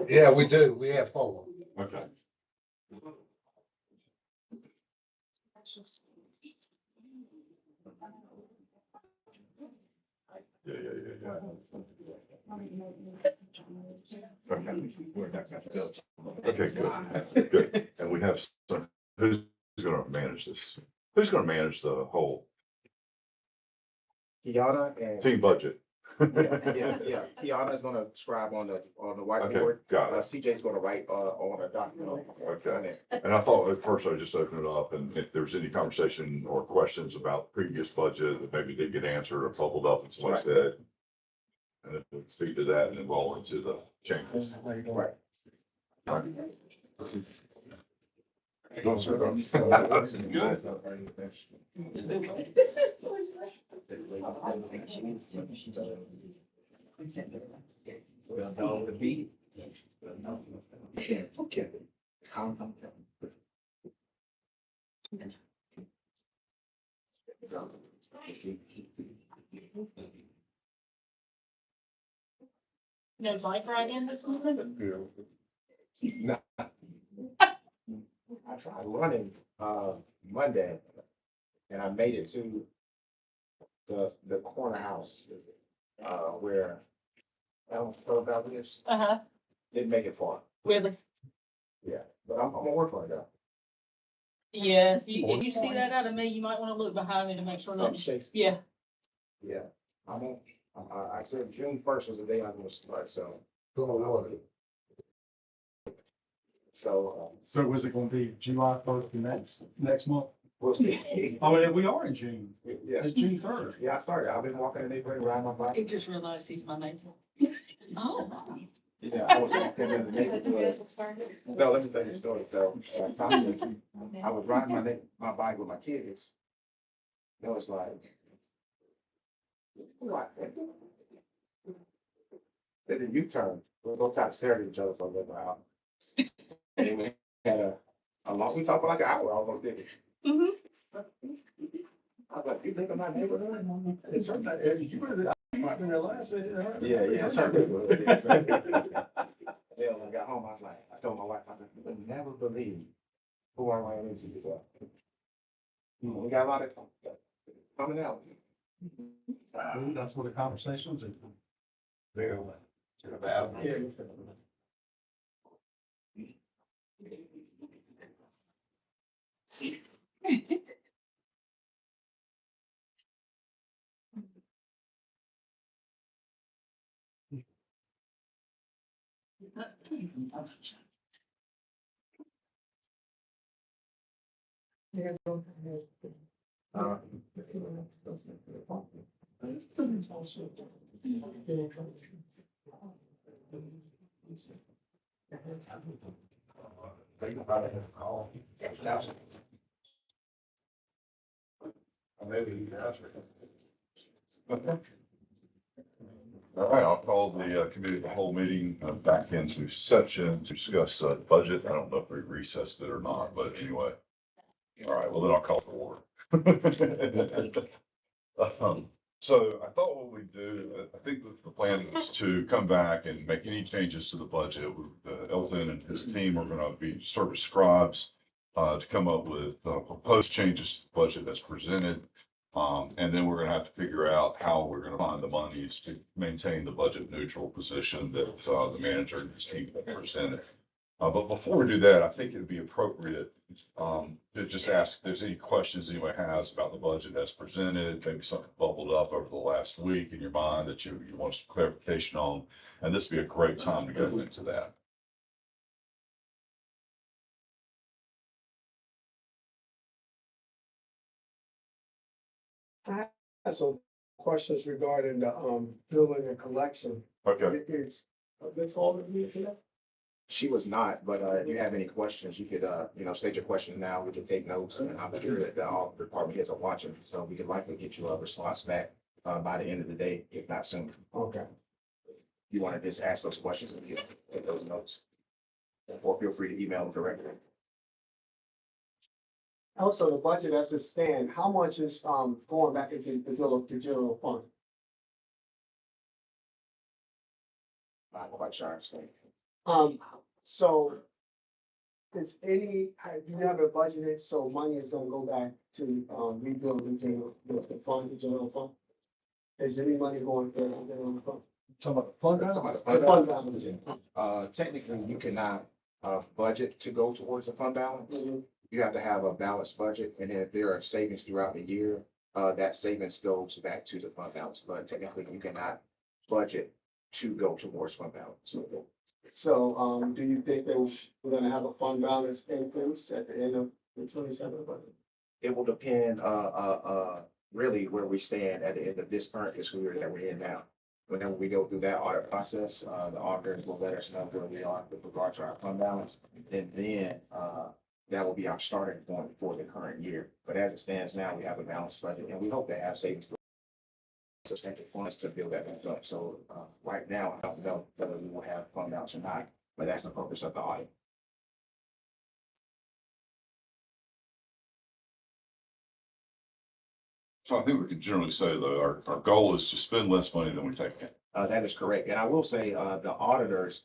Yeah, we do. We have four. Okay. Yeah. Okay, good, good. And we have some, who's gonna manage this? Who's gonna manage the whole Kiana and. team budget? Yeah. Kiana's gonna scribe on the Okay, whiteboard. got it. CJ's gonna write, on a document. Okay. And I thought at first I'd just open it up, and if there was any conversation or questions about previous budget that maybe didn't get answered or bubbled up in somebody's head. And then we'll speak to that and then roll into the changes. Right. Okay. No bike ride in this morning? No. I tried running, Monday, and I made it to the corner house, where Elm Grove is. Uh-huh, Didn't make it far, really. yeah, but I'm gonna work on it though. Yeah, if you see that out of me, you might wanna look behind me to make sure Some that, shakes, yeah. yeah, I won't, I said June 1st was the day I'm gonna start, so. So, So was it gonna be July 1st next month? we'll see. I mean, we are in June. Yeah, It's June 3rd. yeah, I started, I've been walking in the neighborhood around my I bike. just realized he's my neighbor. Oh, wow. Yeah, I was walking in the neighborhood. No, let me tell you a story. So, I was riding my bike with my kids. It was like, what? Then the U-turn, we both tried to stare at each other for a little while. And we had a long, we talked for like an hour almost, didn't we? Mhm. I was like, you think of my neighborhood? It's her, you were, you might have been there last. Yeah, it's her neighborhood. Yeah, when I got home, I was like, I told my wife, I said, you would never believe who I ran into today. We got a lot of coming out. That's what the conversations are. Very well. About. Yeah. All right, I'll call the committee of the whole meeting back into session to discuss budget. I don't know if we recessed it or not, but anyway. All right, well, then I'll call for order. So I thought what we'd do, I think that the plan is to come back and make any changes to the budget. Elton and his team are gonna be sort of scribes to come up with proposed changes to the budget that's presented. And then we're gonna have to figure out how we're gonna find the monies to maintain the budget neutral position that the manager and his team have presented. But before we do that, I think it'd be appropriate to just ask if there's any questions anyone has about the budget that's presented, maybe something bubbled up over the last week in your mind that you want some clarification on. And this would be a great time to go into that. I have some questions regarding the, billing and collection. Okay, Is, Ms. Alden here today? She was not, but if you have any questions, you could, state your question now. We can take notes, and I'm sure that all the department heads are watching, so we can likely get you a response back by the end of the day, if not sooner. Okay. You want to just ask those questions and take those notes, or feel free to email them directly. Also, the budget as it stand, how much is, going back into the general fund? Not quite sure I understand. So is any, do you have it budgeted, so money is gonna go back to, rebuild the fund, the general fund? Is any money going to the general fund? Talking about the fund balance? The fund balance. Technically, you cannot, budget to go towards the fund balance. Mhm. You have to have a balanced budget, and then if there are savings throughout the year, that savings goes back to the fund balance, but technically you cannot budget to go towards fund balance. So, do you think that we're gonna have a fund balance increase at the end of the 27 budget? It will depend, really where we stand at the end of this current fiscal year that we're in now. Whenever we go through that audit process, the auditors will let us know where we are with regard to our fund balance. And then, that will be our starting point for the current year. But as it stands now, we have a balanced budget, and we hope to have savings to substantial funds to build that back up. So, right now, I don't know whether we will have fund balance or not, but that's the purpose of the audit. So I think we can generally say though, our goal is to spend less money than we take in. That is correct. And I will say, the auditors,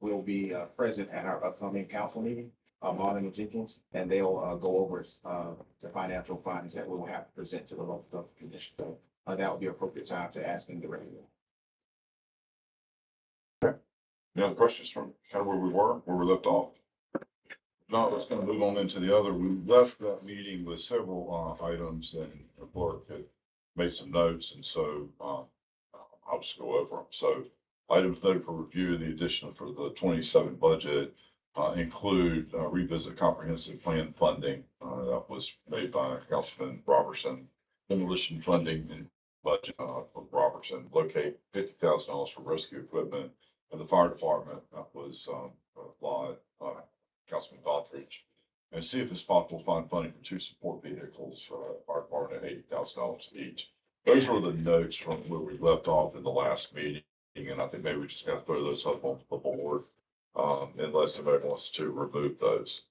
will be, present at our upcoming council meeting, Marlon and Jenkins, and they'll, go over, the financial findings that we will have to present to the local government commission. So, that would be appropriate time to ask them directly. Any other questions from kind of where we left off? No, let's kind of move on into the other. We left that meeting with several, items and the clerk had made some notes, and so, I'll just go over them. So items noted for review, the addition for the 27 budget, include, revisit comprehensive plan funding. That was made by Councilman Robertson. Demolition funding and budget, for Robertson, locate $50,000 for rescue equipment. And the fire department, that was, law, Councilman Doddridge. And see if it's possible to find funding for 2 support vehicles for the fire department at $80,000 each. Those were the notes from where we left off in the last meeting, and I think maybe we just gotta throw those up on the board, unless somebody wants to remove those.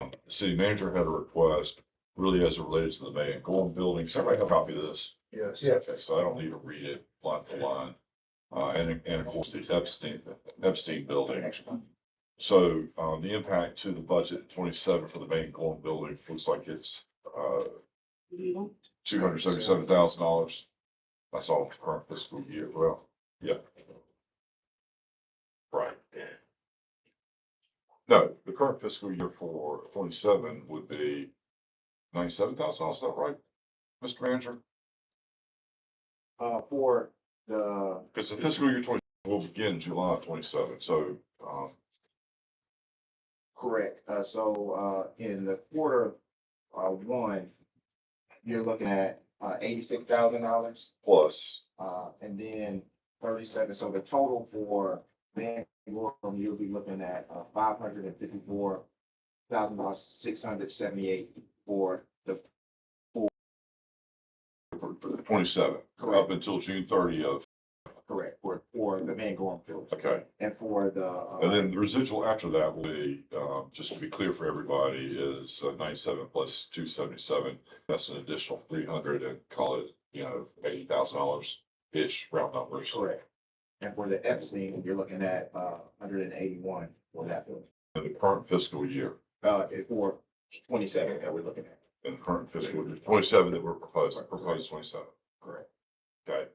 The city manager had a request, really as it relates to the May and Golden building. Does everybody have a copy of this? Yes. Okay, so I don't need to read it line for line. And of course, the Epstein building. Excellent. So, the impact to the budget 27 for the main Golden building looks like it's, $277,000. That's all the current fiscal year. Well, yeah. Right. No, the current fiscal year for 27 would be $97,000. Is that right, Mr. Manager? For the, Because the fiscal year 20 will begin July 27. So, correct, in the quarter, one, you're looking at, $86,000. plus, And then 37, so the total for Van Gorham, you'll be looking at, $554,000, 678 for the, for the 27, up until June 30th. correct, for the Van Gorham field. Okay. And for the, And then the residual after that will be, just to be clear for everybody, is 97 plus 277. That's an additional 300 and call it, $80,000-ish round numbers. correct. And for the Epstein, you're looking at, 181 for that one. In the current fiscal year, For 27 that we're looking at. in the current fiscal year, 27 that we're proposed 27. Correct. Okay.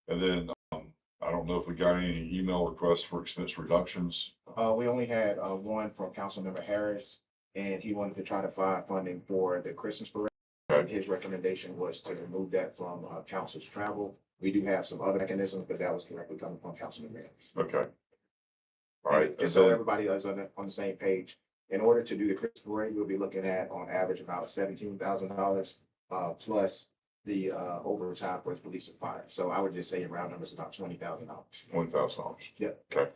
And then, I don't know if we got any email requests for expense reductions. We only had, one from Councilmember Harris, and he wanted to try to find funding for the Christmas parade. Okay. His recommendation was to remove that from, council's travel. We do have some other mechanisms, but that was directly coming from Councilmember Harris. Okay. All right. And Just so then, everybody is on the same page, in order to do the Christmas parade, we'll be looking at on average about $17,000, plus the, overtime for the police and fire. So I would just say in round numbers, about $20,000. $20,000. Yep. Okay.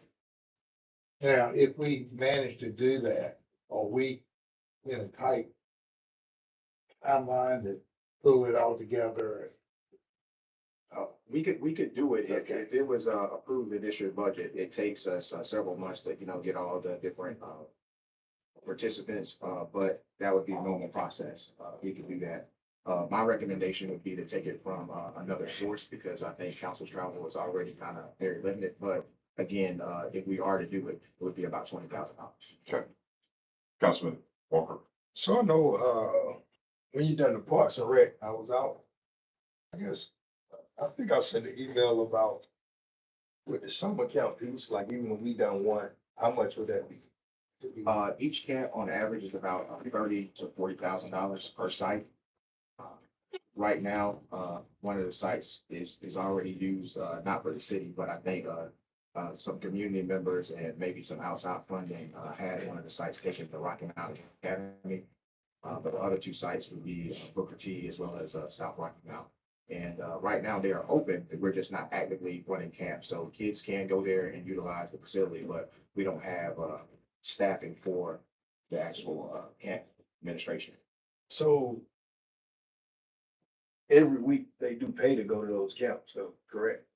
Now, if we manage to do that, are we in a tight timeline to pull it all together? We could do it if, Okay. if it was, approved in this year's budget. It takes us, several months to, get all the different, participants, but that would be a normal process. We could do that. My recommendation would be to take it from, another source because I think council's travel is already kind of very limited. But again, if we are to do it, it would be about $20,000. Okay. Councilman Walker. So I know, when you done the Parks and Rec, I was out. I guess, I think I sent an email about with the summer camp piece, like even when we done one, how much would that be? Each camp on average is about $30,000 to $40,000 per site. Uh, Right now, one of the sites is already used, not for the city, but I think, some community members and maybe some outside funding, had one of the sites taken to Rocky Mountain Academy. But the other two sites would be Booker T as well as, South Rocky Mountain. And, right now they are open, but we're just not actively running camps. So kids can go there and utilize the facility, but we don't have, staffing for the actual, camp administration. So every week they do pay to go to those camps, so correct?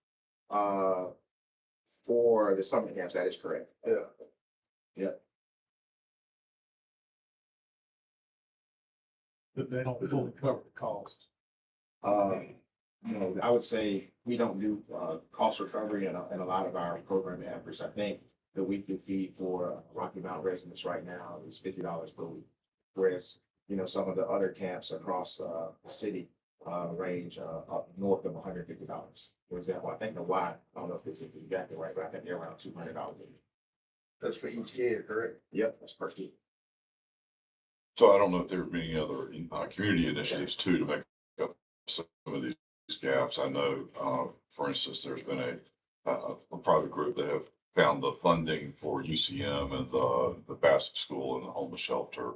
Uh, for the summer camps, that is correct. Yeah. But they don't fully cover the cost. I would say we don't do, cost recovery in a lot of our programming efforts. I think the weekly fee for Rocky Mountain residents right now is $50 per week. Whereas, some of the other camps across, the city, range, up north of $150. For example, I think the Y, I don't know if it's exactly right, but I think they're around $200. That's for each kid, correct? Yep, that's per kid. So I don't know if there are any other, community initiatives too, to make up some of these gaps. I know, for instance, there's been a private group that have found the funding for UCM and the Bassett School and the homeless shelter,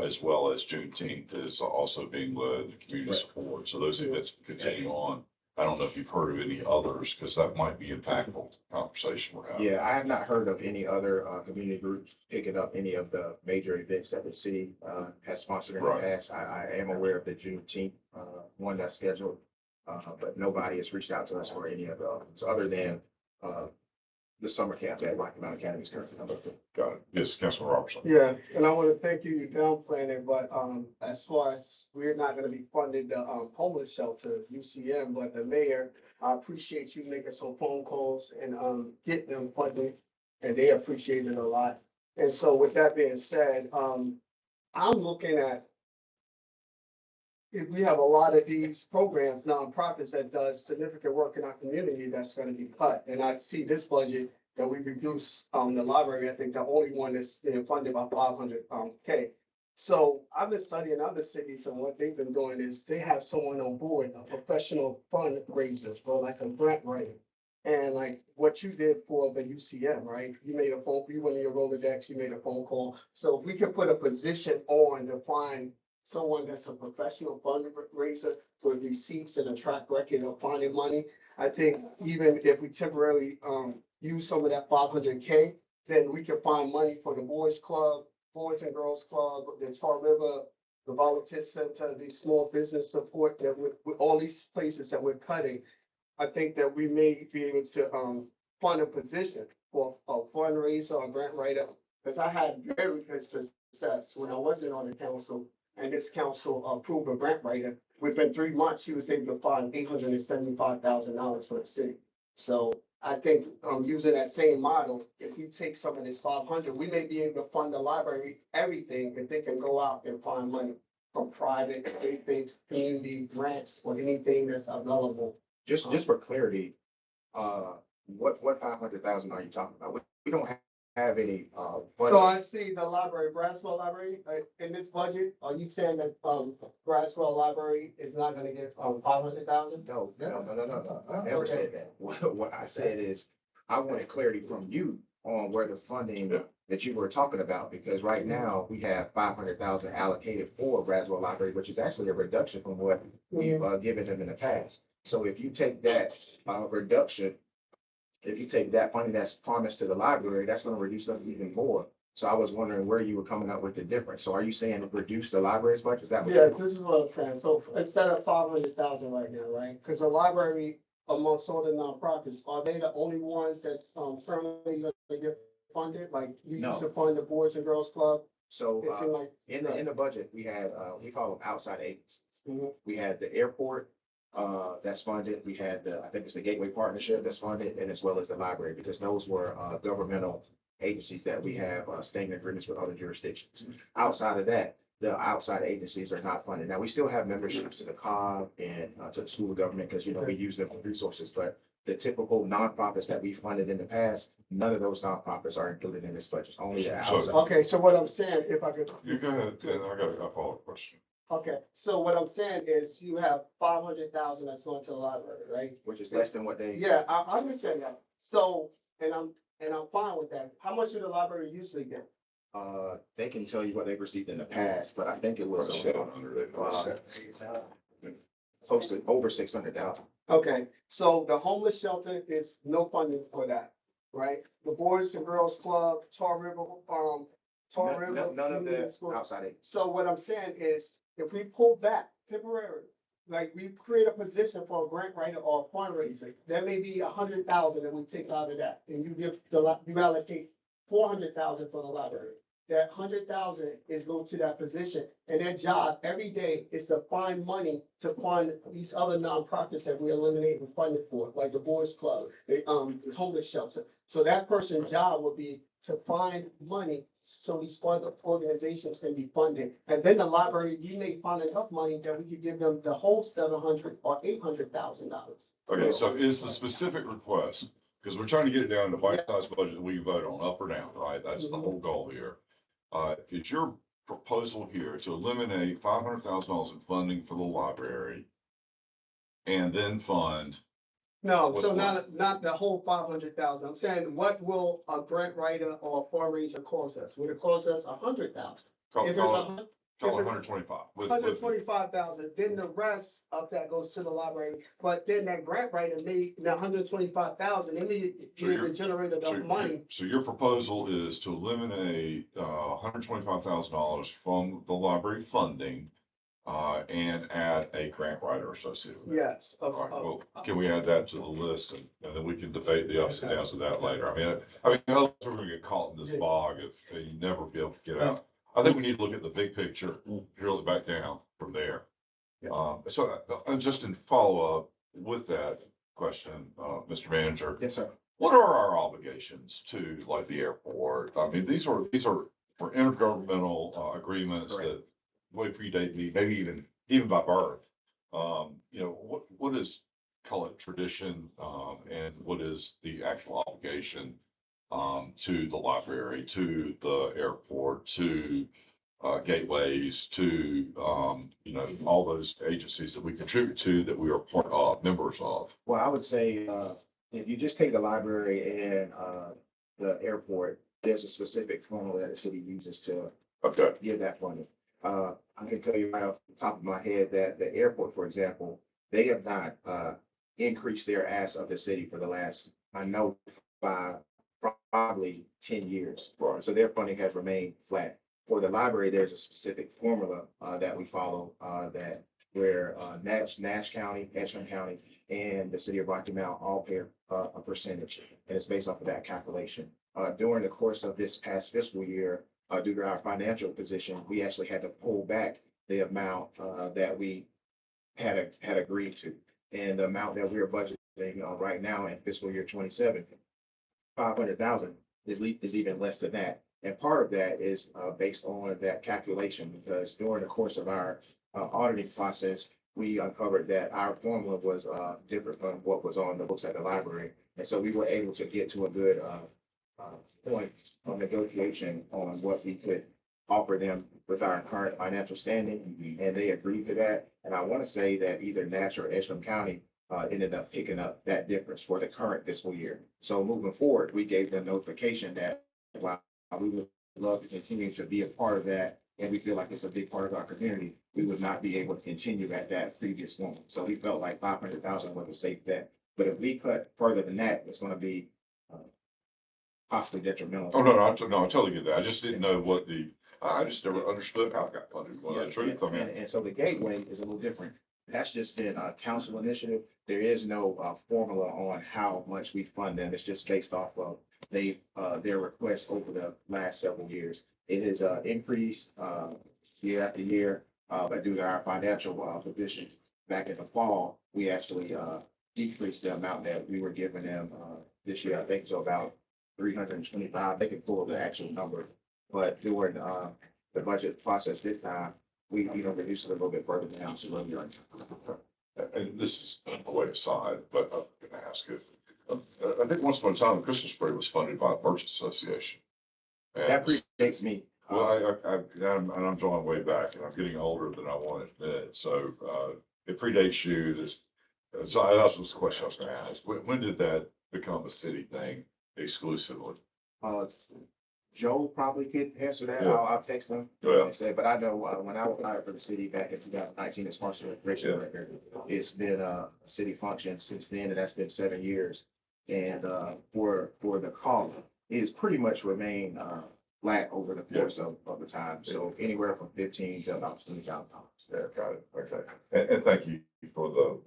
as well as Juneteenth is also being led, community Right. support. So those events continue on. I don't know if you've heard of any others, because that might be impactful to the conversation we're having. Yeah, I have not heard of any other, community groups picking up any of the major events that the city, has sponsored in the Right. past. I am aware of the Juneteenth, one that's scheduled. But nobody has reached out to us for any of those, other than, the summer camp that Rocky Mountain Academy is currently conducting. Got it. Yes, Councilman Robertson. Yeah, and I want to thank you, you're downplaying it, but, as far as, we're not gonna be funding the, homeless shelter, UCM, but the mayor, I appreciate you making some phone calls and, getting them funding, and they appreciate it a lot. And so with that being said, I'm looking at, if we have a lot of these programs, nonprofits that does significant work in our community, that's gonna be cut. And I see this budget that we reduced, the library, I think the only one that's being funded by 500, K. So I've been studying other cities, and what they've been doing is they have someone on board, a professional fundraiser, or like a grant writer. And like what you did for the UCM, right? You made a phone, you went in your Rolodex, you made a phone call. So if we could put a position on to find someone that's a professional fundraiser with receipts and a track record of finding money. I think even if we temporarily, use some of that 500K, then we can find money for the Boys Club, Boys and Girls Club, the Tar River, the Volunteer Center, the small business support that with all these places that we're cutting. I think that we may be able to, fund a position for a fundraiser or grant writer. Because I had very good success when I wasn't on the council, and this council approved a grant writer. Within 3 months, she was able to find $875,000 for the city. So I think, using that same model, if we take some of this 500, we may be able to fund the library, everything, if they can go out and find money from private, big community grants, or anything that's available. Just for clarity, what 500,000 are you talking about? We don't have any, So funding. I see the library, Braswell Library, in this budget, are you saying that, Braswell Library is not gonna get, 500,000? No. I never said that. What I said is, I wanted clarity from you on where the funding Yeah. that you were talking about, because right now we have 500,000 allocated for Braswell Library, which is actually a reduction from what we've, given them in the past. So if you take that, reduction, if you take that funding that's promised to the library, that's gonna reduce them even more. So I was wondering where you were coming up with the difference. So are you saying to reduce the library's budget? Is that what? Yeah, this is what I'm saying. So instead of 500,000 right now, right? Because the library amongst all the nonprofits, are they the only ones that's, currently gonna get funded? Like you No. used to fund the Boys and Girls Club, So, It seemed like. in the budget, we had, we call them outside agencies. Mhm. We had the airport, that's funded. We had the, I think it's the Gateway Partnership that's funded, and as well as the library, because those were, governmental agencies that we have, standing agreements with other jurisdictions. Outside of that, the outside agencies are not funded. Now, we still have memberships to the COG and, to the School of Government, because, we use them for resources, but the typical nonprofits that we funded in the past, none of those nonprofits are included in this budget, only the So- outside. Okay, so what I'm saying, if I could. You go ahead, and I got a follow-up question. Okay, so what I'm saying is you have 500,000 that's going to the library, right? Which is less than what they. Yeah, I understand that. So, and I'm fine with that. How much do the library usually get? They can tell you what they've received in the past, but I think it was, 700, close to over 600,000. Okay, so the homeless shelter is no funding for that, right? The Boys and Girls Club, Tar River, Tar River. None of Community the School. outside agencies. So what I'm saying is, if we pull back temporarily, like we create a position for a grant writer or a fundraiser, there may be 100,000 that we take out of that, and you allocate 400,000 for the library. That 100,000 is going to that position, and their job every day is to find money to fund these other nonprofits that we eliminate and funding for, like the Boys Club, the homeless shelter. So that person's job would be to find money so these other organizations can be funded. And then the library, you may find enough money that we could give them the whole 700 or $800,000. Okay, so is the specific request, because we're trying to get it down to bite-sized budget that we vote on, up or down, right? That's the whole goal here. Is your proposal here to eliminate $500,000 in funding for the library and then fund? No, What's so the- not the whole 500,000. I'm saying, what will a grant writer or a fundraiser cost us? Would it cost us 100,000? Call If it's it if it's 125. with- 125,000, then the rest of that goes to the library. But then that grant writer made the 125,000, they may So be you're- able to generate So enough money. so your proposal is to eliminate $125,000 from the library funding and add a grant writer associated with it. Yes. All right, well, can we add that to the list and then we can debate the ups and downs of that later? I mean, otherwise we're gonna get caught in this bog if you never be able to get out. I think we need to look at the big picture, drill it back down from there. Just in follow-up with that question, Mr. Manager, Yes, sir. what are our obligations to like the airport? I mean, these are for intergovernmental agreements that way predate me, maybe even by birth. What is, call it tradition, and what is the actual obligation to the library, to the airport, to gateways, to all those agencies that we contribute to, that we are part of, members of? Well, I would say, if you just take the library and, the airport, there's a specific formula that the city uses to Okay, give that funding. I can tell you right off the top of my head that the airport, for example, they have not, increased their ask of the city for the last, I know, probably 10 years. right. So their funding has remained flat. For the library, there's a specific formula, that we follow, that where, Nash County, Edgeland County, and the city of Rocky Mount all pay a percentage, and it's based off of that calculation. During the course of this past fiscal year, due to our financial position, we actually had to pull back the amount, that we had agreed to. And the amount that we're budgeting, right now in fiscal year 27, 500,000 is even less than that. And part of that is, based on that calculation, because during the course of our, auditing process, we uncovered that our formula was, different from what was on the books at the library. And so we were able to get to a good, point of negotiation on what we could offer them with our current financial standing, and they agreed to that. And I want to say that either Nash or Edgeland County, ended up picking up that difference for the current fiscal year. So moving forward, we gave them notification that while we would love to continue to be a part of that, and we feel like it's a big part of our community, we would not be able to continue at that previous one. So we felt like 500,000 was a safe bet. But if we cut further than that, it's going to be, possibly detrimental. Oh, no, I totally get that. I just didn't know what I just never understood how it got funded. Well, the truth, I mean. And so the gateway is a little different. That's just been a council initiative. There is no, formula on how much we fund them. It's just based off of their requests over the last several years. It has, increased, year after year, but due to our financial, position back in the fall, we actually, decreased the amount that we were giving them, this year. I think so about 325. They can pull the actual number. But during, the budget process this time, we, reduced it a little bit further down to where we are. And this is way aside, but I'm gonna ask it. I think once upon a time, the Christmas parade was funded by the Merchants Association. That And, predates me. well, I'm drawing way back, and I'm getting older than I want to admit, so, it predates you, this. So that was the question I was gonna ask, when did that become a city thing exclusively? Uh, Joe probably could answer that. Yeah. I'll text him Yeah. and say, but I know, when I was hired for the city back in 2019 as Parks and Recreation Yeah. Director, it's been a city function since then, and that's been 7 years. And, for the cost, it's pretty much remained, flat over the course of the time. So anywhere from 15 to about $20,000. Yeah, got it, okay. And thank you for the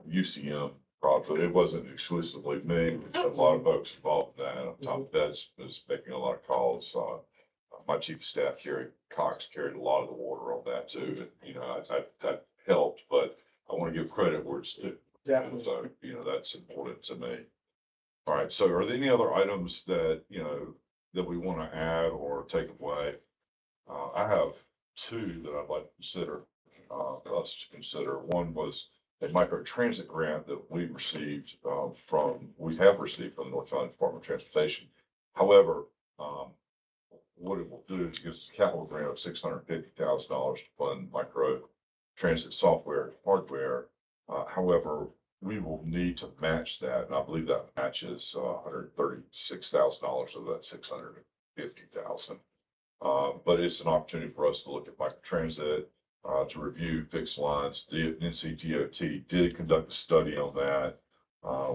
UCM project. It wasn't exclusively me, a lot of folks involved in that. Tom Betts was making a lot of calls. My chief of staff, Kerry Cox, carried a lot of the water on that too. That helped, but I want to give credit where it's due. Definitely. So, that's important to me. All right, so are there any other items that, that we want to add or take away? I have two that I'd like to consider, us to consider. One was a micro transit grant that we received, we have received from the North Carolina Department of Transportation. However, what it will do is give us a capital grant of $650,000 to fund micro transit software and hardware. However, we will need to match that, and I believe that matches $136,000 of that $650,000. But it's an opportunity for us to look at microtransit, to review fixed lines. The NCDOT did conduct a study on that.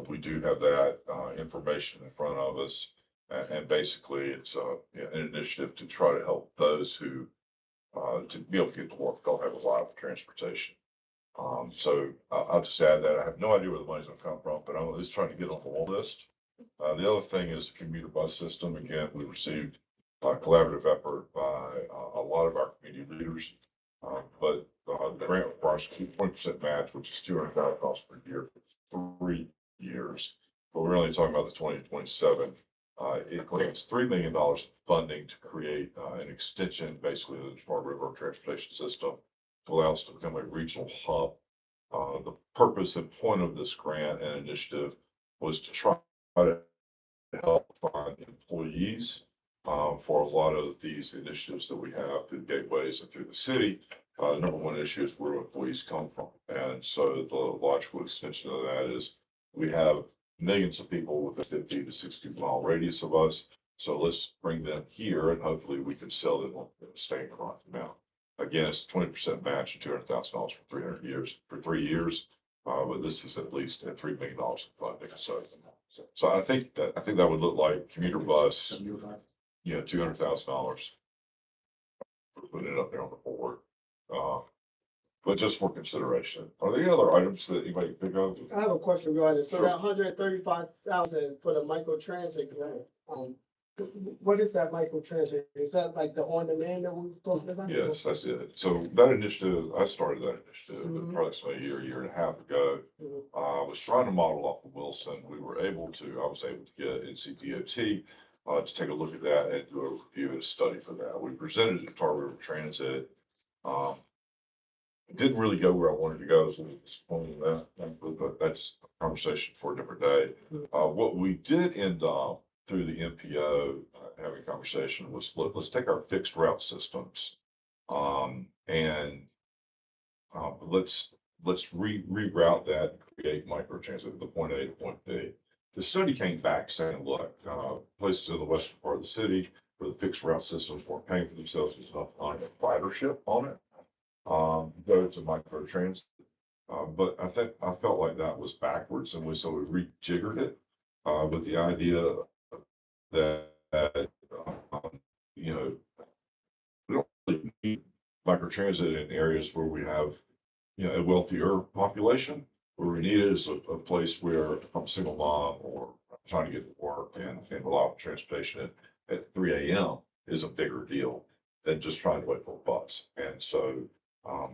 We do have that information in front of us, and basically it's an initiative to try to help those who to be able to get to work, don't have reliable transportation. So I'll just add that. I have no idea where the money's gonna come from, but I'm at least trying to get on the list. The other thing is the commuter bus system. Again, we received a collaborative effort by a lot of our community leaders. But the grant requires 20% match, which is $200,000 per year for 3 years. But we're only talking about the 2027. It grants $3 million in funding to create an extension, basically, of the Department River Transportation System to allow us to become a regional hub. The purpose and point of this grant and initiative was to try to help find employees for a lot of these initiatives that we have through gateways and through the city. Number one issue is where employees come from. And so the logical extension of that is we have millions of people with a 50 to 60 mile radius of us. So let's bring them here and hopefully we can sell them on the state of Rocky Mount. Again, it's 20% match and $200,000 for 3 years. But this is at least at $3 million in funding. So I think that would look like commuter bus, $200,000. Putting it up there on the board. But just for consideration. Are there any other items that anybody can think of? I have a question regarding this. So Sure. that 135,000 for the micro transit grant, what is that micro transit? Is that like the on demand that we were talking about? Yes, that's it. So that initiative, I started that initiative Mhm. approximately a year and a half ago. Mhm. I was trying to model off of Wilson. I was able to get NCDOT to take a look at that and do a review and a study for that. We presented it to Tar River Transit. It didn't really go where I wanted to go, so it was disappointing that, but that's a conversation for a different day. What we did end up through the MPO having a conversation was, let's take our fixed route systems, and let's reroute that and create microtransit from point A to point B. The study came back saying, look, places in the western part of the city where the fixed route systems weren't paying for themselves, there's enough on a ridership on it. Go to microtransit. But I felt like that was backwards, and so we rejiggered it with the idea that we don't really need microtransit in areas where we have a wealthier population. Where we need it is a place where I'm a single mom or I'm trying to get to work and reliable transportation at 3 a.m. is a bigger deal than just trying to wait for a bus. And so,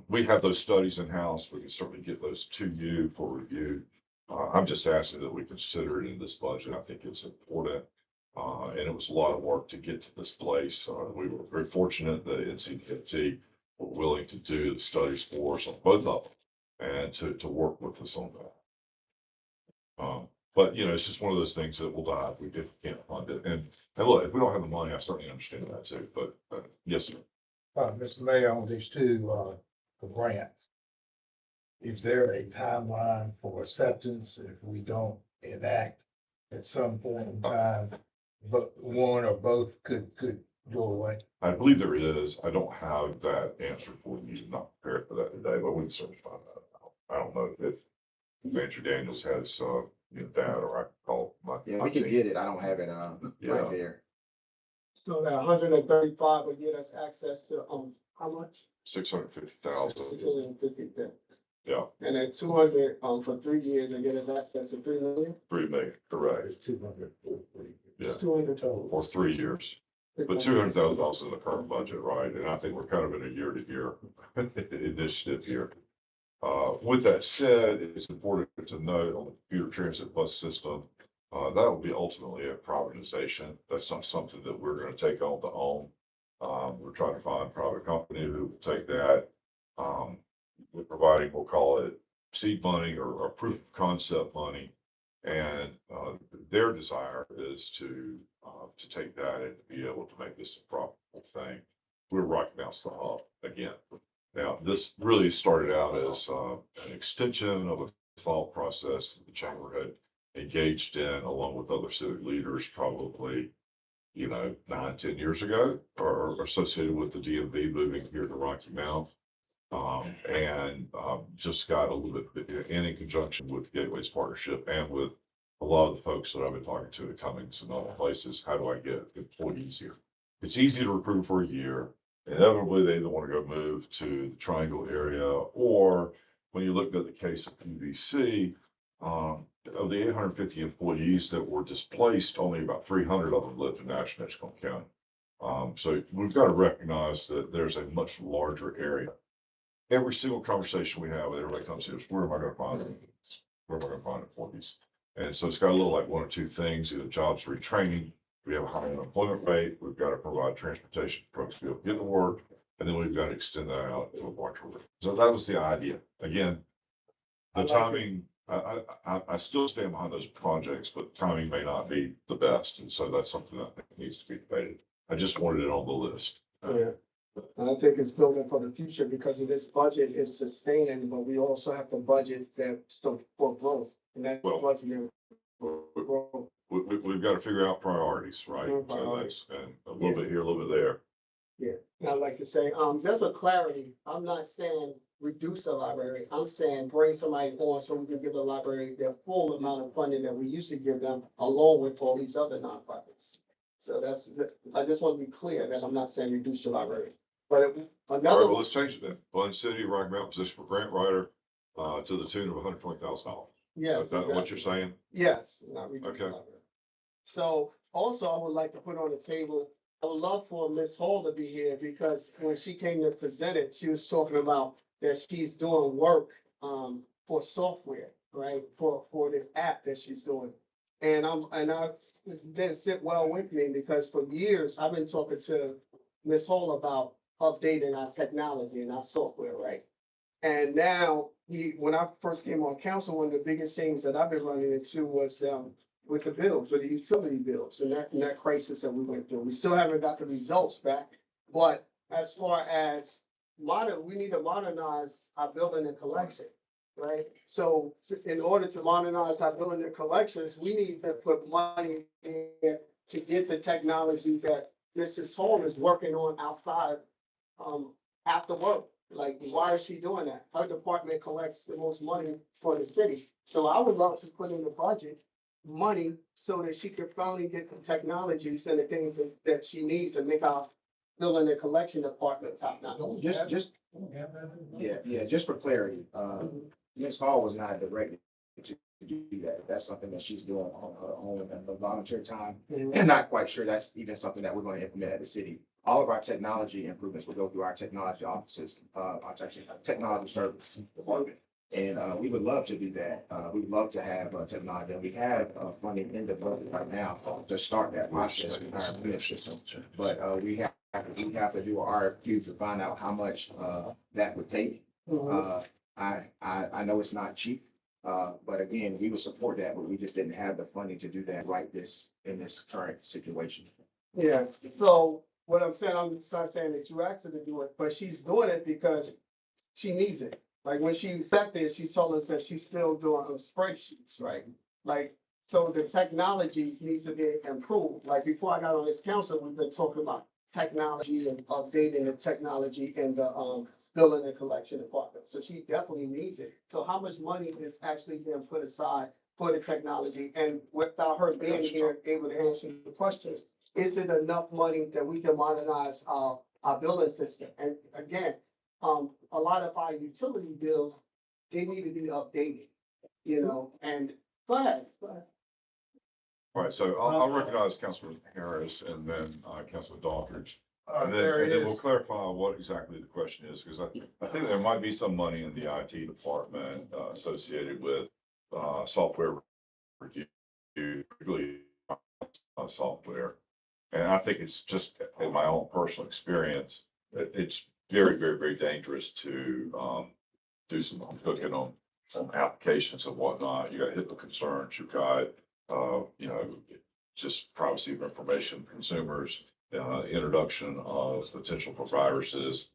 we have those studies in-house. We can certainly get those to you for review. I'm just asking that we consider it in this budget. I think it's important. And it was a lot of work to get to this place. We were very fortunate that NCDOT were willing to do the studies for us on both of them and to work with us on that. But you know, it's just one of those things that will die if we can't fund it. And look, if we don't have the money, I certainly understand that too, but, yes, sir. Mr. Mayor, on these two, the grants. Is there a timeline for acceptance if we don't enact at some point in time? But one or both could go away. I believe there is. I don't have that answer for you. Not prepared for that today, but we can certainly find that out. I don't know if Andrew Daniels has, that, or I can call my. Yeah, we can get it. I don't have it, Yeah. right there. So that 135 would get us access to, how much? 650,000. 650. Yeah, And then 200, for 3 years, and get us access to 3 million, 3 million, correct. 200. Yeah, 200 total. or 3 years. But $200,000 in the current budget, right? And I think we're kind of in a year-to-year initiative here. With that said, it's important to note on the commuter transit bus system, that will be ultimately a privatization. That's not something that we're gonna take on to own. We're trying to find a private company who will take that. We're providing, we'll call it seed money or proof of concept money. And, their desire is to take that and to be able to make this a profitable thing. We're right now, it's the hub again. Now, this really started out as, an extension of a thought process that the chamber had engaged in along with other civic leaders probably, 9, 10 years ago, or associated with the DMV moving here to Rocky Mount. Just got a little bit, and in conjunction with Gateways Partnership and with a lot of the folks that I've been talking to at Cummings and other places, how do I get employees here? It's easy to recruit for a year. Inevitably, they either want to go move to the Triangle area, or when you looked at the case of PVC, of the 850 employees that were displaced, only about 300 of them lived in National Edgecombe County. So we've got to recognize that there's a much larger area. Every single conversation we have, everybody comes here, is where am I going to find them? Where am I going to find employees? And so it's got a little like one or two things, either jobs retraining, we have a high unemployment rate, we've got to provide transportation for folks to be able to get to work, and then we've got to extend that out to a larger rate. So that was the idea. Again, the timing, I still stand behind those projects, but timing may not be the best. And so that's something that I think needs to be debated. I just wanted it on the list. Yeah. And I think it's building for the future because of this budget is sustaining, but we also have to budget that for growth. And that's Well, budgeting for growth. We've got to figure out priorities, right? So that's, and a little bit here, a little bit there. Yeah, and I'd like to say, just for clarity, I'm not saying reduce the library. I'm saying bring somebody on so we can give the library their full amount of funding that we used to give them, along with all these other nonprofits. So I just want to be clear that I'm not saying reduce the library. But All right, another well, one, let's change it then. Glen City, Rocky Mountain position for grant writer, to the tune of $120,000. yeah. Is that what you're saying? Yes, not reduce the Okay. library. So also I would like to put on the table, I would love for Ms. Hall to be here because when she came to present it, she was talking about that she's doing work for software, right? For this app that she's doing. And it's didn't sit well with me because for years I've been talking to Ms. Hall about updating our technology and our software, right? And now when I first came on council, one of the biggest things that I've been running into was with the bills, with the utility bills and that crisis that we went through. We still haven't got the results back, but as far as we need to modernize our building and collection, right? So in order to modernize our building and collections, we need to put money in to get the technology that Mrs. Hall is working on outside, after work. Like, why is she doing that? Her department collects the most money for the city. So I would love to put in the budget money so that she can finally get the technologies and the things that she needs to make our building and collection department top notch. Just, yeah, just for clarity, Ms. Hall was not directly to do that. That's something that she's doing on her own and the volunteer time. And not quite sure that's even something that we're going to implement at the city. All of our technology improvements will go through our technology offices, our technology service department. And we would love to do that. We would love to have technology. And we have funding in the budget right now to start that process with our unit system. But we have to do an RFQ to find out how much that would take. I know it's not cheap. But again, we would support that, but we just didn't have the funding to do that in this current situation. Yeah, so what I'm saying, I'm not saying that you asked her to do it, but she's doing it because she needs it. Like when she sat there, she told us that she's still doing spreadsheets, right? Like, so the technology needs to be improved. Like before I got on this council, we've been talking about technology and updating the technology in the billing and collection department. So she definitely needs it. So how much money is actually being put aside for the technology? And without her being here, able to answer the questions, is it enough money that we can modernize our billing system? And again, a lot of our utility bills, they need to be updated, and go ahead. All right, so I'll recognize Councilman Harris and then Councilman Daughtry. And There then is. we'll clarify what exactly the question is, because I think there might be some money in the IT department associated with software review, particularly software. And I think it's just, in my own personal experience, it's very, very, very dangerous to do some cooking on applications and whatnot. You got HIPAA concerns, you've got, just privacy of information, consumers, introduction of potential for viruses.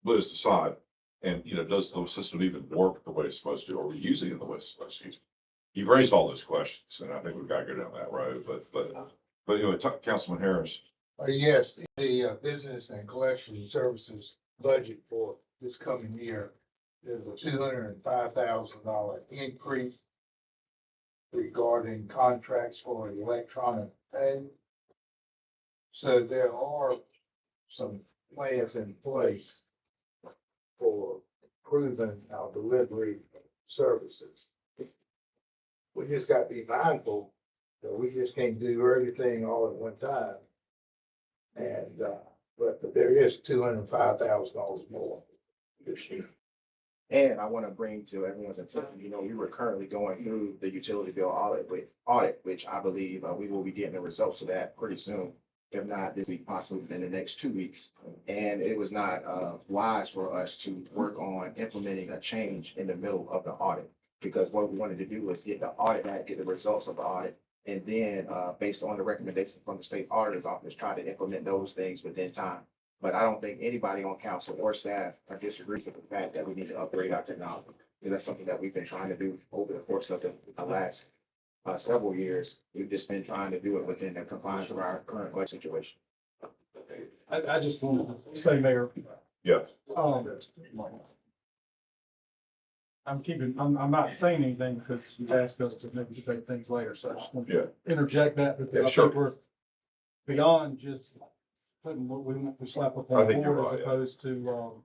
But it's aside, and does the system even work the way it's supposed to? Are we using it the way it's supposed to? You've raised all those questions, and I think we've got to go down that road. But anyway, Councilman Harris. Yes, the business and collection services budget for this coming year is a $205,000 increase regarding contracts for electronic pay. So there are some plans in place for improving our delivery services. We just got to be mindful that we just can't do everything all at one time. And, but there is $205,000 more this year. And I want to bring to everyone's attention, we were currently going through the utility bill audit, which I believe we will be getting the results of that pretty soon. If not this week, possibly within the next 2 weeks. And it was not wise for us to work on implementing a change in the middle of the audit. Because what we wanted to do was get the audit back, get the results of the audit, and then based on the recommendation from the state auditor's office, try to implement those things within time. But I don't think anybody on council or staff disagrees with the fact that we need to upgrade our technology. Because that's something that we've been trying to do over the course of the last several years. We've just been trying to do it within the confines of our current life situation. I just want to say, Mayor, Yeah. I'm not saying anything because you've asked us to maybe debate things later, so I just want Yeah. to interject that because Yeah, I sure. think we're beyond just putting what we want to slap up I on the think you're board as right, yeah. opposed to,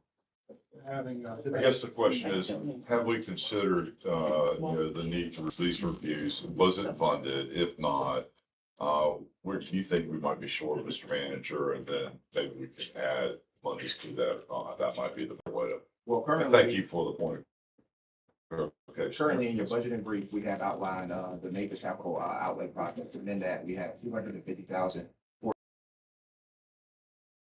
having. I guess the question is, have we considered, the need for these reviews? Was it funded? If not, where do you think we might be short, Mr. Manager? And then maybe we can add monies to that. That might be the way to. Well, And thank you for the point. Okay. Currently in your budget and brief, we have outlined the major capital outlay projects, and in that we have 250,000 for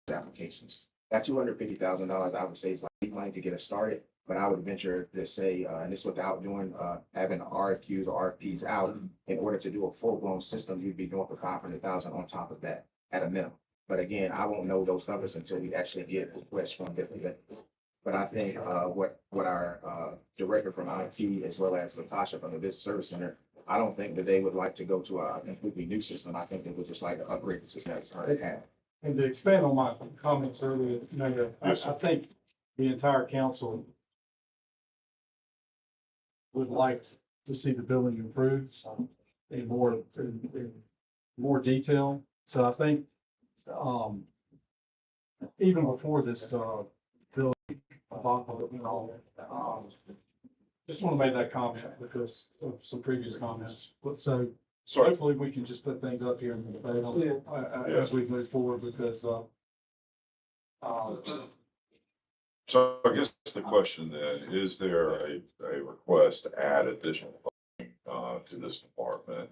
applications. That $250,000, I would say, is like money to get us started, but I would venture to say, and this without doing having RFQs or RFPs out, in order to do a full-blown system, you'd be doing for 500,000 on top of that at a minimum. But again, I won't know those numbers until we actually get requests from different vendors. But I think what our director from IT, as well as Latasha from the Business Service Center, I don't think that they would like to go to a completely new system. I think they would just like to upgrade the system that's already had. And to expand on my comments earlier, Mayor, Yes, I sir. think the entire council would like to see the building improved in more detail. So I think, even before this, building, just want to make that comment because of some previous comments. But so Sorry, hopefully we can just put things up here in the debate on, as we move forward because, so I guess the question then, is there a request to add additional funding, to this department?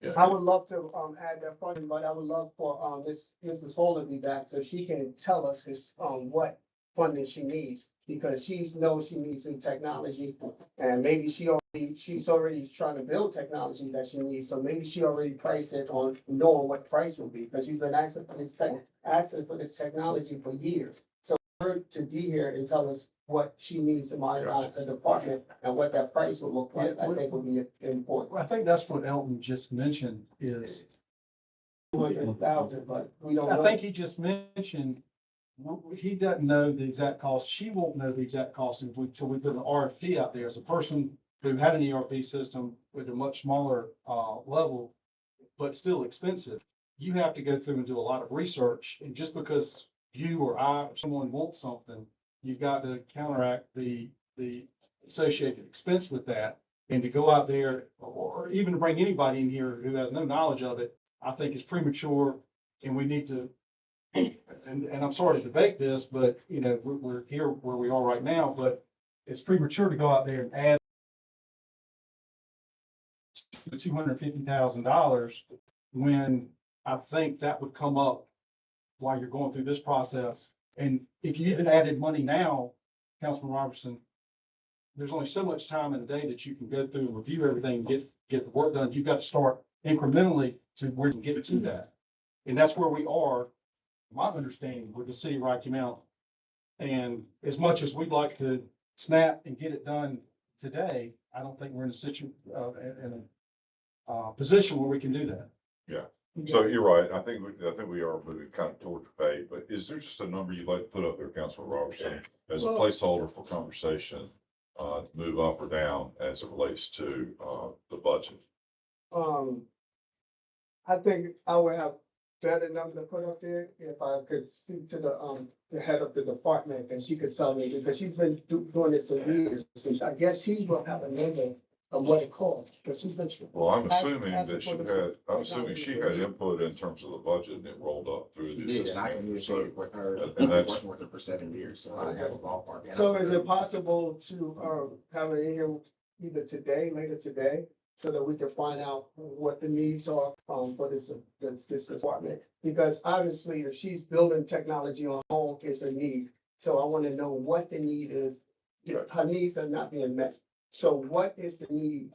Yeah. I would love to, add that funding, but I would love for, Mrs. Holder to be back so she can tell us what funding she needs. Because knows she needs some technology and maybe she's already trying to build technology that she needs. So maybe she already priced it on knowing what price will be, because she's been asking for this technology for years. So for her to be here and tell us what she needs to modernize the department and what that price will look like, I think would be important. I think that's what Elton just mentioned is, 200,000, but we don't I know. think he just mentioned, he doesn't know the exact cost. She won't know the exact cost until we put an RFP out there. As a person who had an ERP system with a much smaller, level, but still expensive, you have to go through and do a lot of research. And just because you or I or someone wants something, you've got to counteract the associated expense with that. And to go out there or even to bring anybody in here who has no knowledge of it, I think is premature. And we need to, and I'm sorry to debate this, but you know, we're here where we are right now, but it's premature to go out there and add $250,000 when I think that would come up while you're going through this process. And if you even added money now, Councilman Robertson, there's only so much time in the day that you can go through and review everything, and get the work done. You've got to start incrementally to where you can get to that. And that's where we are, my understanding, with the city of Rocky Mount. And as much as we'd like to snap and get it done today, I don't think we're in a position where we can do that. So you're right. I think we are moving kind of toward debate, but is there just a number you'd like to put up there, Councilman Robertson, as a Well- placeholder for conversation, to move up or down as it relates to, the budget? I think I would have better number to put up there if I could speak to the head of the department and she could tell me, because she's been doing this for years. I guess she will have a number of what it costs, because she's been. Well, I'm Ask- assuming ask that for I'm assuming she had input in terms of the budget and it rolled up through She the did, and I assistant manager. So communicated with her, and I've that's- worked with her for 7 years, so I have a ballpark. And So I'm- is it possible to, have it in here either later today, so that we can find out what the needs are, for this department? Because obviously, if she's building technology on her own, it's a need. So I want to know what the need is. If her needs are not being met. So what is the need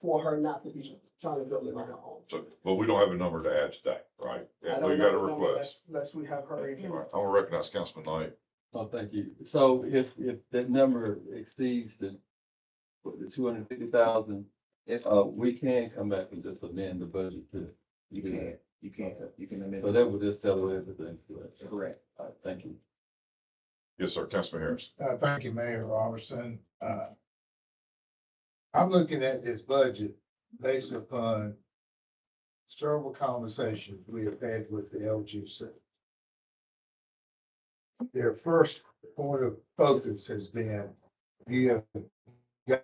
for her not to be trying to build it on her own? So, but we don't have a number to add today, right? I Yeah, don't we got a know the number request. Unless we have her in All here. right, I'll recognize Councilman Knight. Oh, thank you. So if that number exceeds the 250,000, It's, we can come back and just amend the budget to. you can amend. So that would just settle everything. Correct. All right, thank you. Yes, sir, Councilman Harris. Thank you, Mayor Robertson. I'm looking at this budget based upon several conversations we have had with the LGC. Their first point of focus has been, you have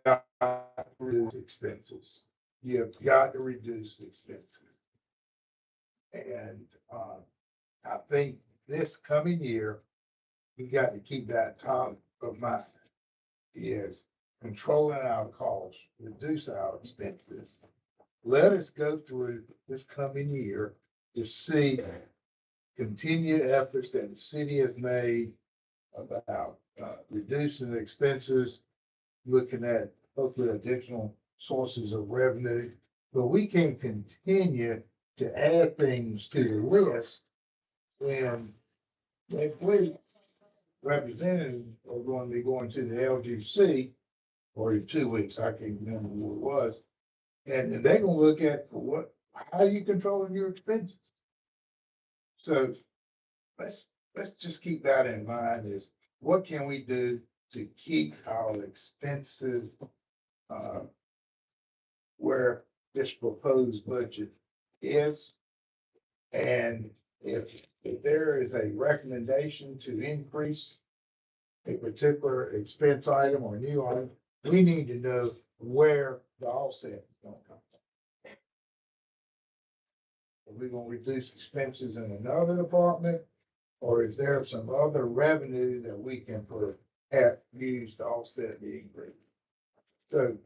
got to reduce expenses. You have got to reduce expenses. And, I think this coming year, we got to keep that top of mind. Is controlling our costs, reduce our expenses. Let us go through this coming year to see continued efforts that the city has made about reducing expenses, looking at hopefully additional sources of revenue. But we can continue to add things to the list when next week representatives are going to be going to the LGC or in 2 weeks, I can't remember what it was. And they're gonna look at how are you controlling your expenses? So let's just keep that in mind, is what can we do to keep our expenses where this proposed budget is? And if there is a recommendation to increase a particular expense item or new item, we need to know where the offset is gonna come from. Are we gonna reduce expenses in another department? Or is there some other revenue that we can use to offset the increase? So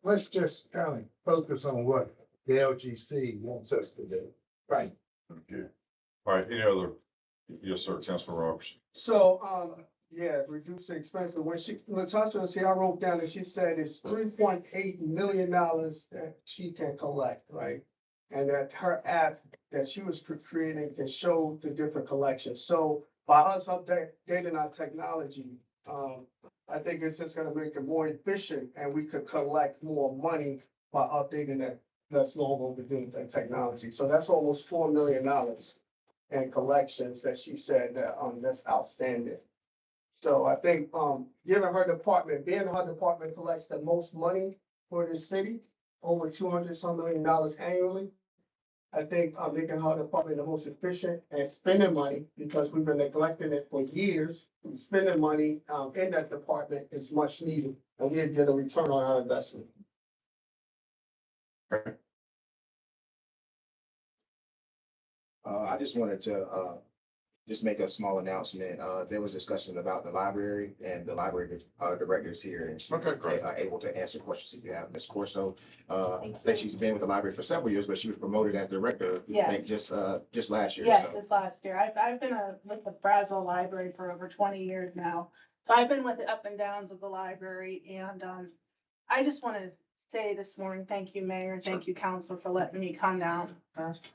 let's just kind of focus on what the LGC wants us to do. Right. Okay. All right, any other? Yes, sir, Councilman Roberts. So, yeah, reduce the expenses. When Natasha, see, I wrote down that she said it's $3.8 million that she can collect, right? And that her app that she was creating can show the different collections. So by us updating our technology, I think it's just gonna make it more efficient and we could collect more money by updating that. That's long overdue, that technology. So that's almost $4 million in collections that she said that, that's outstanding. So I think, given her department, being her department collects the most money for the city, over 200 some $million annually. I think, making her department the most efficient and spending money, because we've been neglecting it for years. Spending money, in that department is much needed, and we get a return on our investment. I just wanted to, just make a small announcement. There was discussion about the library and the library, director's here and she's able to answer questions if you have. Ms. Corso, I think she's been with the library for several years, but she was promoted as director, I think just last year. Yes, So this last year. I've been with the Braswell Library for over 20 years now. So I've been with the up and downs of the library, and I just want to say this morning, thank you, Mayor, thank you, Council, for letting me come down first.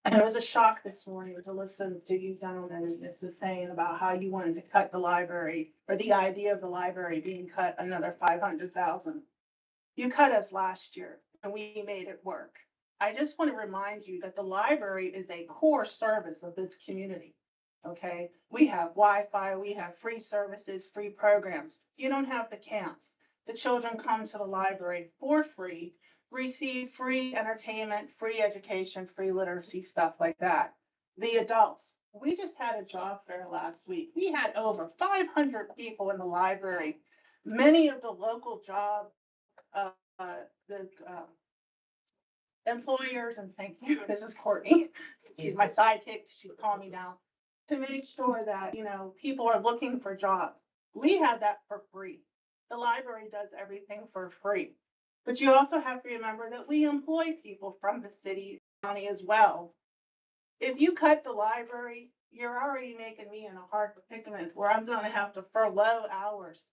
And it was a shock this morning to listen to you gentlemen, this is saying about how you wanted to cut the library, or the idea of the library being cut another 500,000. You cut us last year and we made it work. I just want to remind you that the library is a core service of this community. Okay, we have Wi-Fi, we have free services, free programs. You don't have the camps. The children come to the library for free, receive free entertainment, free education, free literacy, stuff like that. The adults, we just had a job fair last week. We had over 500 people in the library. Many of the local job, the employers, and thank you, this is Courtney, she's my sidekick, she's calling me now, to make sure that, people are looking for jobs. We have that for free. The library does everything for free. But you also have to remember that we employ people from the city, county as well. If you cut the library, you're already making me in a hard predicament where I'm gonna have to furlough hours.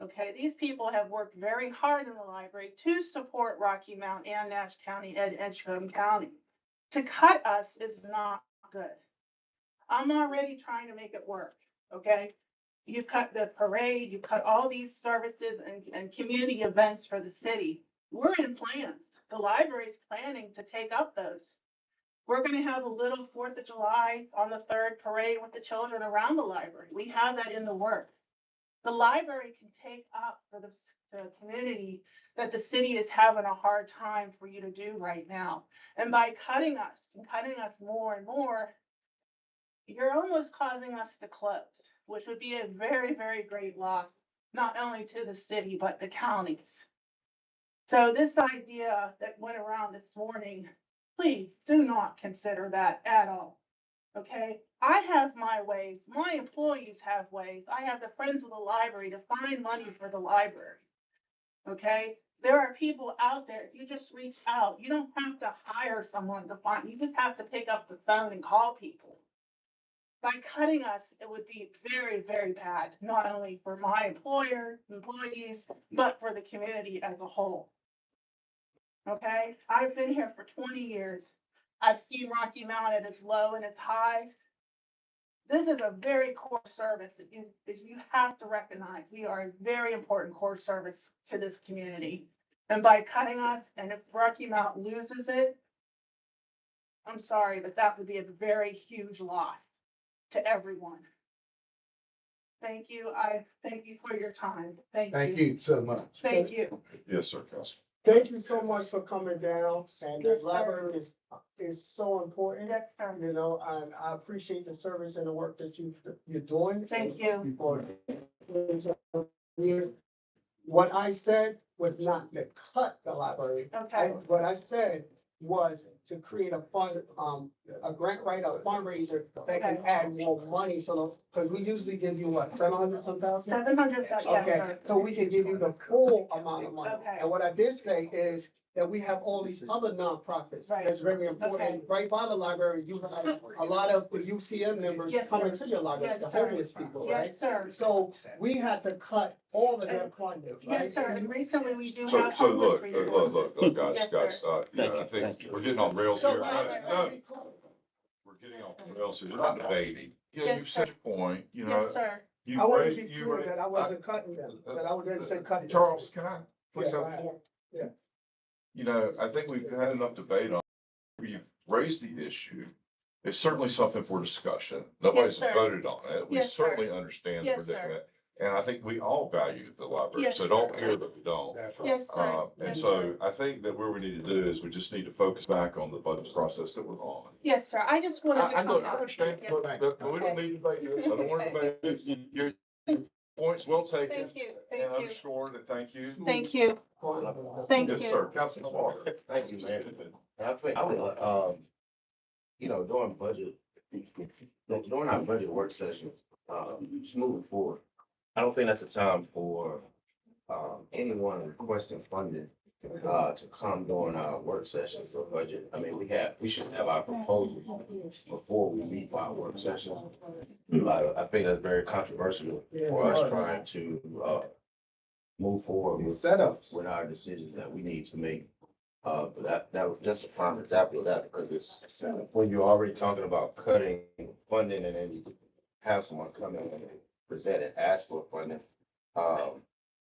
Okay, these people have worked very hard in the library to support Rocky Mount and Nash County and Edgecombe County. To cut us is not good. I'm already trying to make it work, okay? You've cut the parade, you've cut all these services and community events for the city. We're in plans. The library's planning to take up those. We're gonna have a little 4th of July on the 3rd parade with the children around the library. We have that in the works. The library can take up for the community that the city is having a hard time for you to do right now. And by cutting us more and more, you're almost causing us to close, which would be a very, very great loss, not only to the city, but the counties. So this idea that went around this morning, please do not consider that at all. Okay, I have my ways, my employees have ways, I have the Friends of the Library to find money for the library. Okay, there are people out there, you just reach out, you don't have to hire someone to find, you just have to pick up the phone and call people. By cutting us, it would be very, very bad, not only for my employees, but for the community as a whole. Okay, I've been here for 20 years. I've seen Rocky Mount at its low and its highs. This is a very core service that you have to recognize. We are a very important core service to this community. And by cutting us, and if Rocky Mount loses it, I'm sorry, but that would be a very huge loss to everyone. Thank you. I thank you for your time. Thank you so much. Thank you. Yes, sir, Council. Thank you so much for coming down, and the Yes, sir. library is so important. Yes, sir. And I appreciate the service and the work that you're doing. Thank you. Before. What I said was not to cut the library. Okay. What I said was to create a fund, a grant writer, a fundraiser that can add more money, so, because we usually give you what, 700 some thousand? 700, yes, Okay, sir. so we can give you the full amount of money. Okay. And what I did say is that we have all these other nonprofits. Right. That's very important. Right by the library, you have a lot of the UCM members Yes, coming sir. to your library, Yes, the sir. homeless people, right? Yes, sir. So we had to cut all of their funding, right? Yes, sir. And recently we do So, have so homeless look, resources. guys, Yes, guys, sir. I think we're getting off rails So, here. No, we're getting off rails here. We're not debating. Yeah, Yes, you've said your point, you know. Yes, sir. you I want to raised- be you clear raised- that I wasn't cutting them, that I didn't say cut. them. Charles, can I please Yeah, have go the floor? You know, I think we've had enough debate on, we've raised the issue. It's certainly something for discussion. Nobody's sir. voted on it. We Yes, sir. certainly understand the Yes, sir. predicament. And I think we all value the library, Yes, so sir. don't hear that we don't. That's right. Yes, sir. And Yes, so sir. I think that where we need to do is we just need to focus back on the budget process that we're on. Yes, sir. I just wanted to I come look, I out. understand, Yes, but, sir. but we don't need to debate this. I don't want to debate it. Your point's well taken. Thank you, And thank you, underscored, and thank you. thank you, thank Yes, you. sir. Councilman Walker. Thank you, man. I think, I would, you know, during our budget work session, just moving forward, I don't think that's a time for, anyone requesting funding, to come during our work session for budget. I mean, we should have our proposals before we meet for our work session. I think that's very controversial for us trying to, move forward with our decisions that we need to make. But that was just a prime example of that, because it's when you're already talking about cutting funding and then you have someone come in and present and ask for funding.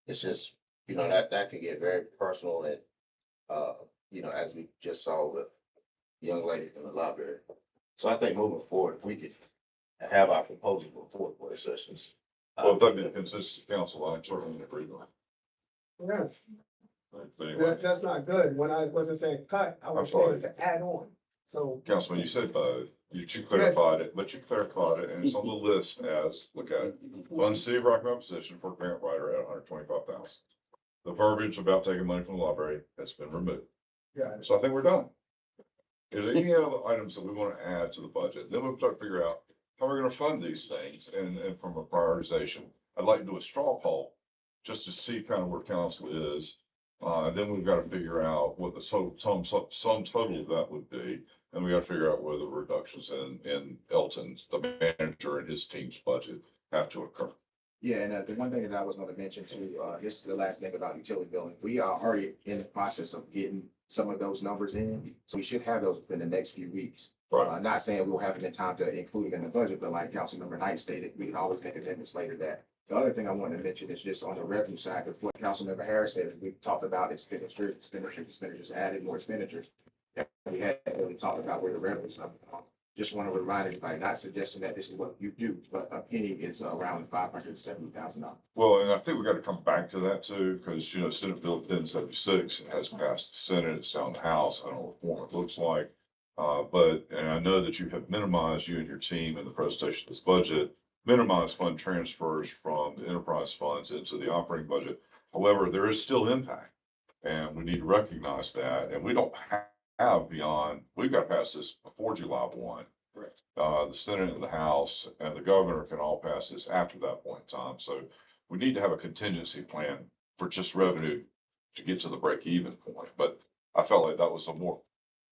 It's just, you know, that can get very personal and, you know, as we just saw with the young lady from the library. So I think moving forward, if we could have our proposal before the work sessions. Well, if that'd be the consensus of council, I certainly agree with Yeah, that. But anyway, that's not good. When I wasn't saying cut, I was I'm sorry. saying to add on. So. Councilman, you said both. You clarified it, but you clarified it, and it's on the list as, look at it. Fund City of Rock Mount position for grant writer at 125,000. The verbiage about taking money from the library has been removed. Yeah. So I think we're done. Is there any other items that we want to add to the budget? Then we'll start to figure out how we're going to fund these things and from a prioritization. I'd like to do a straw poll just to see kind of where council is. Then we've got to figure out what the sum total of that would be. And we got to figure out where the reductions in Elton's, the manager and his team's budget have to occur. Yeah, and the one thing that I was gonna mention too, this is the last thing about utility billing. We are already in the process of getting some of those numbers in. So we should have those within the next few weeks. Right. Not saying we'll have it in time to include it in the budget, but like Councilmember Knight stated, we can always make amendments later that. The other thing I wanted to mention is just on the revenue side, because what Councilmember Harris said, we talked about expenditures, added more expenditures. And we hadn't really talked about where the revenues are. Just want to remind everybody, not suggesting that this is what you do, but a penny is around $570,000. Well, and I think we got to come back to that too, because, you know, Senate Bill 1076 has passed the Senate, it's down the House. I don't know what form it looks like. And I know that you have minimized, you and your team in the presentation of this budget, minimized fund transfers from the enterprise funds into the operating budget. However, there is still impact and we need to recognize that. And we don't have beyond, we've got to pass this before July 1. Correct. The Senate and the House and the governor can all pass this after that point in time. So we need to have a contingency plan for just revenue to get to the break even point. But I felt like that was a more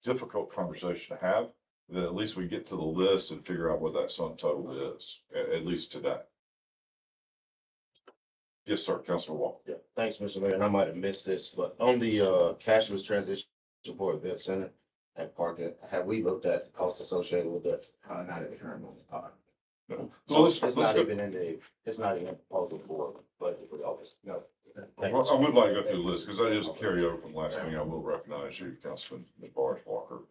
difficult conversation to have, that at least we get to the list and figure out what that sum total is, at least today. Yes, sir, Councilor Walker. Yeah, thanks, Mr. Mayor. And I might have missed this, but on the cashless transition for event center and parking, have we looked at the costs associated with that? Not at the current moment. No. So So let's it's not go. even in the, it's not even proposal for budget for the office. No. Thank you. Well, I would like to go through the list because that is a carryover from last meeting. I will recognize you, Councilman Boris Walker.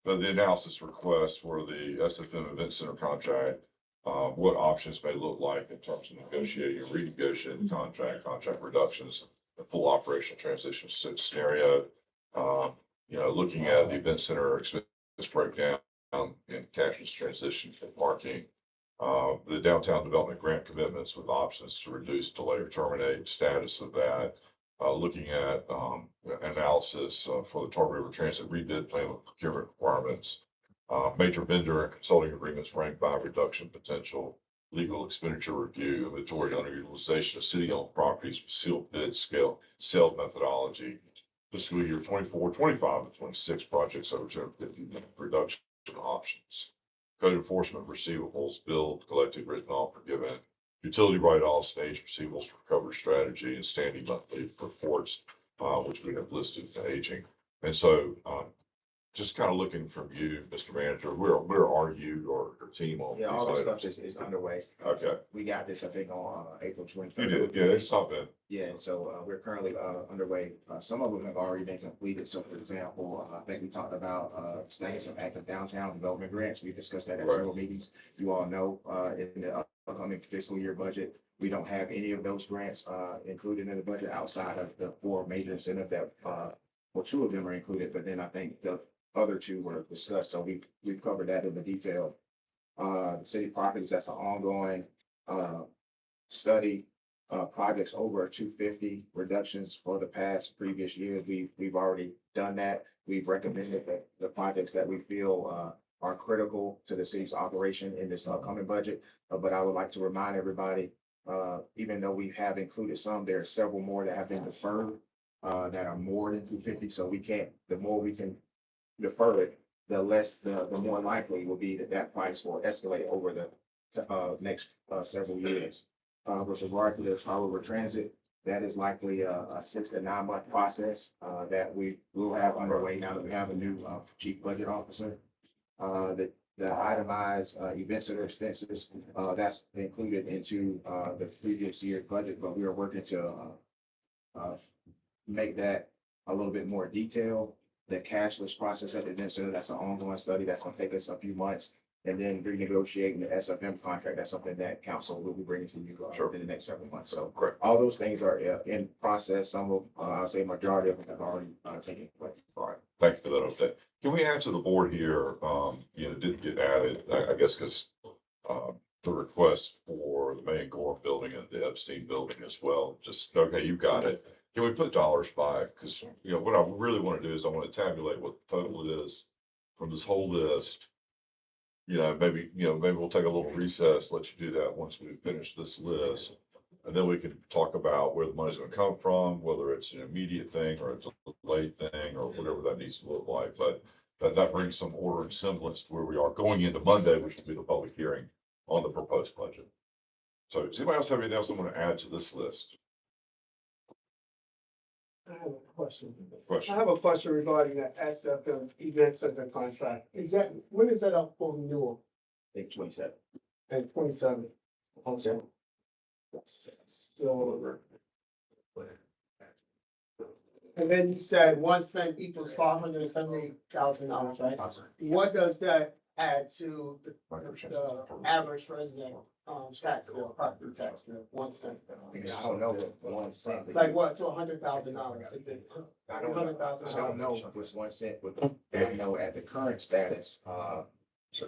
But the analysis request for the SFM Event Center contract, what options may look like in terms of negotiating and renegotiating the contract reductions, the full operational transition scenario. You know, looking at the event center expense breakdown in cashless transition for parking, The downtown development grant commitments with options to reduce, delay, or terminate status of that. Looking at, analysis, for the Tar River Transit rebid plan with procurement requirements. Major vendor and consulting agreements ranked by reduction potential, legal expenditure review, inventory underutilization of city-owned properties with sealed bid scale, sale methodology. Fiscal year 24, 25, and 26 projects over 250 reduction options. Code enforcement receivables, billed, collected, written off, forgiven. Utility write-offs, stage receivables, recovery strategy, and standing monthly reports, which we have listed in aging. And so, just kind of looking from you, Mr. Manager, where are you or your team on? Yeah, all these this items? stuff is underway. Okay, We got this, I think, on April you 23rd. did, yeah, it's not bad. Yeah, and so we're currently underway. Some of them have already been completed. So for example, I think we talked about status of active downtown development grants. We discussed that at Right. several meetings. You all know in the upcoming fiscal year budget, we don't have any of those grants included in the budget outside of the 4 major incentive that, well, 2 of them are included, but then I think the other 2 were discussed. So we've covered that in the detail. The city properties, that's an ongoing study. Projects over 250 reductions for the previous years. We've already done that. We've recommended that the projects that we feel are critical to the city's operation in this upcoming budget. But I would like to remind everybody, even though we have included some, there are several more that have been deferred that are more than 250. So we can't, the more we can defer it, the more likely will be that price will escalate over the next several years. With regard to the Tar River Transit, that is likely a 6 to 9 month process that we will have underway now that we have a new chief budget officer. The itemized event center expenses, that's included into the previous year's budget, but we are working to make that a little bit more detailed. The cashless process at the event center, that's an ongoing study that's gonna take us a few months. And then renegotiating the SFM contract, that's something that council will be bringing to you Sure. within the next several months. So Correct. all those things are in process. Some of, I'll say majority of them have already taken place. All right, thank you for that update. Can we add to the board here, didn't get added, I guess, because the request for the main Gore building and the Epstein building as well, just, okay, you got it. Can we put dollars by? Because, what I really want to do is I want to tabulate what the total is from this whole list. Maybe we'll take a little recess, let you do that once we finish this list. And then we can talk about where the money's gonna come from, whether it's an immediate thing or it's a delayed thing or whatever that needs to look like. But that brings some order and semblance to where we are going into Monday, which will be the public hearing on the proposed budget. So does anybody else have anything else they want to add to this list? I have a question. I Question? have a question regarding that SFM event center contract. When is that up for renewal? I think 27. And 27? Okay. So. And then you said 1 cent equals $578,000, right? What does that add to the average resident, tax bill, property tax bill, 1 cent? I don't know what 1 cent. Like what, to $100,000? Is it I don't know. $100,000? I don't know what's 1 cent, but I know at the current status,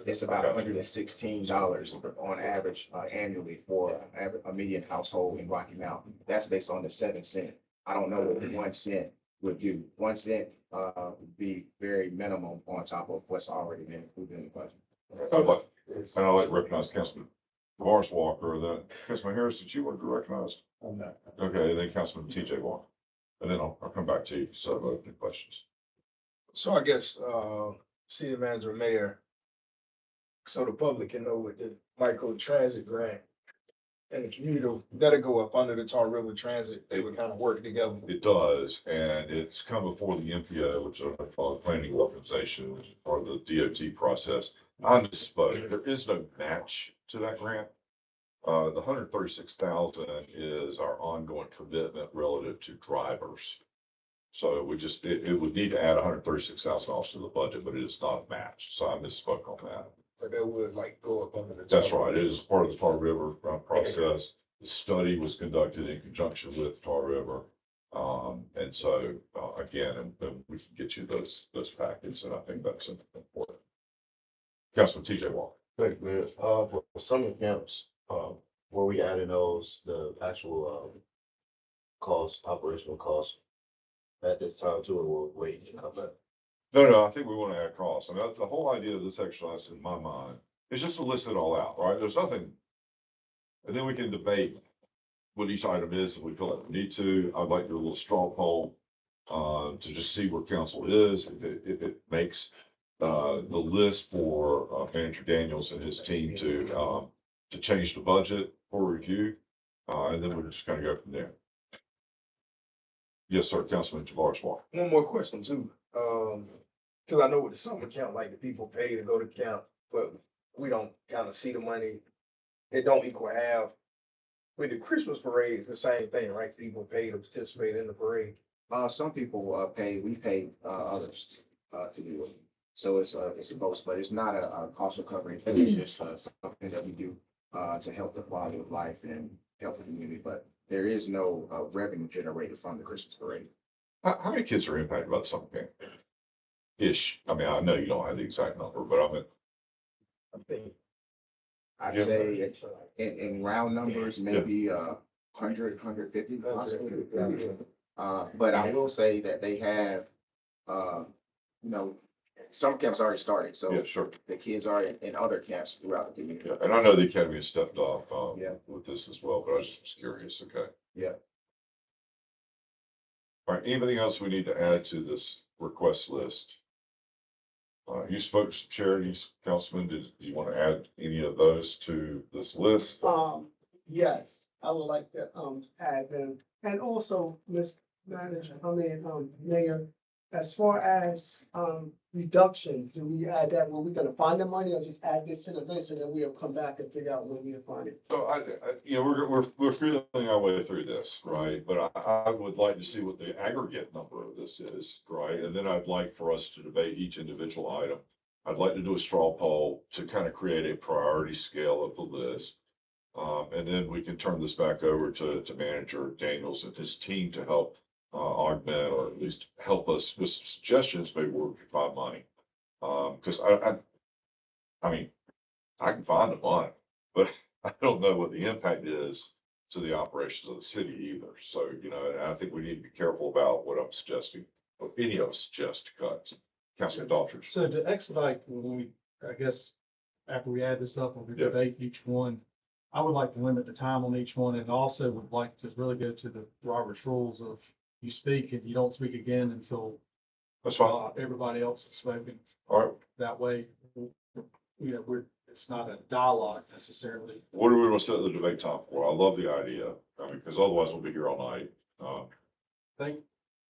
it's about $116 on average annually for a median household in Rocky Mountain. That's based on the 7 cent. I don't know what 1 cent would do. 1 cent would be very minimum on top of what's already been included in the budget. I'd like to recognize Councilman Morris Walker, then Councilman Harris, did you want to be recognized? I'm not. Okay, then Councilman TJ Walker. And then I'll come back to you, so open questions. So I guess, city manager, mayor, so the public can know what the micro transit grant and the community, that'll go up under the Tar River Transit. They would kind of work together. It does, and it's come before the MPO, which is a planning organization, which is part of the DOT process. I misspoke. There is no match to that grant. The 136,000 is our ongoing commitment relative to drivers. So it would need to add $136,000 to the budget, but it is not a match. So I misspoke on that. But that would like go up under the. That's right. It is part of the Tar River process. The study was conducted in conjunction with Tar River. And so, again, and we can get you those packets, and I think that's important. Councilman TJ Walker. Thank you. For summer camps, were we adding those, the actual, costs, operational costs at this time too, or we'll wait and come back? No, I think we want to add costs. I mean, the whole idea of this exercise in my mind is just to list it all out, right? There's nothing. And then we can debate what each item is if we feel like we need to. I'd like to do a little straw poll, to just see where council is, if it makes, the list for, Manager Daniels and his team to change the budget for review. And then we'll just kind of go from there. Yes, sir, Councilman Tavares Walker. One more question too, cause I know with the summer camp, like the people pay to go to camp, but we don't kind of see the money. It don't equal half. With the Christmas parade, it's the same thing, right? People pay to participate in the parade. Some people, we pay, others, to do it. So it's a both, but it's not a cost recovery. It's, something that we do, to help the quality of life and help the community, but there is no, revenue generated from the Christmas parade. How many kids are impacted by the summer camp? Ish. I mean, I know you don't have the exact number, but I mean, I think. I'd Yeah. say in round numbers, maybe, 150 possibly. But I will say that they have, you know, summer camps already started, so yeah, sure. the kids are in other camps throughout the community. Yeah, and I know the academy has stepped off, Yeah. with this as well, but I just was curious, okay? Yeah. All right, anything else we need to add to this request list? You spoke to some charities, Councilman, did you want to add any of those to this list? Yes, I would like to, add them. And also, Ms. Mayor, as far as, reductions, do we add that? Were we gonna find the money or just add this to the list and then we'll come back and figure out when we'll find it? So you know, we're feeling our way through this, right? But I would like to see what the aggregate number of this is, right? And then I'd like for us to debate each individual item. I'd like to do a straw poll to kind of create a priority scale of the list. And then we can turn this back over to Manager Daniels and his team to help, augment or at least help us with some suggestions, maybe where we can find money. Cause I mean, I can find the money, but I don't know what the impact is to the operations of the city either. So, you know, and I think we need to be careful about what I'm suggesting, or any of us suggest cuts. Councilman Daughtry. So to expedite, when we, I guess, after we add this up and we Yeah. debate each one, I would like to limit the time on each one and also would like to really go to the Robert's rules of you speak and you don't speak again until That's fine. everybody else has spoken. All right. That way, you know, it's not a dialogue necessarily. What do we want to set the debate time for? I love the idea. I mean, because otherwise we'll be here all night. I think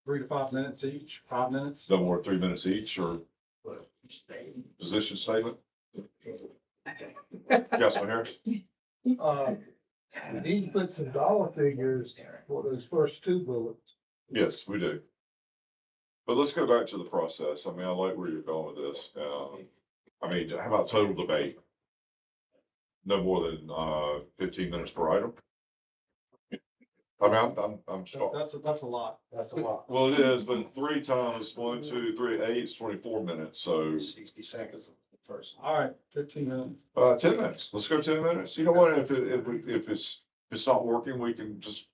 3 to 5 minutes each, 5 minutes. No more than 3 minutes each or position statement. Councilman Harris. We need to put some dollar figures for those first two bullets. Yes, we do. But let's go back to the process. I mean, I like where you're going with this. I mean, how about total debate? No more than 15 minutes per item. I mean, I'm strong. That's a lot. That's a lot. Well, it is, but 3 times 1, 2, 3, 8 is 24 minutes. So 60 seconds per person. All right, 15 minutes. 10 minutes. Let's go 10 minutes. You know what? If it's not working, we can just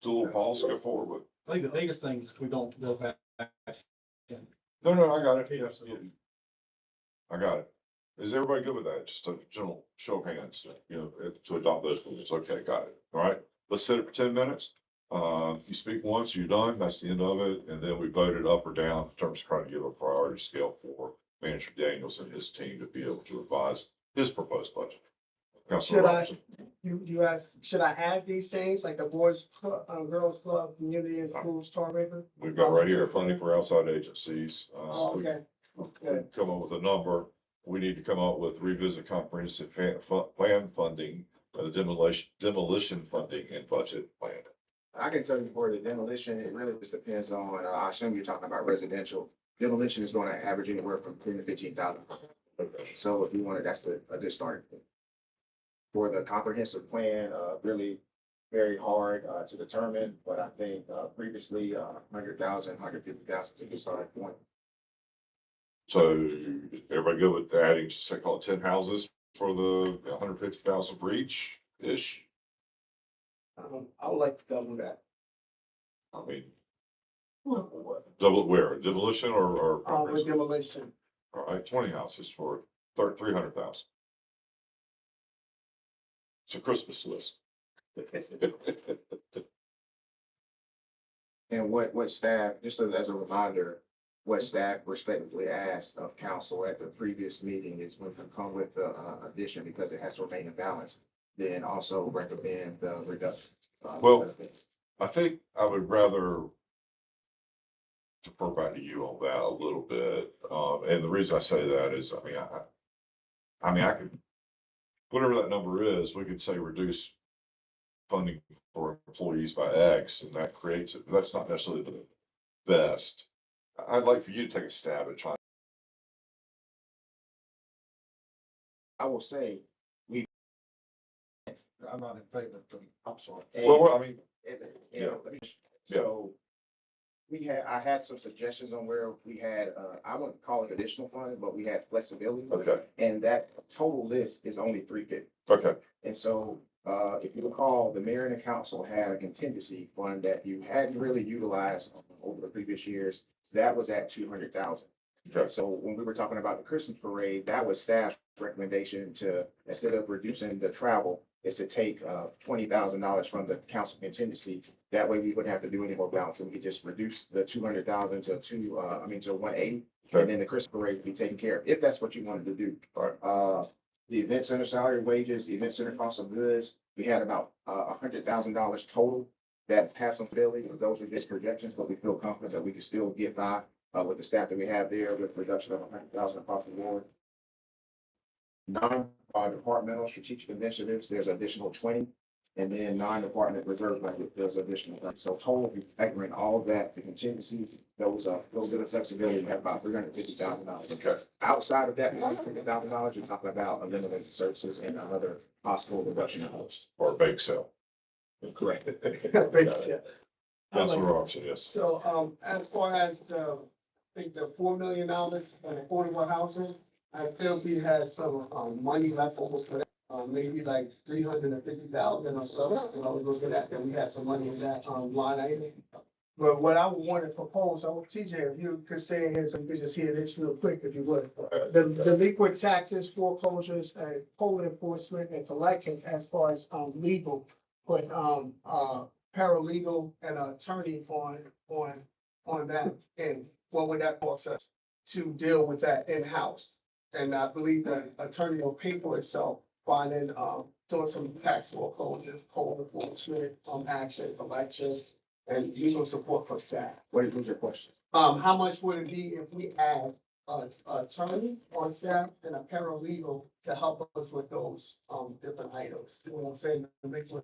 do a little pause and go forward with. I think the biggest thing is if we don't go back. No, I got it. Yes, yeah. I got it. Is everybody good with that? Just a general show of hands, you know, to adopt those rules. Okay, got it. All right, let's set it for 10 minutes. You speak once, you're done. That's the end of it. And then we vote it up or down in terms of trying to give a priority scale for Manager Daniels and his team to be able to revise his proposed budget. Councilor Should I, Robinson. you asked, should I add these things like the boys, girls club, community and schools, Star River? We've got right here funding for outside agencies. Oh, okay. We come up with a number. We need to come up with revisit comprehensive plan funding, the demolition funding and budget plan. I can tell you for the demolition, it really just depends on, I assume you're talking about residential. Demolition is going to average anywhere from 10 to 15,000. So if you wanted, that's a good start. For the comprehensive plan, really very hard to determine, but I think previously 100,000, 150,000 is a good starting point. So everybody good with adding, say, call it 10 houses for the 150,000 for each-ish? I would like to double that. I mean, double where, demolition or? With comprehensive? demolition. All right, 20 houses for 300,000. It's a Christmas list. And what staff, just as a reminder, what staff respectively asked of council at the previous meeting is when you come with the addition, because it has to remain in balance, then also recommend the reduction. Well, I think I would rather defer back to you on that a little bit. And the reason I say that is, I mean, I could, whatever that number is, we could say reduce funding for employees by X, and that creates it. That's not necessarily the best. I'd like for you to take a stab at trying. I will say, I'm not in favor of, I'm sorry. Well, I mean, yeah, so I had some suggestions on where we had, I wouldn't call it additional funding, but we had flexibility. okay, And that total list is only 350. okay, And so, if you recall, the mayor and the council had a contingency fund that you hadn't really utilized over the previous years. That was at 200,000. okay, So when we were talking about the Christmas parade, that was staff's recommendation to, instead of reducing the travel, is to take $20,000 from the council contingency. That way we wouldn't have to do any more balancing. We could just reduce the 200,000 to to 180. Okay. And then the Christmas parade would be taken care of, if that's what you wanted to do. all The event center salary, wages, the event center cost of goods, we had about $100,000 total that have some flexibility. Those are just projections, but we feel confident that we can still get by with the staff that we have there with reduction of 100,000 across the board. Non-departmental strategic initiatives, there's additional 20, and then non-department reserve budget, there's additional 30. So total, if you factor in all of that, the contingencies, those little bit of flexibility, we have about $350,000. okay. Outside of that $150,000, you're talking about eliminated services and another possible reduction in hours. Or a bake sale. Correct. Makes sense. That's what we're option is. So, as far as I think the $4 million on affordable housing, I feel we had some, money left over for that. Maybe like 350,000 or so. So I was looking at that, we had some money in that, line item. But what I would want to propose, TJ, if you could stay in here so you could just hear this real quick, if you would. The delinquent taxes, foreclosures, and code enforcement and collections as far as, legal. Put, paralegal and attorney on that, and what would that cost us to deal with that in-house? And I believe the attorney will pay for itself, finding, doing some tax foreclosures, code enforcement, action, elections, and legal support for staff. What is your question? How much would it be if we add an attorney on staff and a paralegal to help us with those, different items? You know what I'm saying? With,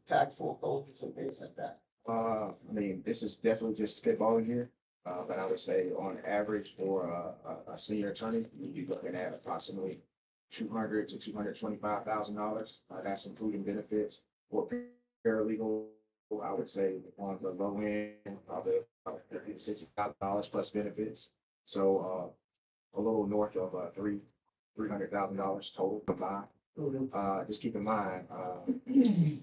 tax foreclosures and things like that. This is definitely just spitballing here, but I would say on average for a senior attorney, you'd be looking at approximately $200,000 to $225,000. That's including benefits. For paralegal, I would say on the low end, probably $60,000 plus benefits. So a little north of $300,000 total combined. Just keep in mind,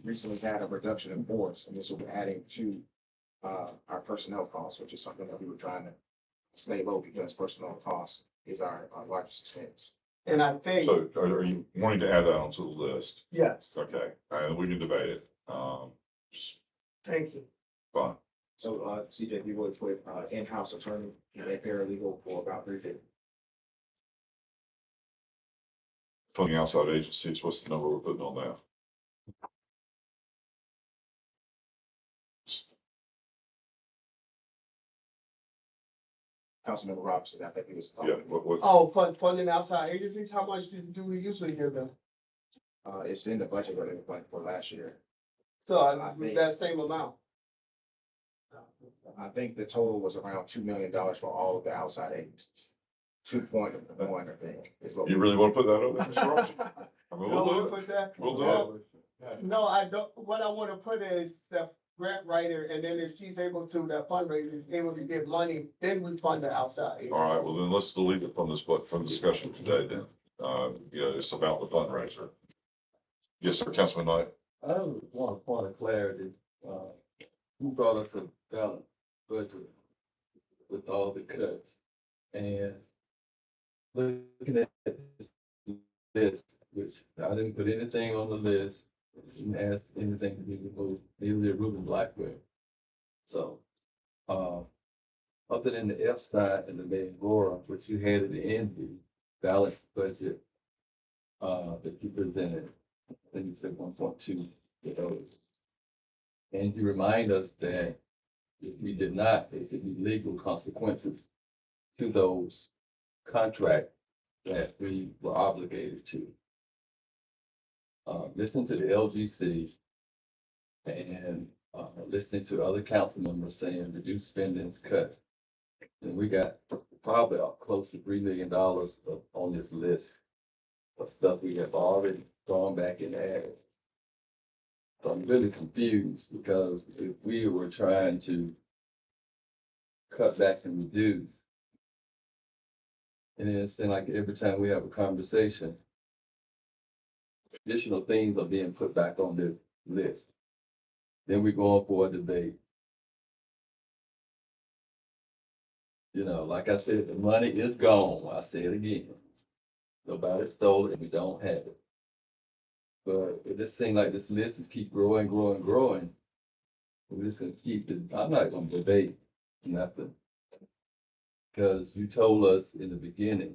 recently had a reduction in force, and this will be adding to our personnel costs, which is something that we were trying to stay low because personnel costs is our largest expense. And I think, So are you wanting to add that onto the list? yes, Okay, and we can debate it. Just thank you. fine. So CJ, if you would put in-house attorney and a paralegal for about $350,000. Funding outside agencies, what's the number we're putting on that? Councilmember Robinson, I think he was. Yeah, what, Oh, funding outside agencies, how much do we usually give them? It's in the budget that they were planning for last year. So I think- that same amount. I think the total was around $2 million for all of the outside agencies. 2.1, I think, is what. you really want to put that over there, Mr. Robinson? I mean, No, we'll we'll do it. put that. We'll do it. No, I don't, what I wanna put is the grant writer, and then if she's able to, that fundraiser, able to get money, then we fund the outside. All right, well then let's delete it from this, from discussion today then. it's about the fundraiser. Yes, sir, Councilman Knight. I want a point of clarity. You brought us a balanced budget with all the cuts. And looking at this list, which I didn't put anything on the list, didn't ask anything to be removed, neither did Ruben Blackwell. So, other than the F side and the main Laura, which you had at the end, the balanced budget, that you presented, I think you said 1.2 for those. And you remind us that if we did not, there could be legal consequences to those contracts that we were obligated to. Listen to the LGC and listening to other council members saying reduce spendings, cut. And we got probably close to $3 million on this list of stuff we have already gone back and added. So I'm really confused because if we were trying to cut back and reduce, and then it seems like every time we have a conversation, additional things are being put back on the list. Then we go on for a debate. You know, like I said, the money is gone. I say it again. Nobody stole it, and we don't have it. But it just seems like this list is keep growing. We're just gonna I'm not gonna debate nothing. Because you told us in the beginning,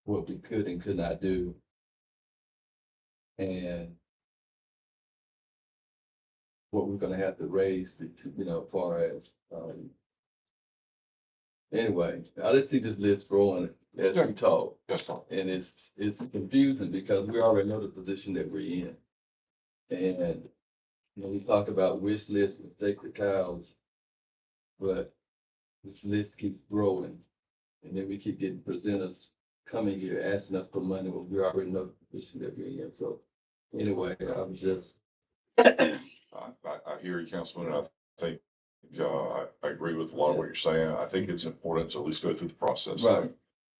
what we could and could not do. And what we're gonna have to raise to as far as, anyway, I just see this list growing as we talk. Yes, sir. And it's confusing because we already know the position that we're in. And, we talk about wish lists and sacred cows, but this list keeps growing. And then we keep getting presenters coming here asking us for money when we already know the position that we're in. So anyway, I'm just. I hear you, Councilman. I think, I agree with a lot of what you're saying. I think it's important to at least go through the process. Right.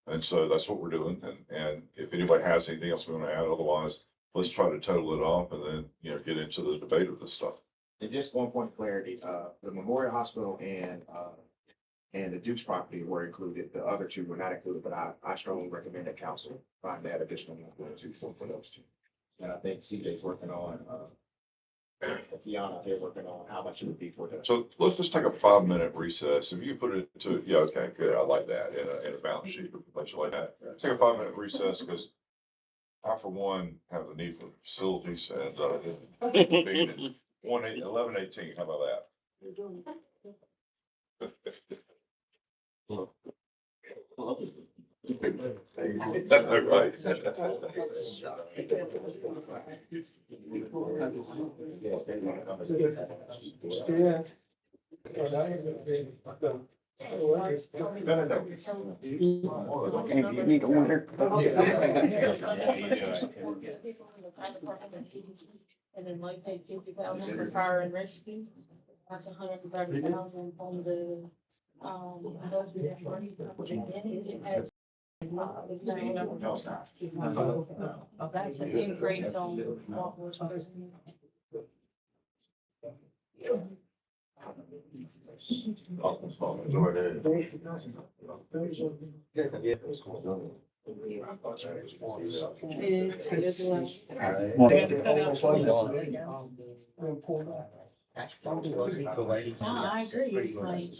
And so that's what we're doing. And if anybody has anything else we want to add, otherwise, let's try to total it off and then, get into the debate of this stuff. And just one point of clarity, the Memorial Hospital and the Duke's property were included. The other two were not included, but I strongly recommend that council find that additional $1.2 for those two. And I think CJ's working on, Kiana, they're working on how much it would be for them. So let's just take a 5-minute recess. If you put it to, yeah, okay, good. I like that in a balance sheet or something like that. Take a 5-minute recess because I, for one, have the need for facilities and, being at 11:18, how about that? Right. Yeah. And then like pay 50,000 for fire and rescue. That's 130,000 on the, budget. It has, that's an increase on what was presented. It is well. No, I agree, it's like.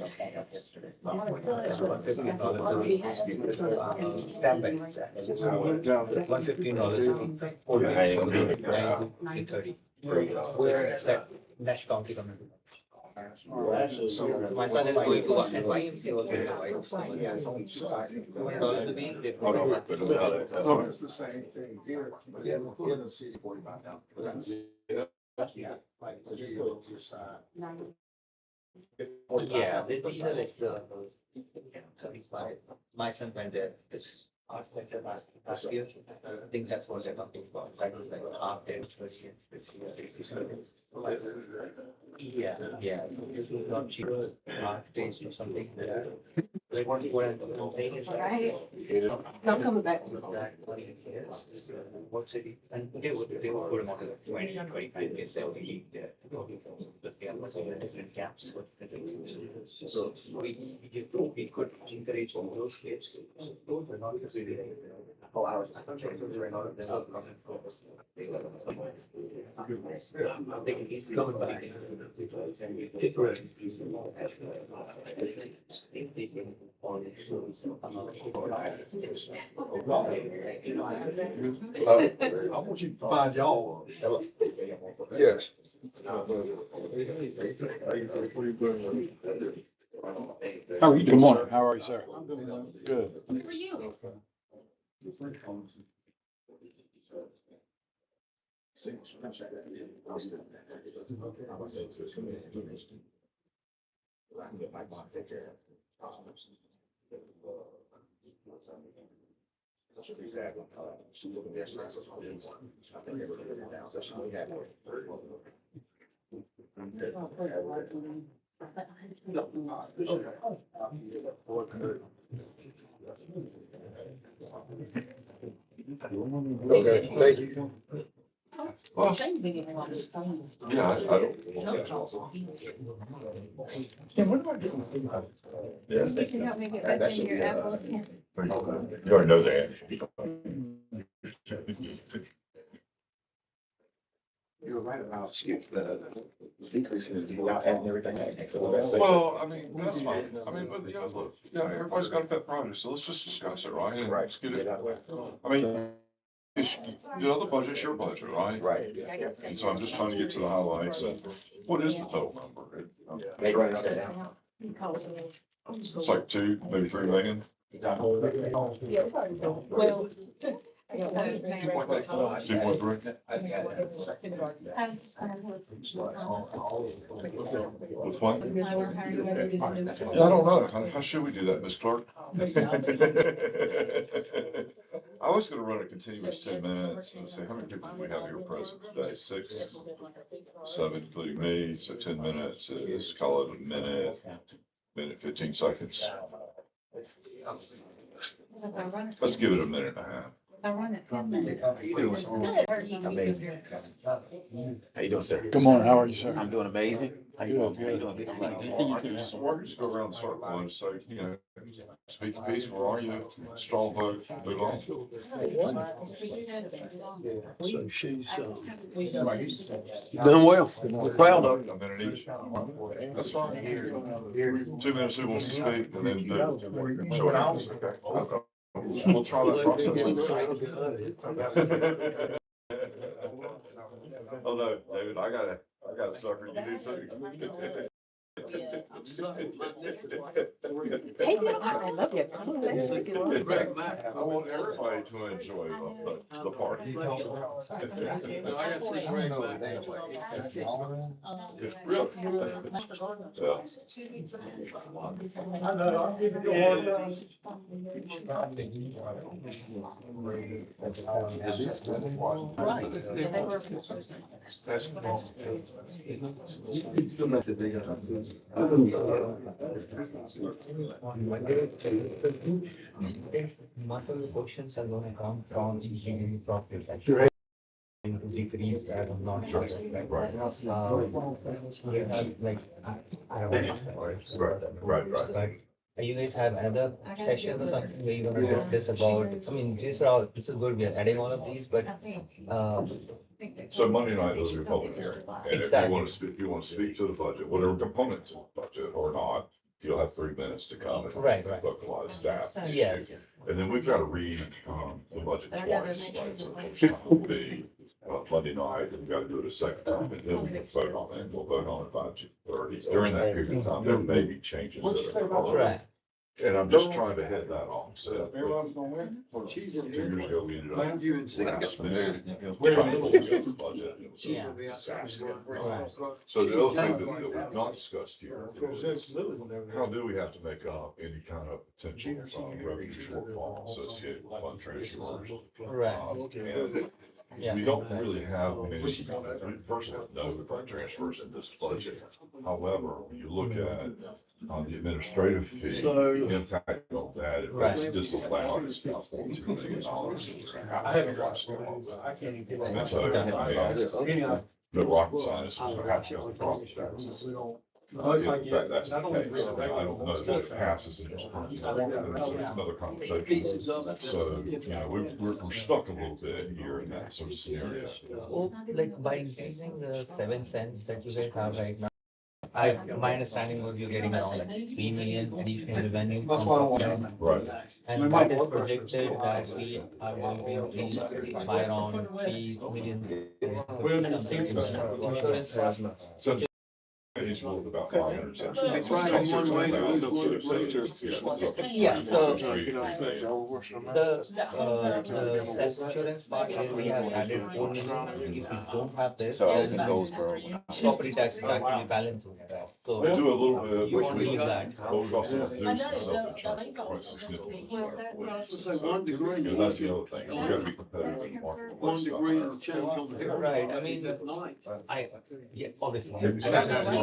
My son is going to YMCA. It's the same thing here. In the city, 45,000. Yeah, these are like the 35. My son went there. It's architecture last year. I think that's what they're talking about. Like half day, first year. Yeah. It was not cheaper, half days or something. Yeah. I'm coming back. What city? And they would put them on 20, 25 minutes, they'll be there. Different camps. So we could encourage all those kids. Those were not really. Oh, I was. I'm thinking he's coming back. I want you to find y'all. Hello? Yes. How are you doing? Good morning. How are you, sir? Good. Who are you? I can get my mom to take care of. She's sad. She took me yesterday. So I think they were living down, so she only had more. Okay, thank you. Well, Shane's been getting a lot of things. yeah, I don't. Kim, what do I do? Yeah. You can help me get That back should in your be, Apple. You already know that. You were right about, the decrease in the, without adding everything. Well, I mean, that's fine. I mean, but, yeah, look, yeah, everybody's got a pet project, so let's just discuss it, right? And let's get it. I mean, the budget's your budget, right? Right. And so I'm just trying to get to the highlights. And what is the total number? They run it down. It's like 2, maybe 3 million. Well. I got one. 2.3. With what? I don't know. How should we do that, Ms. Clerk? I was gonna run a continuous 10 minutes and say, how many people do we have here present today? 6, 7, including me, so 10 minutes is, call it a minute, 15 seconds. Let's give it a minute and a half. I run it 10 minutes. It's good. Amazing. How you doing, sir? Good morning. How are you, sir? I'm doing amazing. How you doing? How you doing? Good to see you. We're just go around the circle and say, you know, speak a piece, where are you? Strong vote, move on. So she's, Doing well. We're proud of you. I'm gonna need you. That's fine. 2 minutes, who wants to speak, and then show it. Okay. We'll try that process. Oh, no, David, I got a sucker, you do too. Hey, I love you. Come on, let's look at it. I want everybody to enjoy the party. Really? Yeah. I know, I'm giving you a hard time. Most of the questions are gonna come from engineering profit. To decrease that, I'm not sure. You have like, I don't know. Right. But you guys have another session or something where you're gonna discuss about, I mean, these are all, this is good, we are adding all of these, but, So Monday night, there'll be a public hearing, and if you want to speak to the budget, whatever component to the budget or not, you'll have 3 minutes to come and Right. vocalize staff Yes. issue. And then we've got to read, the budget twice, right? So it's going to be, Monday night, and we've got to do it a second time, and then we can vote on it, we'll vote on it by 2:30. During that period of time, there may be changes that are. right, And I'm just trying to head that off, so. Everyone's gonna win? 2 years ago, we ended up. Land you and see. Last minute, trying to discuss the budget. It was a Yeah. disaster. So the other thing that we've not discussed here is, how do we have to make up any kind of potential revenue shortfall associated with fund transfers? right. And Yeah. we don't really have, I mean, first of all, no, we've got transfers in this budget. However, when you look at, the administrative fee, the impact of that, it makes Right. disallowed is about $42 million. I haven't watched it, so I can't even give it. And so, I mean, no rocket science, so have to go with rocket science. In fact, that's the case. I don't know that it passes in its current form, there's another conversation. So, you know, we're stuck a little bit here in that sort of scenario. Oh, like by increasing the 7 cents that you guys have right now, my understanding was you're getting around like 3 million additional revenue. That's from what I want. that. Right. And that is projected that we are going to increase by around 3 million. Insurance. So he's worth about 500 cents. That's right, one way to lose Yeah, so the insurance part, is we have added 4 million. If you don't have this, then property tax would actually balance it. So We do a little bit, you which won't we, need that. but we've also I reduced know, the self-insurance quite significantly. You know, that's the other thing, we gotta be competitive in the market. Right, I mean, yeah, obviously.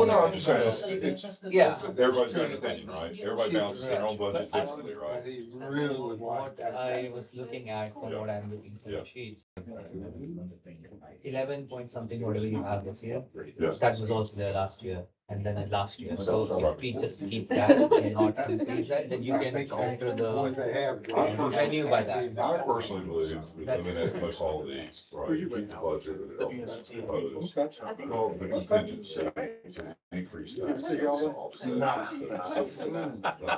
Well, no, I'm just saying, it's, Yeah. everybody's got an opinion, right? Everybody balances their own budget differently, right? Really want that. I was looking at from what I'm looking for Yeah. the sheets. 11 point something, whatever you have this year. Yes. That was also there last year and then last year. So if we just keep that and not increase that, then you can enter the revenue by that. I personally believe we eliminate most all of these, right, keep the budget as proposed. Call the contingency to increase taxes. offset. That's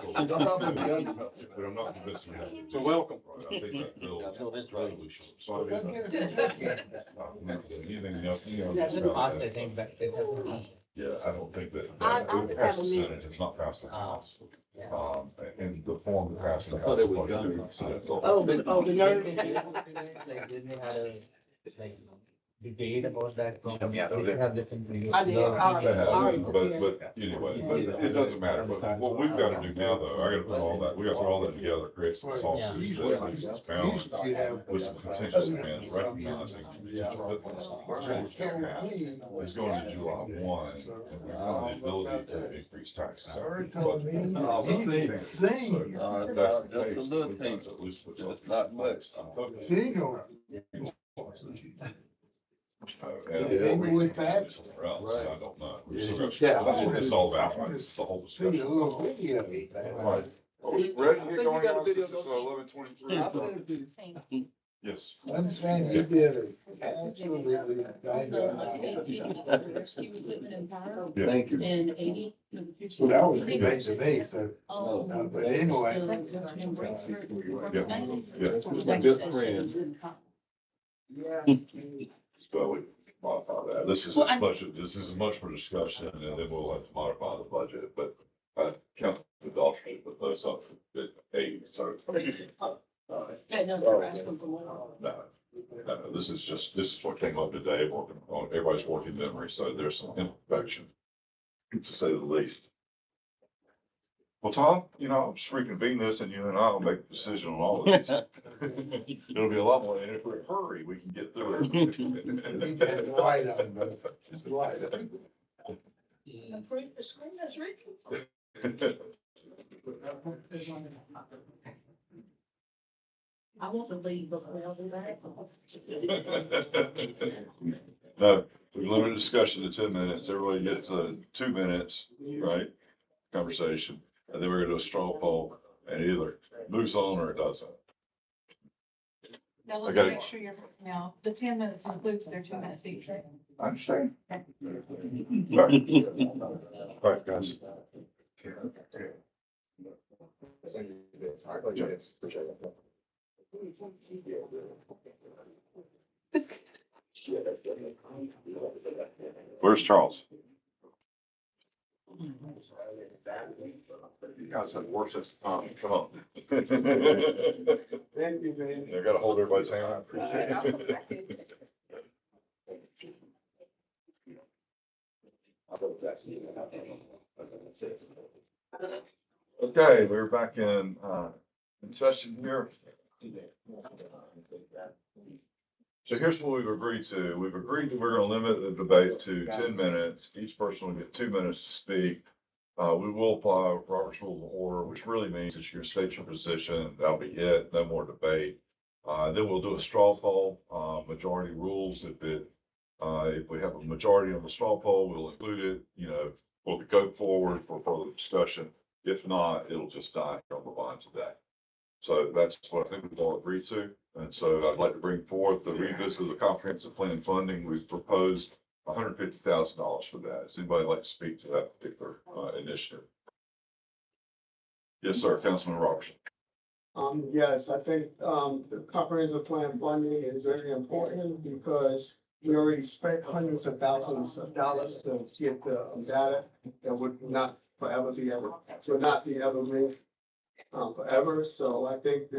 all. But I'm not convinced we have to. You're welcome. Right, I think that bill is probably short. So I mean, anything else? It hasn't passed, I think, but it hasn't. Yeah, I don't think that, I it just passed have the a Senate, it's not passed the House. Yeah. In the form that passed the I House. thought it was budget, done. so that's Oh, all. the nerve. Like, did they had a, like, debate about that from? Yeah, They have different views. I did. They Alright, have, but anyway, but it doesn't matter, but what we've got to do now, though, I gotta put all that, we gotta put all that together, create some sauces that makes us balanced with some contingency plans, recognizing potential pitfalls. What we can't have is going to July 1, and we have the ability to increase taxes. Sorry, Tommy. That's the Just a case. little We've got thing. to at least put It's not much. Bingo. And Maybe with that. somewhere else, and I don't know. We still got- Yeah. That's what it's all about, right? It's the whole See a discussion. little video. Right. Are we ready to get going now since it's 11:23? Yes. I'm saying you did it. Rescue equipment and power Yeah. Thank you. and 80. Well, that was great to me, so. Oh. But anyway. So we modify that. This is Well, as much, this is as much for discussion, and then we'll have to modify the budget, but count the dollars to put those up at 8, so. I know they're asking for more. No, this is what came up today, working on, everybody's working memory, so there's some imperfection, to say the least. Well, Tom, you know, I'll just reconvene this and you and I will make a decision on all of these. It'll be a lot more, and if we're in a hurry, we can get through it. Light on, but just light on. Approve the screen that's written. I want to leave before I'll do that. No, we limit discussion to 10 minutes. Everybody gets 2 minutes, right? Conversation, and then we're gonna do a straw poll, and it either moves on or it doesn't. Now, I let got me it. make sure you're, now, the 10 minutes includes their 2 minutes each, right? I understand. All right, guys. Where's Charles? You guys have worked this, come on. Thank you, man. I gotta hold everybody's hand. I appreciate it. Okay, we're back in session here. So here's what we've agreed to. We've agreed that we're gonna limit the debate to Got 10 minutes. Each person will get 2 minutes to speak. We will apply Robert's Rules of Order, which really means that you state your position. That'll be it. No more debate. Then we'll do a straw poll, majority rules. If we have a majority on the straw poll, we'll include it, we'll go forward for further discussion. If not, it'll just die on the line today. So that's what I think we've all agreed to. And so I'd like to bring forth the revisit of the comprehensive plan funding. We've proposed $150,000 for that. Does anybody like to speak to that particular initiative? Yes, sir, Councilman Robertson. Yes, I think, the comprehensive plan funding is very important because we already spent hundreds of thousands of dollars to get the data that would not be evergreen, forever. So I think,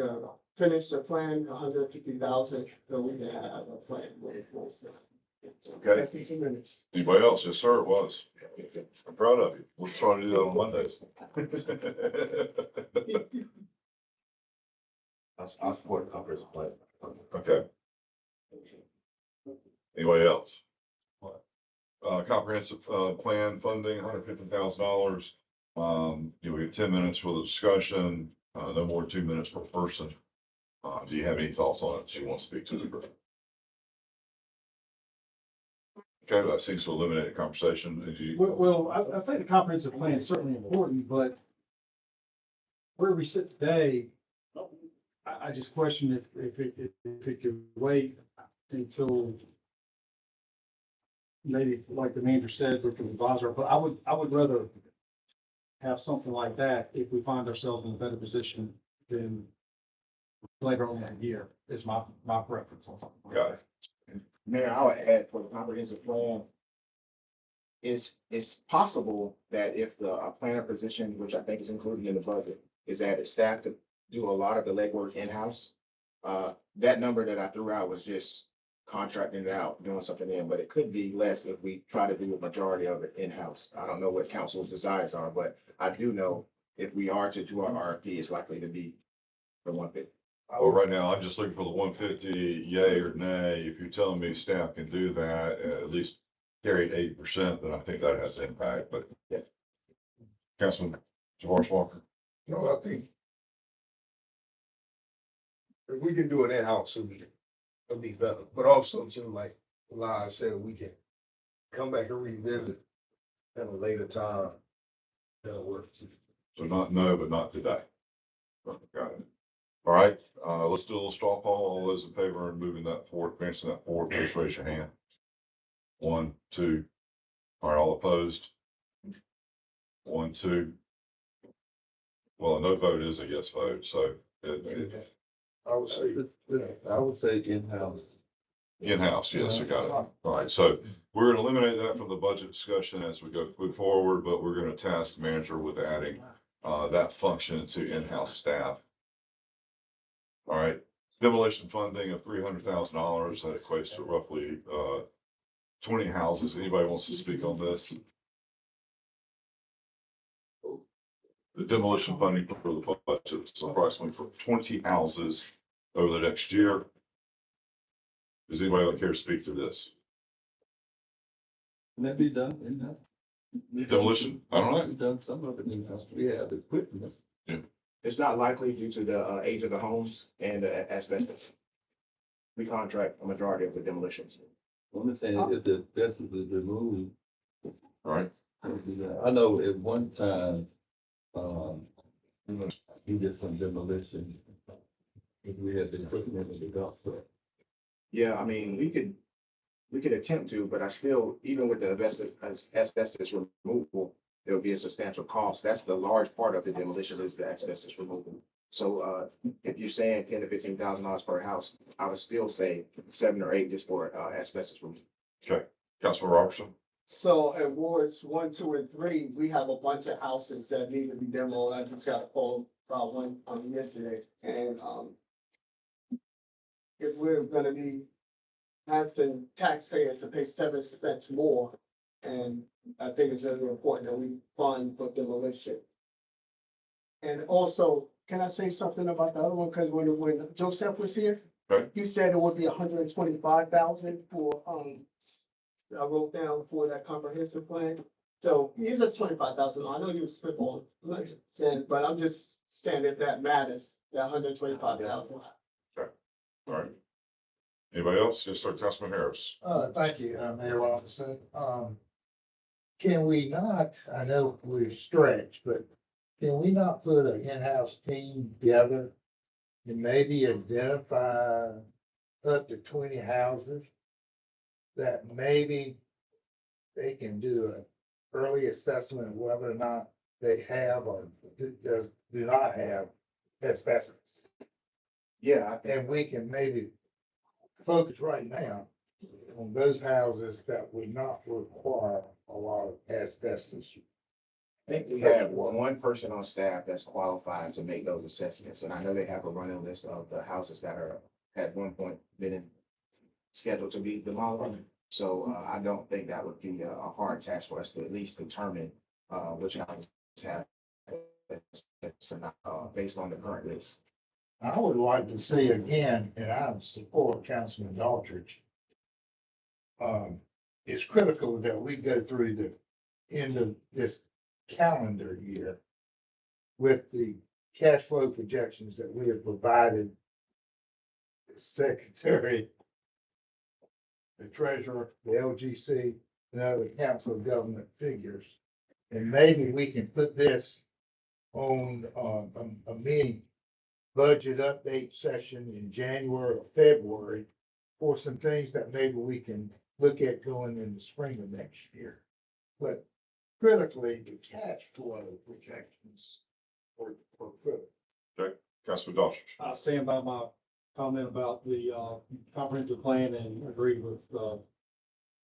finish the plan, 150,000, so we can have a plan. Okay. That's in 2 minutes. Anybody else? Yes, sir, it was. I'm proud of you. Let's try to do that on Mondays. I support the comprehensive plan. Okay. Anybody else? Comprehensive, plan funding, $150,000. We have 10 minutes for the discussion, no more than 2 minutes per person. Do you have any thoughts on it? Do you want to speak to the group? Okay, that seems to eliminate a conversation. I think the comprehensive plan is certainly important, but where we sit today, I just question if it could wait until maybe, like the manager said, with the advisor, but I would rather have something like that if we find ourselves in a better position than later on in the year, is my preference on something like Got that. it. Mayor, I would add for the comprehensive plan, it's possible that if the planner position, which I think is included in the budget, is added, staff to do a lot of the legwork in-house. That number that I threw out was just contracting it out, doing something in, but it could be less if we try to do a majority of it in-house. I don't know what council's desires are, but I do know if we are to do our RFP, it's likely to be the 150. Well, right now, I'm just looking for the 150, yay or nay. If you're telling me staff can do that, at least carry 80%, then I think that has impact, but. Yeah. Councilman George Walker. I think if we can do it in-house, it'll be better. But also too, like Lyle said, we can come back and revisit at a later time. That'll work. So not no, but not today. Got it. All right, let's do a little straw poll. All those in favor of moving that forward, advancing that forward, please raise your hand. 1, 2. All right, all opposed? 1, 2. Well, a no vote is a yes vote, so I would say in-house. in-house, yes, I got it. All right, so we're gonna eliminate that from the budget discussion as we move forward, but we're gonna task the manager with adding that function to in-house staff. All right, demolition funding of $300,000, that equates to roughly 20 houses. Anybody wants to speak on this? The demolition funding for the budget is approximately for 20 houses over the next year. Does anybody care to speak to this? Can that be done in-house? Demolition? I don't know. We've done some of it in-house. We have equipment. It's not likely due to the age of the homes and the asbestos. We contract a majority of the demolitions. I'm just saying, if the asbestos is removed. All right. I know at one time, we did some demolition. We had the equipment in the golf truck. Yeah, I mean, we could attempt to, but I still, even with the asbestos removal, there'll be a substantial cost. That's the large part of the demolition is the asbestos removal. So, if you're saying $10,000 to $15,000 per house, I would still say 7 or 8 just for asbestos removal. Okay, Councilman Robertson. So in wards 1, 2, and 3, we have a bunch of houses that need to be demoed. I just got a call about one yesterday, and if we're gonna be asking taxpayers to pay 7 cents more, and I think it's really important that we fund for demolition. And also, can I say something about the other one? Because when Joseph was here, Okay. He said it would be 125,000 for, I wrote down for that comprehensive plan. So it's just 25,000. I know you spent on, but I'm just saying if that matters, that 125,000. All right. Anybody else? Yes, sir, Councilman Harris. Thank you, Mayor Robinson. Can we not, I know we're stretched, but can we not put an in-house team together and maybe identify up to 20 houses that maybe they can do an early assessment of whether or not they have or do not have asbestos? Yeah, And we can maybe focus right now on those houses that would not require a lot of asbestos. I think we have one person on staff that's qualified to make those assessments, and I know they have a running list of the houses that are at one point scheduled to be demolished. So I don't think that would be a hard task for us to at least determine which houses have based on the current list. I would like to see again, and I support Councilman Aldridge. It's critical that we go through the end of this calendar year with the cash flow projections that we have provided the Secretary, the Treasurer, the LGC, and other Council of Government figures. And maybe we can put this on a mini budget update session in January or February for some things that maybe we can look at going in the spring of next year. But critically, the cash flow projections are critical. Okay, Councilman Dawson. I stand by my comment about the comprehensive plan and agree with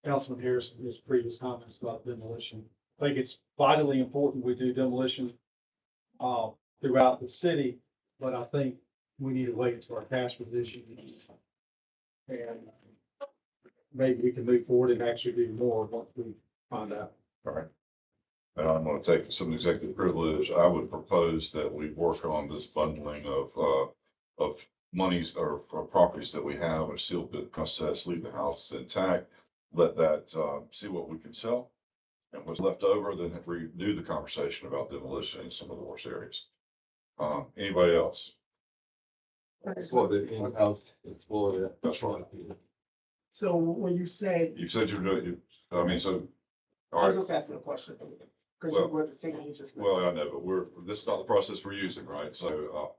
Councilman Harris and his previous comments about demolition. I think it's vitally important we do demolition throughout the city, but I think we need to wait until our cash position and maybe we can move forward and actually do more once we find out. All right. And I'm gonna take some executive privilege. I would propose that we work on this bundling of monies or properties that we have in a sealed bid process, leave the house intact, let that, see what we can sell. And what's left over, then redo the conversation about demolition in some of the worst areas. Anybody else? It's for the in-house, it's for the. That's right. So when you say, You said you're doing, I mean, so, I all was right. just asking a question, because Well- you were the thing you just. Well, I know, but this is not the process we're using, right? So,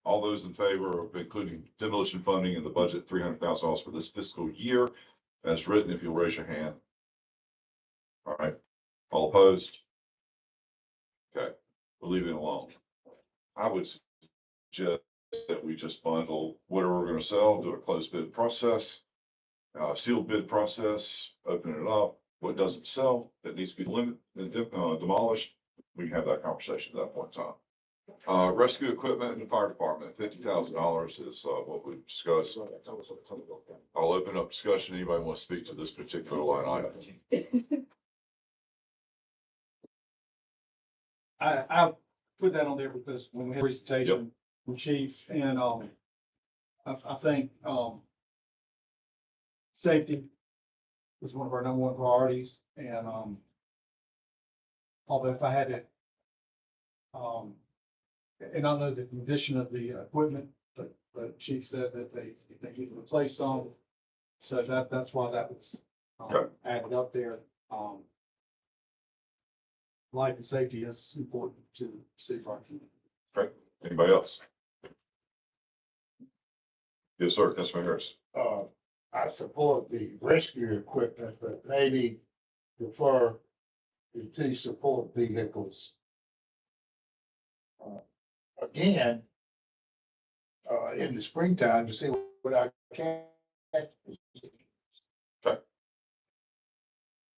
all those in favor of including demolition funding in the budget, $300,000 for this fiscal year, as written, if you'll raise your hand. All right, all opposed? Okay, we'll leave it alone. I would suggest that we just bundle whatever we're gonna sell, do a closed bid process, sealed bid process, open it up. What doesn't sell, that needs to be demolished, we can have that conversation at that point in time. Rescue equipment in the fire department, $50,000 is what we discussed. I'll open up discussion. Anybody want to speak to this particular line item? I put that on there because when we had a presentation from Chief and, I think, safety was one of our number one priorities and, although if I had to, and I know the condition of the equipment, but Chief said that they need to replace some. So that's why that was, Okay. added up there. Life and safety is important to city parking. Anybody else? Yes, sir. Councilman Harris. I support the rescue equipment, but maybe prefer the two support vehicles. Again, in the springtime to see what I can. Okay.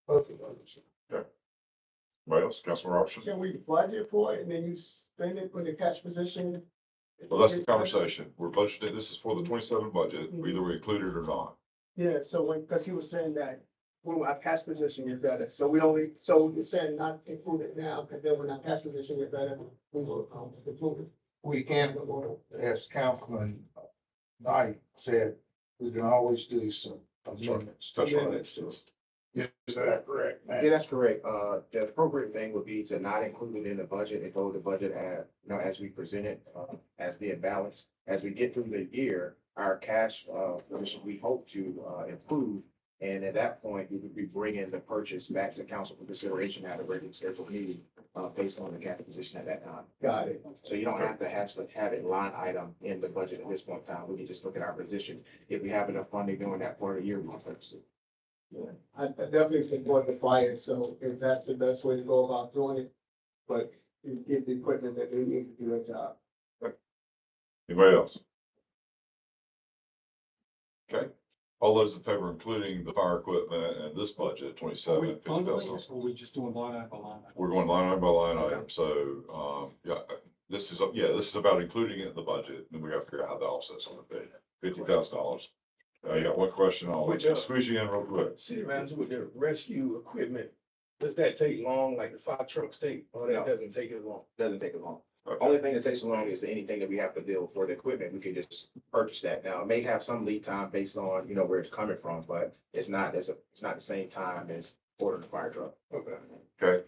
Both of those. Anybody else? Councilman Robertson? Can we budget for it and then you spend it when the cash position? Well, that's the conversation. We're budgeting, this is for the 27 budget, either we include it or not. Yeah, so when, because he was saying that when our cash position get better, so we don't, so you're saying not include it now, because then when our cash position get better, we will include it. We can, as Councilman Knight said we can always do some amendments. That's right. Amendments to it. Is that correct, Matt? Yeah, that's correct. The appropriate thing would be to not include it in the budget and go to the budget as we present it, as being balanced. As we get through the year, our cash, position, we hope to, improve. And at that point, we would be bringing the purchase back to council for consideration at a regular scheduled meeting, based on the cash position at that time. Got it. So you don't have to have it line item in the budget at this point in time. We can just look at our position. If we have enough funding during that part of the year, we can purchase it. Yeah, I definitely support the fire, so if that's the best way to go about doing it, but you get the equipment that they need to do their job. Anybody else? Okay, all those in favor, including the fire equipment and this budget, Are we $27,050. bundling it, or are we just doing line item by line item? We're going line item by line item, so, yeah, this is about including it in the budget, then we have to figure out how the offset's gonna be, $50,000. You got one question, I'll let you squeeze you in real quick. City manager with the rescue equipment, does that take long, like the fire trucks take, or No. that doesn't take as long? Doesn't take as long. Okay. Only thing that takes long is anything that we have to build for the equipment. We can just purchase that. Now, it may have some lead time based on, where it's coming from, but it's not the same time as ordering a fire truck. Okay. Okay,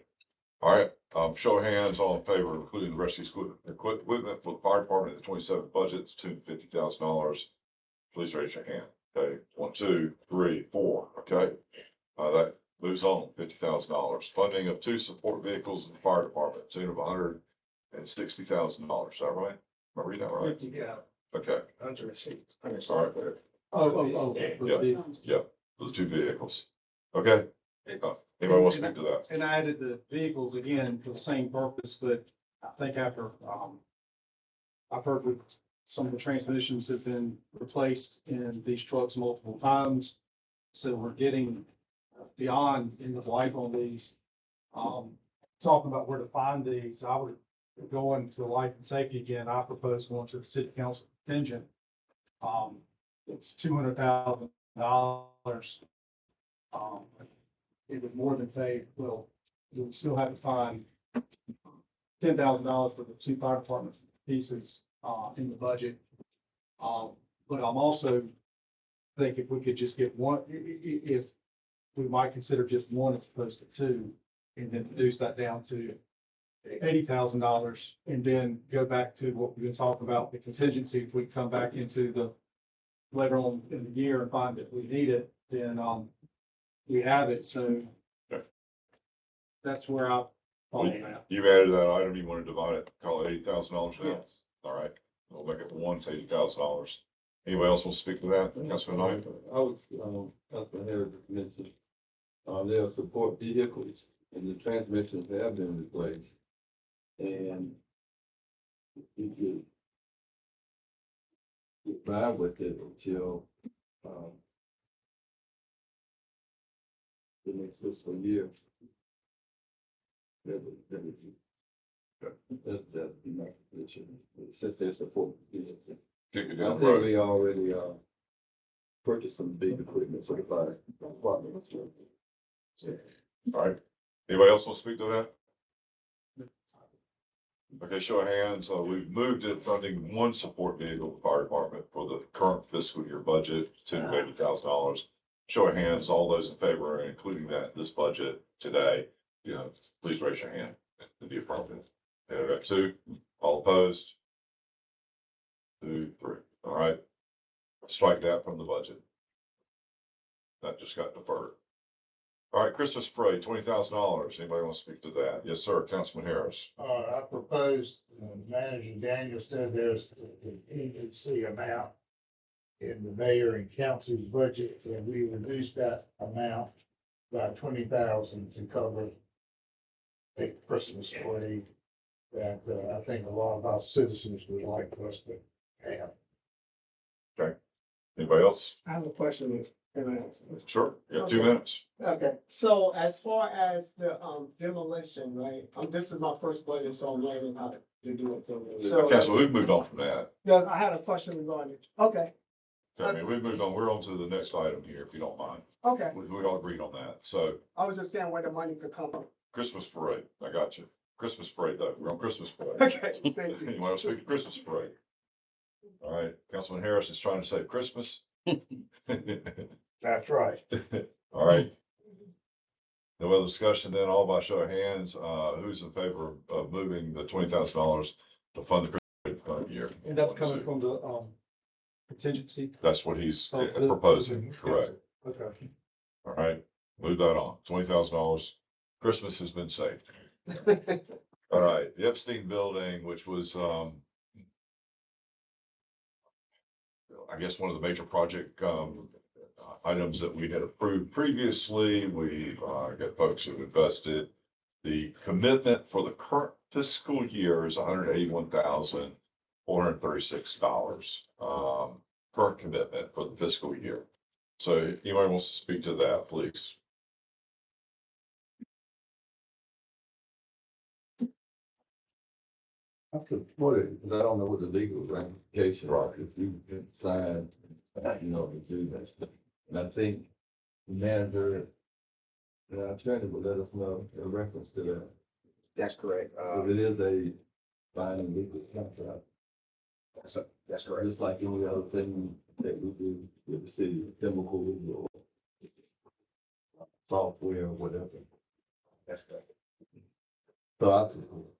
all right, show of hands, all in favor, of including the rescue equipment for the fire department, the 27 budget, $250,000. Please raise your hand. Okay, 1, 2, 3, 4, okay? That moves on, $50,000. Funding of 2 support vehicles in the fire department, tune of $160,000, is that right? Am I reading that right? Yeah, Okay, under the seat. all right, Oh. Yeah. for the 2 vehicles. Okay, anybody want to speak to that? And I added the vehicles again for the same purpose, but I think after, I've heard that some of the transmissions have been replaced in these trucks multiple times. So we're getting beyond end of life on these. Talking about where to find these, I would go into life and safety again. I propose going to the city council contingent. It's $200,000. It would more than pay, well, we would still have to find $10,000 for the 2 fire department pieces, in the budget. But I'm also think if we could just get one, if we might consider just 1 as opposed to 2, and then reduce that down to $80,000, and then go back to what we've been talking about, the contingency. If we come back into the later on in the year and find that we need it, then, we have it. So Okay. that's where I fall on that. You added that item, you want to divide it, call it $80,000 now? Yes. All right, we'll make it 1, it's $80,000. Anybody else want to speak to that? Councilman Knight? I was, Councilman Harris mentioned, there are support vehicles and the transmissions have been replaced. And we could get by with it until, the next fiscal year. That'd be my position, since there's support vehicles. Kick it I down the think road. we already, purchased some big equipment for the fire department. All right, anybody else want to speak to that? Okay, show of hands, we've moved it funding 1 support vehicle for the fire department for the current fiscal year budget, $280,000. Show of hands, all those in favor, including that, this budget today, please raise your hand to be affirmative. Okay, we got 2, all opposed? 2, 3, all right. Strike that from the budget. That just got deferred. All right, Christmas parade, $20,000. Anybody want to speak to that? Yes, sir, Councilman Harris. I proposed, Manager Daniel said there's an contingency amount in the mayor and council's budget, and we reduced that amount by 20,000 to cover a Christmas parade that, I think a lot of our citizens would like for us to have. Anybody else? I have a question. Can I ask? Sure, you got 2 Okay. minutes. Okay, so as far as the demolition, right, this is my first budget, so I'm learning how to do it. So, Council, we've moved on from that. yes, I had a question regarding it. Okay, I mean, we've moved on. We're on to the next item here, if you don't mind. okay. We all agreed on that. So I was just saying where the money could come from. Christmas parade, I got you. Christmas parade though. We're on Christmas parade. Okay, thank you. You want to speak to Christmas parade? All right, Councilman Harris is trying to save Christmas. That's right. All right. No other discussion, then all by show of hands, who's in favor of moving the $20,000 to fund the Christmas year? And that's coming from the, contingency. That's what he's Oh, the- proposing, correct? Okay. All right, move that on. $20,000. Christmas has been saved. All right, the Epstein Building, which was, I guess, one of the major project, items that we had approved previously. We, got folks who invested. The commitment for the current fiscal year is $181,436. Current commitment for the fiscal year. So anybody wants to speak to that, please? I support it, because I don't know what the legal ramifications are, if you can sign, to do that. And I think the manager, the attorney will let us know in reference to that. That's correct. Because it is a binding legal contract, That's correct. just like any other thing that we do with the city, chemicals or software or whatever. That's correct. So I support it.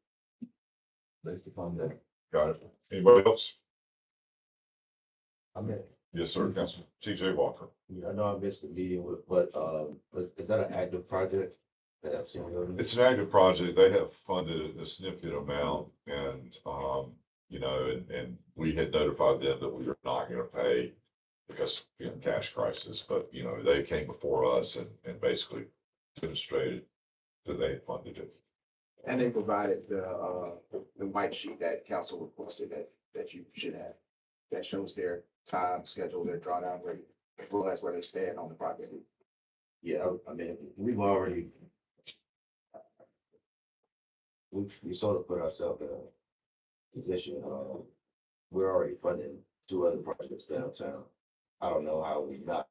Based upon that. Got it. Anybody else? I mean, Yes, sir, Councilman TJ Walker. I know I missed the meeting with, but, is that an active project that I've seen? It's an active project. They have funded a significant amount and, and we had notified them that we were not gonna pay because, cash crisis, but, they came before us and basically demonstrated that they had funded it. And they provided the white sheet that council requested that you should have. That shows their time, schedule, their drawdown rate, as well as where they stand on the project. Yeah, I mean, we've already. We sort of put ourselves in a position, we're already funding 2 other projects downtown. I don't know how we not,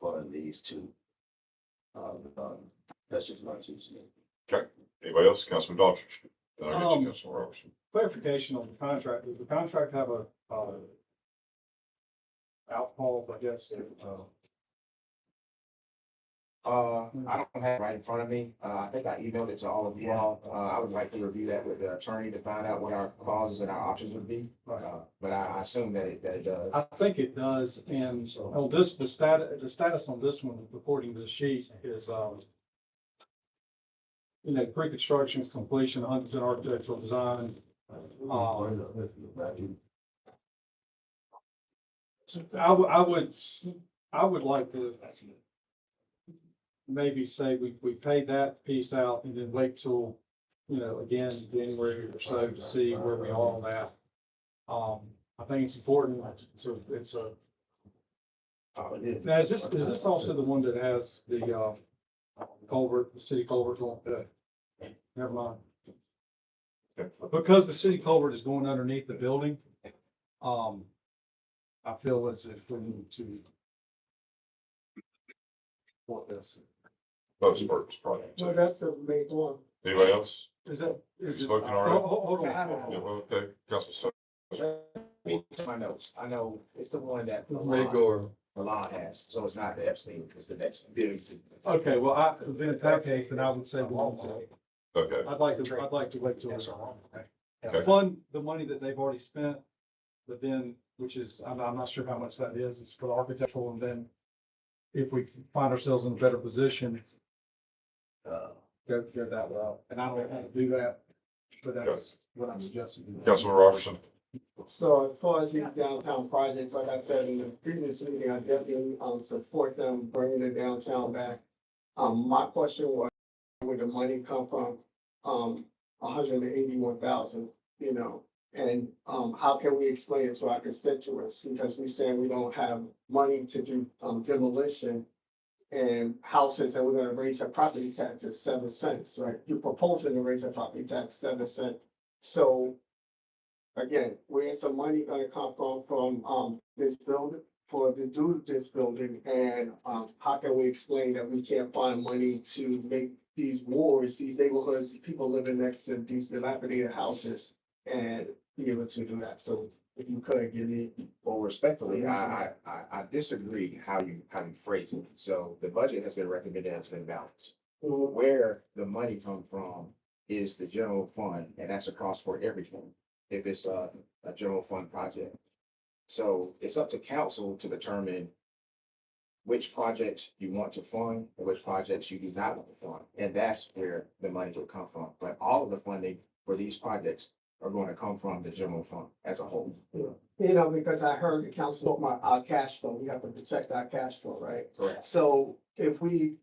fund these 2. That's just my 2 cents. Okay, anybody else? Councilman Daughtry? Then I'll get you, Councilman Robertson. Clarification on the contract. Does the contract have a, alcohol, I guess, I don't have it right in front of me. I think I emailed it to all of you all. I would like to review that with the attorney to find out what our clauses and our options would be. But I assume that it does. I think it does, and on the status on this one, according to the sheet, is, pre-construction completion, 100% architectural design. I would like to maybe say we pay that piece out and then wait till, again, January or so to see where we are on that. I think it's important. It's a. Now, is this also the one that has the, culvert, the city culvert on? Never mind. Because the city culvert is going underneath the building, I feel as if we need to support this. Post purpose project. So that's the main one. Anybody else? Is it? Spoken already? Hold on. Yeah, well, okay, Councilman Stokes. My notes. I know it's the one that Magor. Milan has, so it's not the Epstein, it's the next one. Okay, well, then in that case, then I would say, Okay, I'd like to wait till Okay. fund the money that they've already spent, but then, which is, I'm not sure how much that is, it's for the architectural, and then if we find ourselves in a better position, go that route, and I don't know how to do that, but that's what I'm suggesting. Councilman Robertson. So as far as these downtown projects, like I said in the previous meeting, I definitely, support them bringing the downtown back. My question was, where the money come from, 181,000, and, how can we explain it to our constituents? Because we saying we don't have money to do, demolition and houses, and we're gonna raise our property taxes 7 cents, right? You're proposing to raise our property tax 7 cents. So again, where's the money gonna come from, this building, to do this building, and, how can we explain that we can't find money to make these wards, these neighborhoods, people living next to these dilapidated houses, and be able to do that? So if you could give me. Well, respectfully, I disagree how you phrase it. So the budget has been recommended as been balanced. Where the money come from is the general fund, and that's across for everything, if it's a general fund project. So it's up to council to determine which projects you want to fund and which projects you do not want to fund. And that's where the money will come from. But all of the funding for these projects are going to come from the general fund as a whole. You know, because I heard the council talk about our cash flow, we have to protect our cash flow, right? Correct. So if we're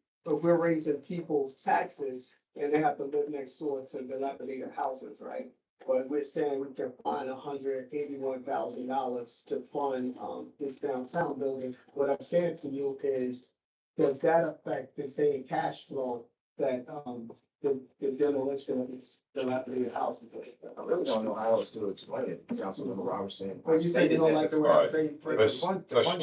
raising people's taxes and they have to live next door to dilapidated houses, right? But we're saying we can find $181,000 to fund, this downtown building. What I'm saying to you is, does that affect the same cash flow that, the demolition of these dilapidated houses? I really don't know how else to explain it, Councilmember Robertson. Well, you said you don't like the way I think. That's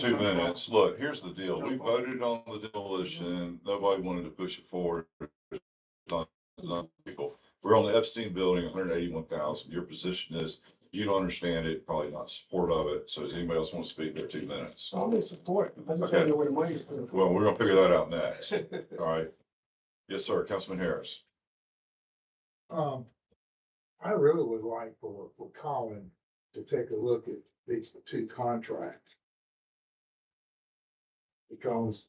2 minutes. Look, here's the deal. We voted on the demolition. Nobody wanted to push it forward. People. We're on the Epstein building, 181,000. Your position is you don't understand it, probably not support of it. So does anybody else want to speak? There are 2 minutes. I'm in support. I just Okay. want to know where the money's coming from. Well, we're gonna figure that out next. All right. Yes, sir. Councilman Harris. I really would like for Colin to take a look at these 2 contracts. Because,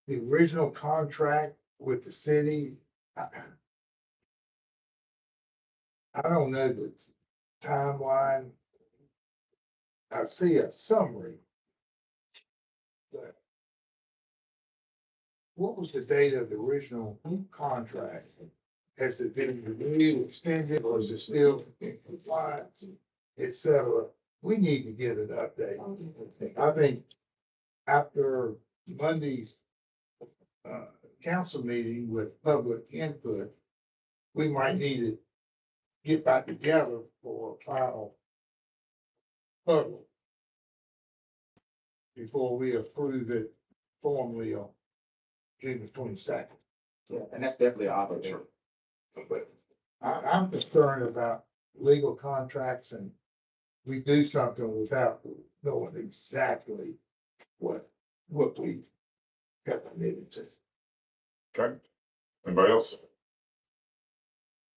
the original contract with the city, I don't know the timeline. I see a summary. But what was the date of the original contract? Has it been renewed, extended, or is it still in compliance, et cetera? We need to get an update. I think after Monday's council meeting with public input, we might need to get back together for a final public before we approve it formally on June the 22nd. Yeah, and that's definitely an opportunity. But I'm concerned about legal contracts and we do something without knowing exactly what we have committed to. Okay. Anybody else?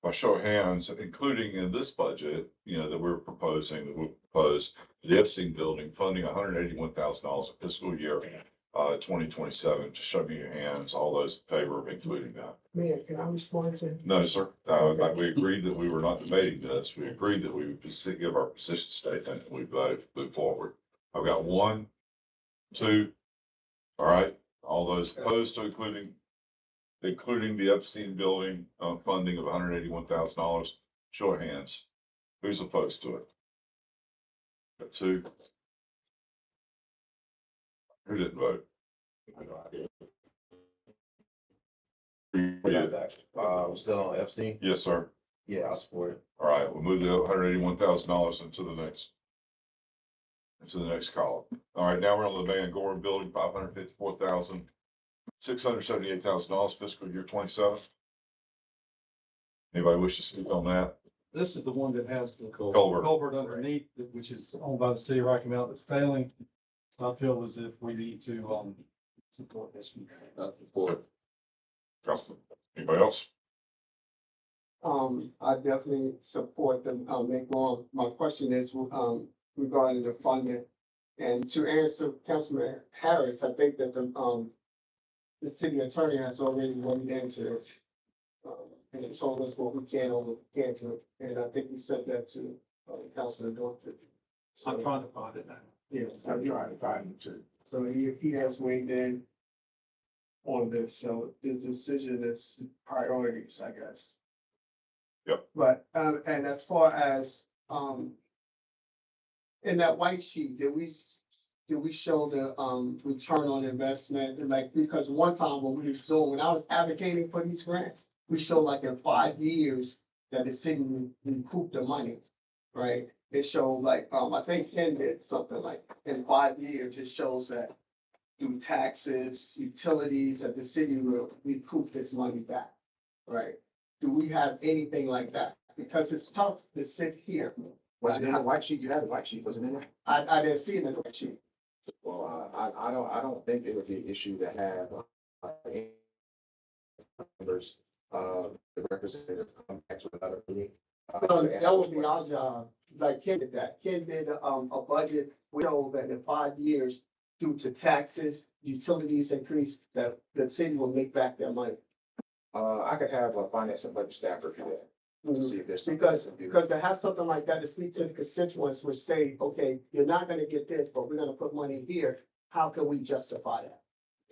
By show of hands, including in this budget, that we're proposing, that we'll propose the Epstein building funding $181,000 in fiscal year 2027. Just show me your hands, all those in favor of including that. Mayor, can I respond to? No, sir. We agreed that we were not debating this. We agreed that we would give our position statement and we vote, move forward. I've got 1, 2. All right. All those opposed to including the Epstein building, funding of $181,000, show of hands. Who's opposed to it? Got 2. Who didn't vote? We're still on Epstein? Yes, sir. Yeah, I support it. All right, we'll move the $181,000 into the next column. All right, now we're on the Van Gorham building, $554,678,000 fiscal year 27. Anybody wish to speak on that? This is the one that has the Culvert. culvert underneath, which is owned by the city of Rocky Mount that's failing. So I feel as if we need to, support this one. Support. Councilman, anybody else? I definitely support them, make long. My question is, regarding the funding. And to answer Councilman Harris, I think that the city attorney has already went into, and told us what we can or can't do. And I think we sent that to, Councilman Dorford. I'm trying to find it now. Yes, I'm trying to find it too. so he has weighed in on this, so the decision is priorities, I guess. Yep. But, and as far as, in that white sheet, did we show the, return on investment? Like, because one time when when I was advocating for these grants, we showed like in 5 years that the city would recoup the money, right? It showed like, I think Ken did something like in 5 years, it shows that through taxes, utilities, that the city will recoup this money back, right? Do we have anything like that? because it's tough to sit here. Was it in the white sheet? You had the white sheet, wasn't it? I didn't see it in the white sheet. Well, I don't think it would be an issue to have, members, the representative come back to another meeting. That would be our job, like Ken did that. Ken did, a budget, we know that in 5 years, due to taxes, utilities increase, that the city will make back their money. I could have a finance and budget staff review that, to see if there's. something Because, to do. because to have something like that, to speak to the constituents, would say, okay, you're not gonna get this, but we're gonna put money here, how can we justify that?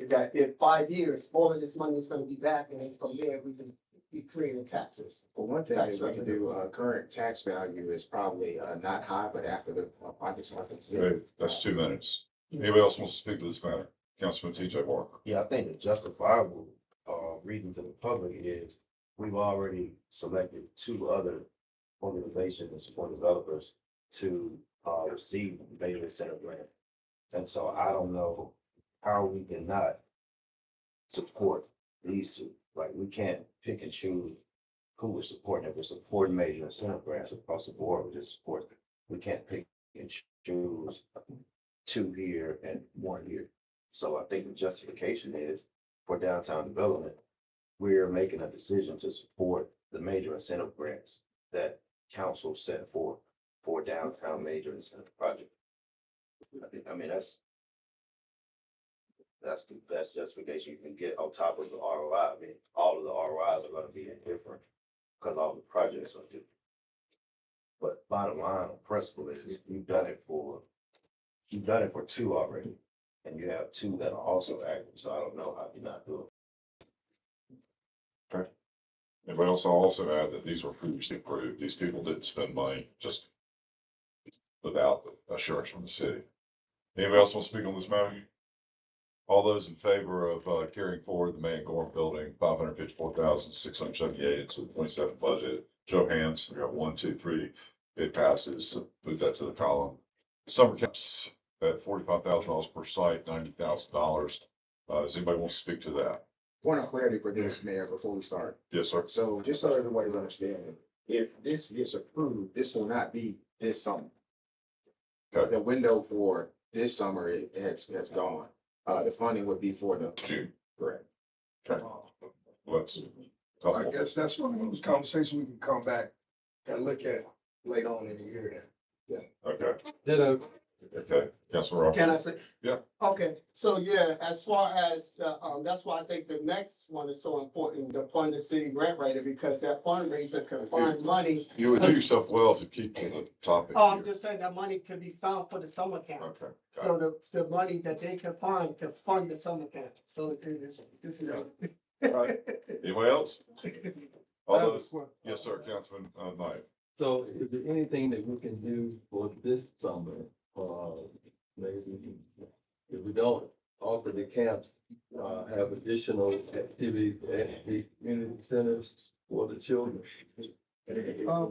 That in 5 years, all of this money is gonna be back, and then from there, we can be creating taxes. Well, one thing Tax that we can do, current tax value is probably, not high, but after the project's not completed. Okay, that's 2 minutes. Anybody else wants to speak to this matter? Councilman TJ Walker. Yeah, I think the justifiable, reason to the public is we've already selected 2 other organizations and support developers to, receive the Major Incentive Grant. And so I don't know how we cannot support these 2. Like, we can't pick and choose who we're supporting. If we're supporting Major Incentive Grants across the board, we just support them. We can't pick and choose 2 here and 1 here. So I think the justification is for downtown development, we're making a decision to support the major incentive grants that council set forth for downtown major incentive project. I mean, that's the best justification you can get on top of the ROI. I mean, all of the ROIs are gonna be different because all the projects are different. But bottom line, on principle is you've done it for 2 already. And you have 2 that are also active, so I don't know how you not do it. Anybody else? I'll also add that these were previously approved. These people didn't spend money just without the assurance from the city. Anybody else want to speak on this matter? All those in favor of carrying forward the Mayor Gorham Building, $554,678 into the 27 budget. Show of hands. We got 1, 2, 3. It passes. Move that to the column. Summer camps at $45,000 per site, $90,000. Does anybody want to speak to that? Point of clarity for this, Mayor, before we start. Yes, sir. So just so everybody's understanding, if this gets approved, this will not be this summer. Okay. The window for this summer has gone. The funding would be for the. June. Correct. Okay. Let's. I guess that's one of those conversations we can come back and look at later on in the year then. Okay. Ditto. Okay. Councilman Robinson. Can I say? Yeah. Okay, so yeah, as far as the, that's why I think the next one is so important, the fund the city grant writer, because that fundraiser can find money. You would do yourself well to keep to the topic. Oh, I'm here. just saying that money could be found for the summer camp. Okay. got So the money that they can find can fund the summer camp. So it is. Right. it. Anybody else? All those, yes, sir, Councilman, Knight. So is there anything that we can do for this summer? Maybe if we don't offer the camps, have additional activities at the community centers for the children?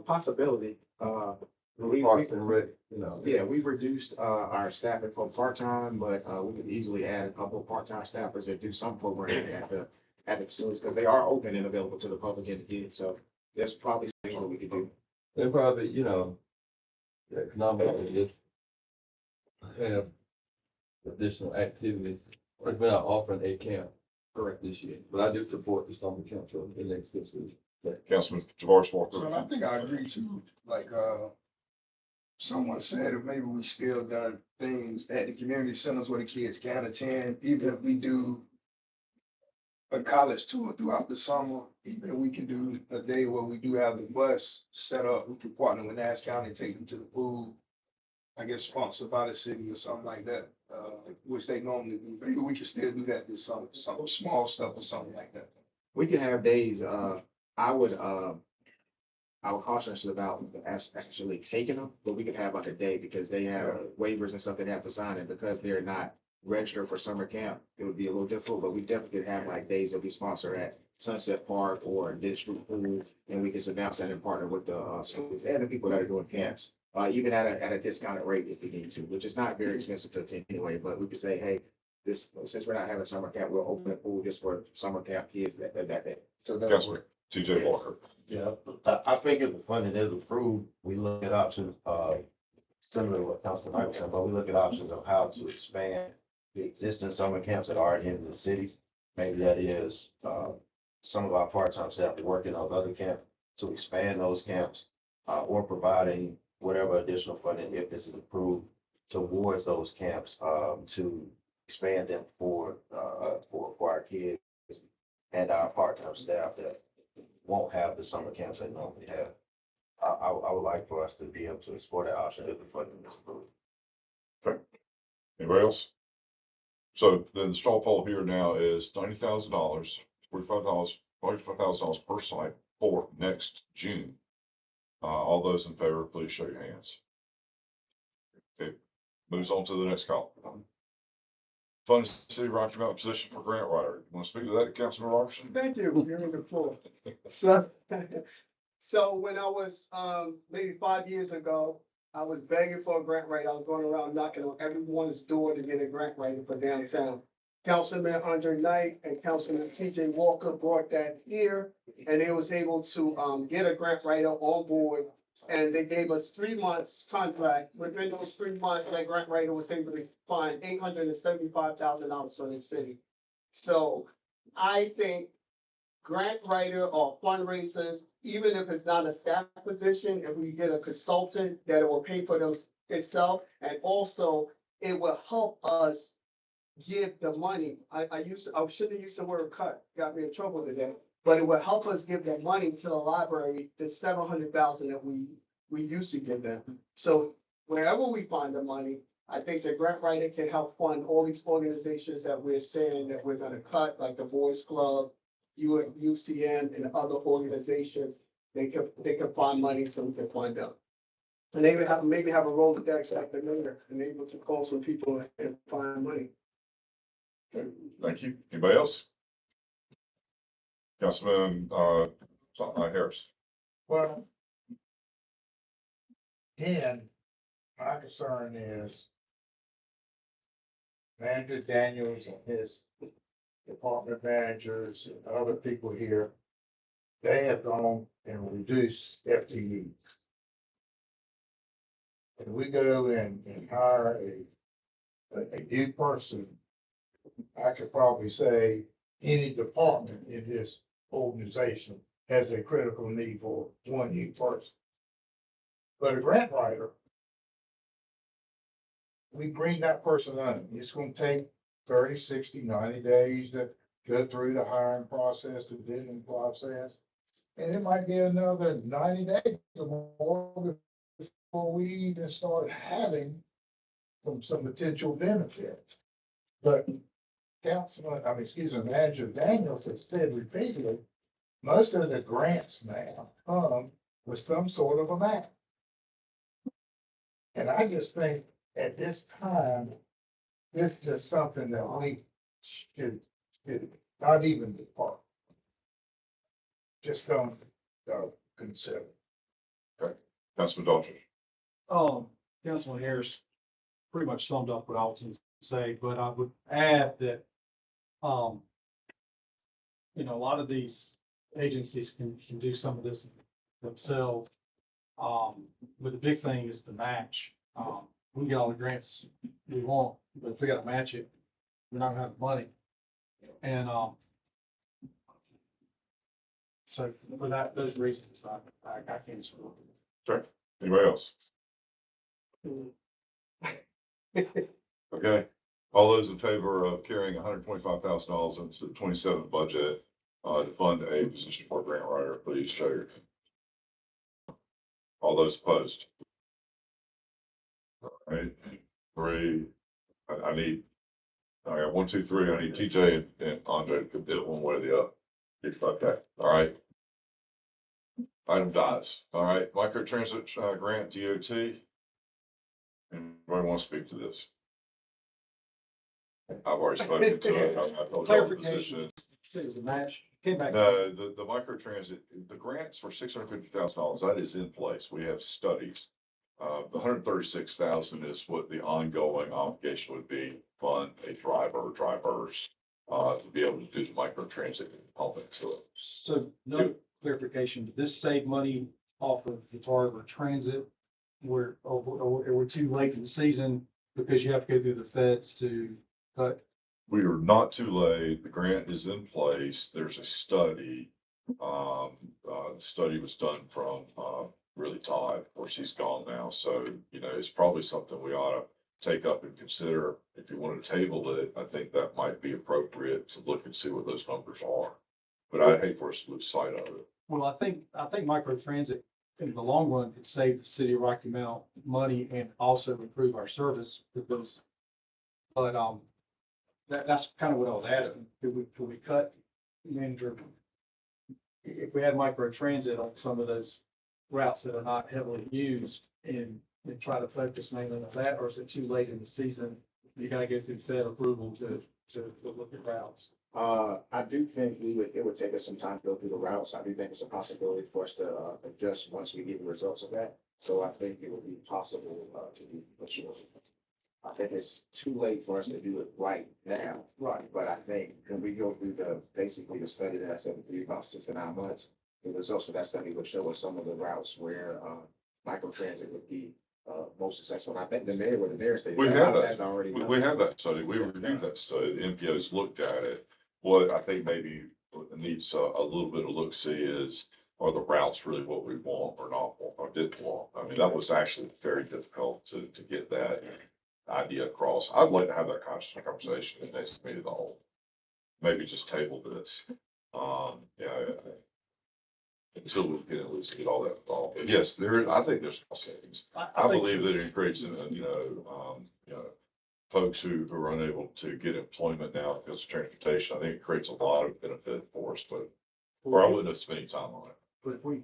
Possibility, Parks and Rec, you know. yeah, we've reduced, our staffing from part-time, but, we could easily add a couple of part-time staffers that do some programming at the facilities, because they are open and available to the public and the kids, so there's probably things that we could do. They probably, you know, economically just have additional activities. We're not offering a camp correct this year, but I do support the summer camp for the next fiscal year. Councilman Tavares Walker. So I think I agree too, like, someone said, if maybe we still done things at the community centers where the kids can attend, even if we do a college tour throughout the summer, even if we can do a day where we do have the bus set up, we could partner with Nash County, take them to the pool. I guess sponsored by the city or something like that, which they normally do. Maybe we can still do that this summer, some small stuff or something like that. We can have days, I would caution us about actually taking them, but we could have like a day because they have waivers and stuff they have to sign, and because they're not registered for summer camp, it would be a little difficult, but we definitely could have like days that we sponsor at Sunset Park or District Pool, and we can announce that and partner with the schools and the people that are doing camps. Even at a discounted rate if we need to, which is not very expensive to attend anyway, but we could say, hey, since we're not having summer camp, we'll open a pool just for summer camp kids that day. So that Yes, would, TJ Walker. Yeah, I think if the funding is approved, we look at options, similar to what Councilman Michael said, but we look at options of how to expand the existing summer camps that are in the city. Maybe that is, some of our part-time staff working on other camps to expand those camps, or providing whatever additional funding, if this is approved, towards those camps, to expand them for our kids and our part-time staff that won't have the summer camps they normally have. I would like for us to be able to explore that option if the funding is approved. Anybody else? So then the straw poll here now is $90,000, $45,000 per site for next June. All those in favor, please show your hands. Okay, moves on to the next column. Fund City Rocky Mountain position for grant writer. You want to speak to that, Councilman Robertson? Thank you. You're on the floor. So when I was, maybe 5 years ago, I was begging for a grant writer. I was going around knocking on everyone's door to get a grant writer for downtown. Councilman Andre Knight and Councilman TJ Walker brought that here, and they was able to, get a grant writer on board. And they gave us 3 months contract. Within those 3 months, that grant writer was able to find $875,000 for the city. So I think grant writer or fundraisers, even if it's not a staff position, if we get a consultant that will pay for those itself, and also it will help us give the money. I shouldn't have used the word cut, got me in trouble today, but it will help us give the money to the library, the $700,000 that we used to give them. So wherever we find the money, I think the grant writer can help fund all these organizations that we're saying that we're gonna cut, like the Boys Club, UCM and other organizations. They can find money so we can find them. And they would maybe have a Rolodex like the mayor and able to call some people and find money. Okay, thank you. Anybody else? Councilman, Harris. Well, again, my concern is Manager Daniels and his department managers and other people here, they have gone and reduced FTEs. And we go and hire a new person, I could probably say any department in this organization has a critical need for one new person. But a grant writer, we bring that person on. It's gonna take 30, 60, 90 days to go through the hiring process, the bidding process. And it might be another 90 days or more before we even start having some potential benefits. But Manager Daniels has said repeatedly, most of the grants now come with some sort of a match. And I just think at this time, this is just something that we should not even depart. Just don't consider. Okay, Councilman Daltrey. Councilman Harris pretty much summed up what I was going to say, but I would add that, a lot of these agencies can do some of this themselves. But the big thing is the match. We get all the grants we want, but if we gotta match it, we're not gonna have the money. And, so for those reasons, I can't support it. Okay, anybody else? Okay, all those in favor of carrying $125,000 into the 27 budget, to fund a position for a grant writer, please show your hand. All those opposed? All right, three, I got 1, 2, 3, I need TJ and Andre to do it one way or the other. Okay, all right. Item dies, all right, microtransit, grant DOT. Anybody want to speak to this? I've already spoken to it. I told you the position. It was a match. Came back. No, the microtransit, the grants for $650,000, that is in place. We have studies. The 136,000 is what the ongoing obligation would be, fund a driver or drivers, to be able to do the microtransit component to it. So no, clarification, did this save money off of the Tar River Transit? We're too late in the season because you have to go through the feds to cut. We are not too late. The grant is in place. There's a study. The study was done from, really Todd, of course, he's gone now. So, you know, it's probably something we ought to take up and consider. If you want to table it, I think that might be appropriate to look and see what those numbers are. But I'd hate for us to lose sight of it. Well, I think microtransit in the long run could save the city of Rocky Mount money and also improve our service because, but, that's kind of what I was asking. Could we cut manager? If we had microtransit on some of those routes that are not heavily used and try to focus mainly on that, or is it too late in the season? You gotta go through Fed approval to look at routes. I do think it would take us some time to go through the routes. I do think it's a possibility for us to, adjust once we get the results of that. So I think it would be possible, to do, for sure. I think it's too late for us to do it right now. Right. But I think when we go through basically the study that I said would be about 6 to 9 months, the results of that study would show us some of the routes where, microtransit would be, most successful. And I think the mayor stated. We have that. That's already. We have that study. We reviewed that study. The MPO's looked at it. What I think maybe needs a little bit of look-see is, are the routes really what we want or not want or didn't want? I mean, that was actually very difficult to get that idea across. I'd like to have that conversation in the next meeting of the whole. Maybe just table this. Until we can at least get all that involved. But yes, I think there's cost savings. I believe that it creates, folks who are unable to get employment now because of transportation. I think it creates a lot of benefit for us, but or I wouldn't have spent any time on it. But if we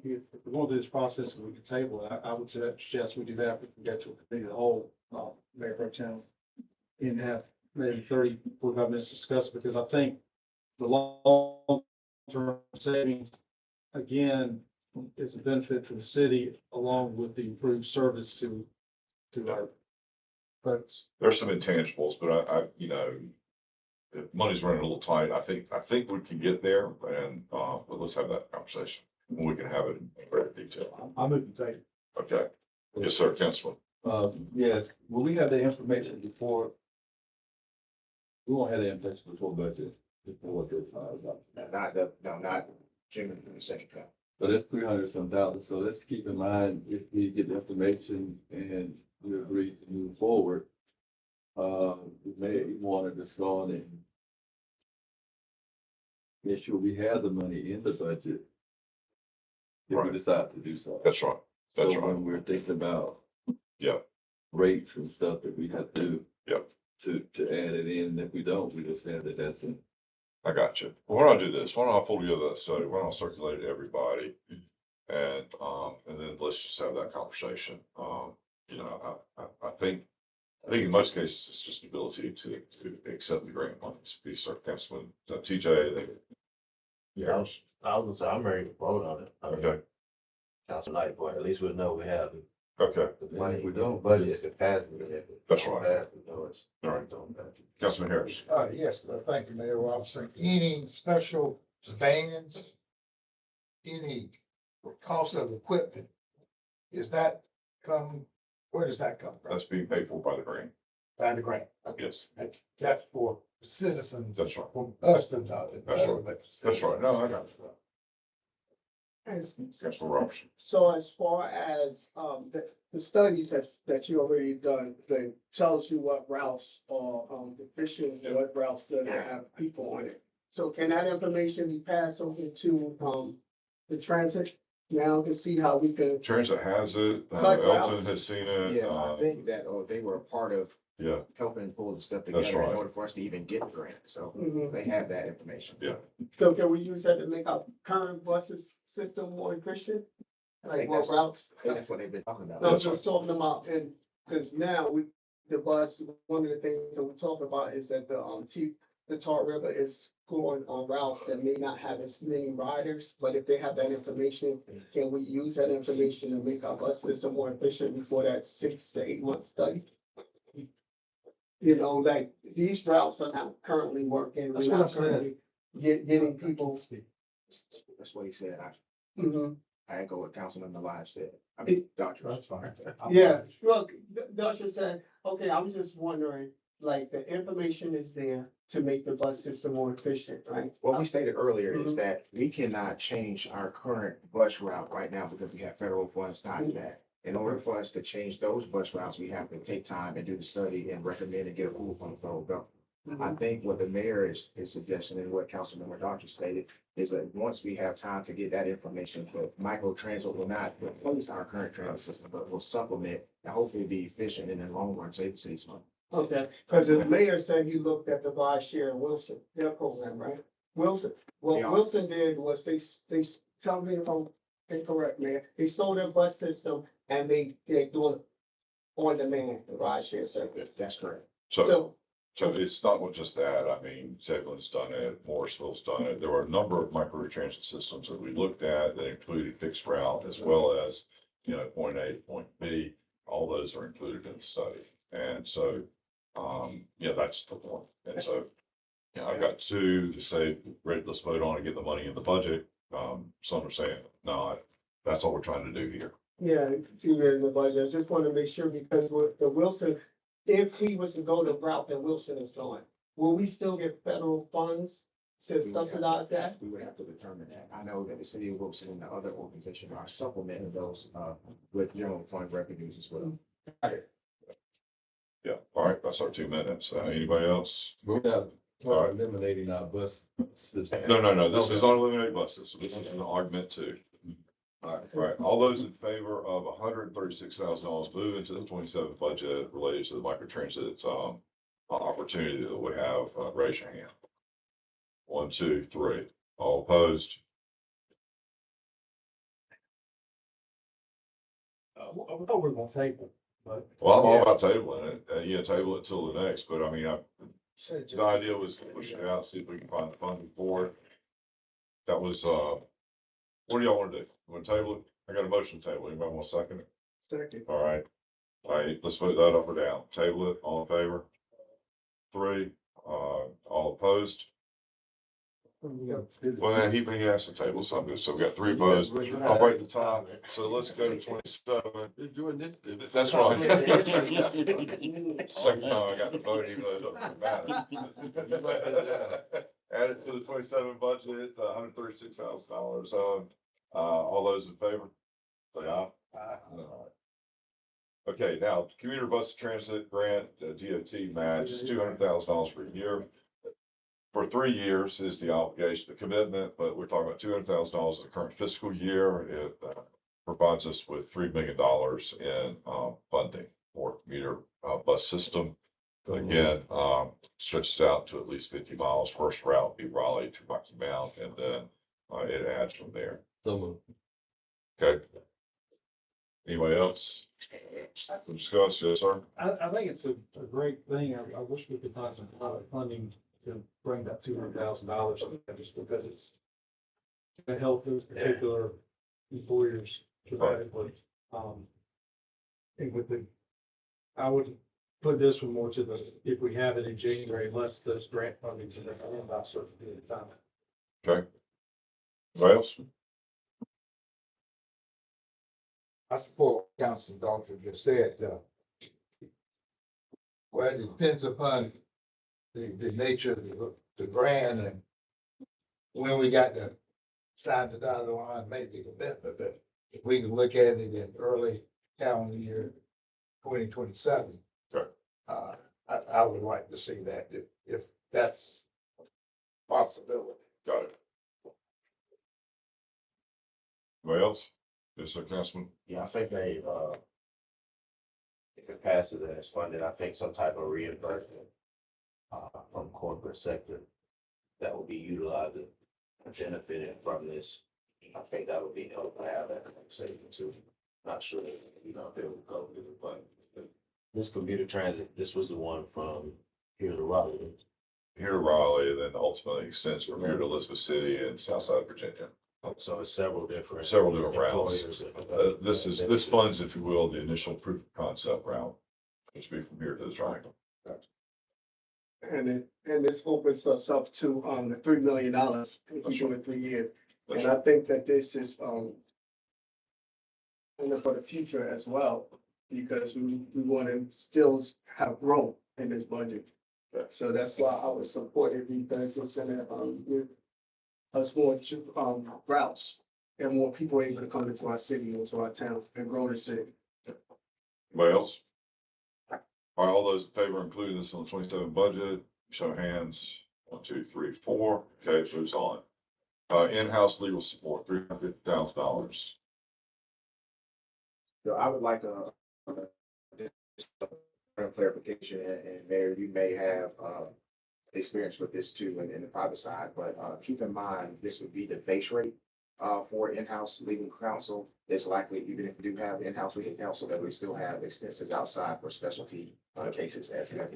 want to do this process and we can table it, I would suggest we do that. We can get to a committee of the whole, Mayor Pro Tem, and have maybe 30, 45 minutes to discuss it, because I think the long-term savings, again, is a benefit to the city along with the improved service to our folks. There's some intangibles, but if money's running a little tight, I think we can get there, and, but let's have that conversation when we can have it in greater detail. I'm moving to table. Okay. Yes, sir, Councilman. Yes, will we have the information before? We won't have the information before budget, before the, Not June the second time. so that's 300 some thousand. So let's keep in mind, if we get the information and we agree to move forward, we may want to just go on and make sure we have the money in the budget if we decide to do so. That's right. That's So right. when we're thinking about Yeah. rates and stuff that we have to do. Yeah. To add it in, if we don't, we just have that, that's it. I got you. Well, why don't I do this? Why don't I pull together that study? Why don't I circulate it to everybody? And then let's just have that conversation. I think in most cases, it's just the ability to accept the grant monies. Be certain, Councilman, TJ, Yeah, I was gonna say, I'm ready to vote on it. I mean, okay, Council Light, but at least we know we have okay, the money. If we don't, Budget, just- if it passes, if it That's don't right. pass, we know it's. All right. don't pass. Councilman Harris. Yes, thank you, Mayor Robinson. Any special vans, any cost of equipment, where does that come from? That's being paid for by the grant. By the grant. Yes, That's for citizens, that's right. from us to not. That's right. That's right. No, I got you. Councilman Robertson. So as far as, the studies that you already done, that tells you what routes are, efficient, and what routes doesn't have people on it. So can that information be passed over to, the transit now to see how we can? Transit has it. Cut Elton routes. has seen it. Yeah, I think that, they were a part of Yeah, helping pull the stuff That's together in right. order for us to even get the grant. So Mhm. they have that information. yeah. So can we use that to make our current buses system more efficient? I Like think more that's- routes? I think that's what they've been talking about. No, I'm That's just talking about, and, cause now the bus, one of the things that we talk about is that the Tar River is going on routes that may not have as many riders, but if they have that information, can we use that information to make our bus system more efficient before that 6 to 8 month study? You know, like, these routes are not currently working. That's We're what I not said. currently getting people. That's what he said. Mhm. I echo what Councilman Elijah said. I mean, Doctor. That's fine. Yeah, look, Dustin said, okay, I'm just wondering, like, the information is there to make the bus system more efficient, right? What we stated earlier is Mhm. that we cannot change our current bus route right now because we have federal funds tied to that. In order for us to change those bus routes, we have to take time and do the study and recommend and get approval from the federal government. I think what the mayor is suggesting and what Councilmember Doctor stated is that once we have time to get that information, but micro transit will not replace our current transit system, but will supplement and hopefully be efficient and in the long run save the city's money. Okay, because the mayor said he looked at the ride share in Wilson, their program, right? Wilson, what Yeah. Wilson did was tell me if I'm incorrect, man. They sold their bus system and they're doing on demand, the ride share service. That's correct. So it's not just that. I mean, Zebulon's done it, Morrisville's done it. There were a number of microtransit systems that we looked at that included fixed route as well as, point A, point B. All those are included in the study. And so, that's the point. And so, I've got two to say, ready, let's vote on and get the money in the budget. Some are saying, no, that's all we're trying to do here. Yeah, see there in the budget. I just want to make sure because with the Wilson, if he was to go the route that Wilson is going, will we still get federal funds to subsidize that? We would have to determine that. I know that the city of Wilson and the other organizations are supplementing those, with general fund revenues as well. Yeah, all right, that's our 2 minutes. Anybody else? We're not All right. eliminating our bus system. No, this is not eliminate buses. So this is an augment too. All All right, all those in favor of $136,000 moving to the 27th budget related to the microtransit, opportunity that we have, raise your hand. 1, 2, 3. All opposed? I thought we were gonna table, but. Well, I'm all about tabling it, table it till the next, but I mean, the idea was to push it out, see if we can find the funding for it. That was, what do y'all want to do? Want to table it? I got a motion to table. Anybody want to second it? Second. All right, let's vote that up or down. Table it, all in favor? 3, all opposed? Well, he has to table something, so we got 3 opposed. I'll break the tie, so let's go to 27. You're doing this. That's right. Second time I got to vote, even though it doesn't matter. Add it to the 27 budget, $136,000. All those in favor? Say aye. All right. Okay, now, commuter bus transit grant, DOT match is $200,000 per year. For 3 years is the obligation, the commitment, but we're talking about $200,000 in the current fiscal year. It provides us with $3 million in funding for commuter bus system. Again, stretches out to at least 50 miles. First route be Raleigh to Rocky Mount, and then it adds from there. So moved. Okay. Anybody else? To discuss? Yes, sir. I think it's a great thing. I wish we could find some funding to bring that $200,000, just because it's to help those particular employers dramatically. And with I would put this one more to if we have it in January, less those grant fundings and everything about certain period of time. Okay. Anybody else? I support what Councilman Doctor just said, well, it depends upon the nature of the grant and when we got to sign the dotted line, make the commitment, but if we can look at it in early calendar year 2027. Sure. I would like to see that if that's a possibility. Got it. Anybody else? Yes, sir, Councilman. Yeah, I think if it passes and it's funded, I think some type of reimbursement from corporate sector that will be utilizing and benefiting from this. I think that would be helpful to have that conversation too. Not sure, if they would go with it, but this commuter transit, this was the one from here to Raleigh. Here to Raleigh, and then ultimately extends from here to Elizabeth City and Southside Virginia. So it's several different routes. employers. This funds, if you will, the initial proof of concept route, which would be from here to the triangle. And this opens us up to, the $3 million, if we do it 3 years. And I think that this is, for the future as well, because we want to still have growth in this budget. So that's why I was supportive, because it's gonna, give us more, routes and more people able to come into our city, into our town and grow the city. Anybody else? All right, all those in favor of including this on the 27 budget, show of hands. 1, 2, 3, 4. Okay, it moves on. In-house legal support, $350,000. So I would like a clarification, and Mayor, you may have, experience with this too in the private side, but, keep in mind, this would be the base rate, for in-house legal counsel. It's likely, even if we do have in-house legal counsel, that we still have expenses outside for specialty, cases as well.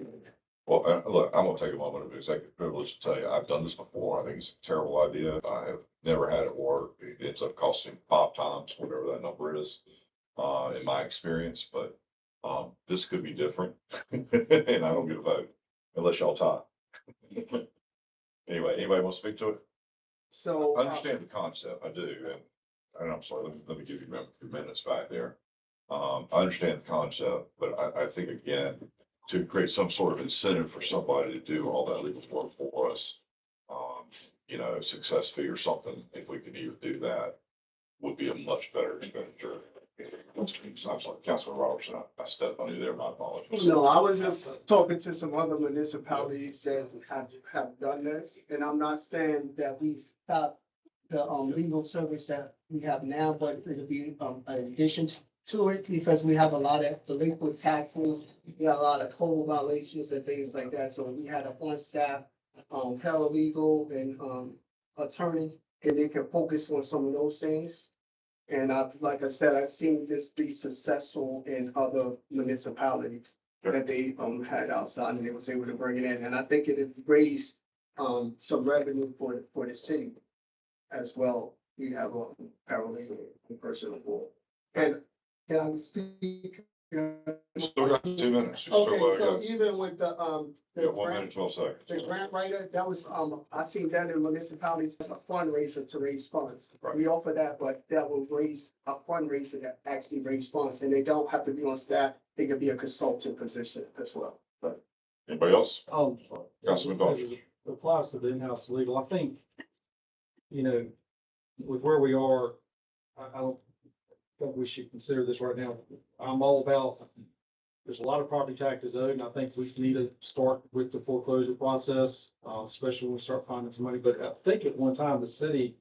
Well, look, I'm gonna take a moment of executive privilege to tell you, I've done this before. I think it's a terrible idea. I have never had it work. It ends up costing 5 times whatever that number is, in my experience, but, this could be different. And I don't get a vote unless y'all tie. Anyway, anybody want to speak to it? So. I understand the concept, I do, and I'm sorry, let me give you a few minutes back there. I understand the concept, but I think again, to create some sort of incentive for somebody to do all that legal work for us, success fee or something, if we could either do that, would be a much better expenditure. I'm sorry, Councilman Robertson, I stepped on you there, my apologies. No, I was just talking to some other municipalities that have done this, and I'm not saying that we stop the, legal service that we have now, but it'll be, an addition to it, because we have a lot of delinquent taxes, we have a lot of code violations and things like that, so we had a on-staff, paralegal and, attorney, and they can focus on some of those things. And like I said, I've seen this be successful in other municipalities that they, had outside, and they was able to bring it in. And I think it raised, some revenue for the city as well. We have a paralegal and personal board. And can I speak? Still got 2 minutes. You Okay, still, so got- even with the, you got 1 minute, 12 seconds. the grant writer, that was, I seen that in municipalities as a fundraiser to raise funds. Right. We offer that, but that will raise a fundraiser that actually raise funds, and they don't have to be on staff. They could be a consultant position as well. But Anybody else? As Councilman Dawes. it applies to the in-house legal, I think, with where we are, I don't think we should consider this right now. I'm all about, there's a lot of property taxes owed, and I think we need to start with the foreclosure process, especially when we start finding some money. But I think at one time, the city,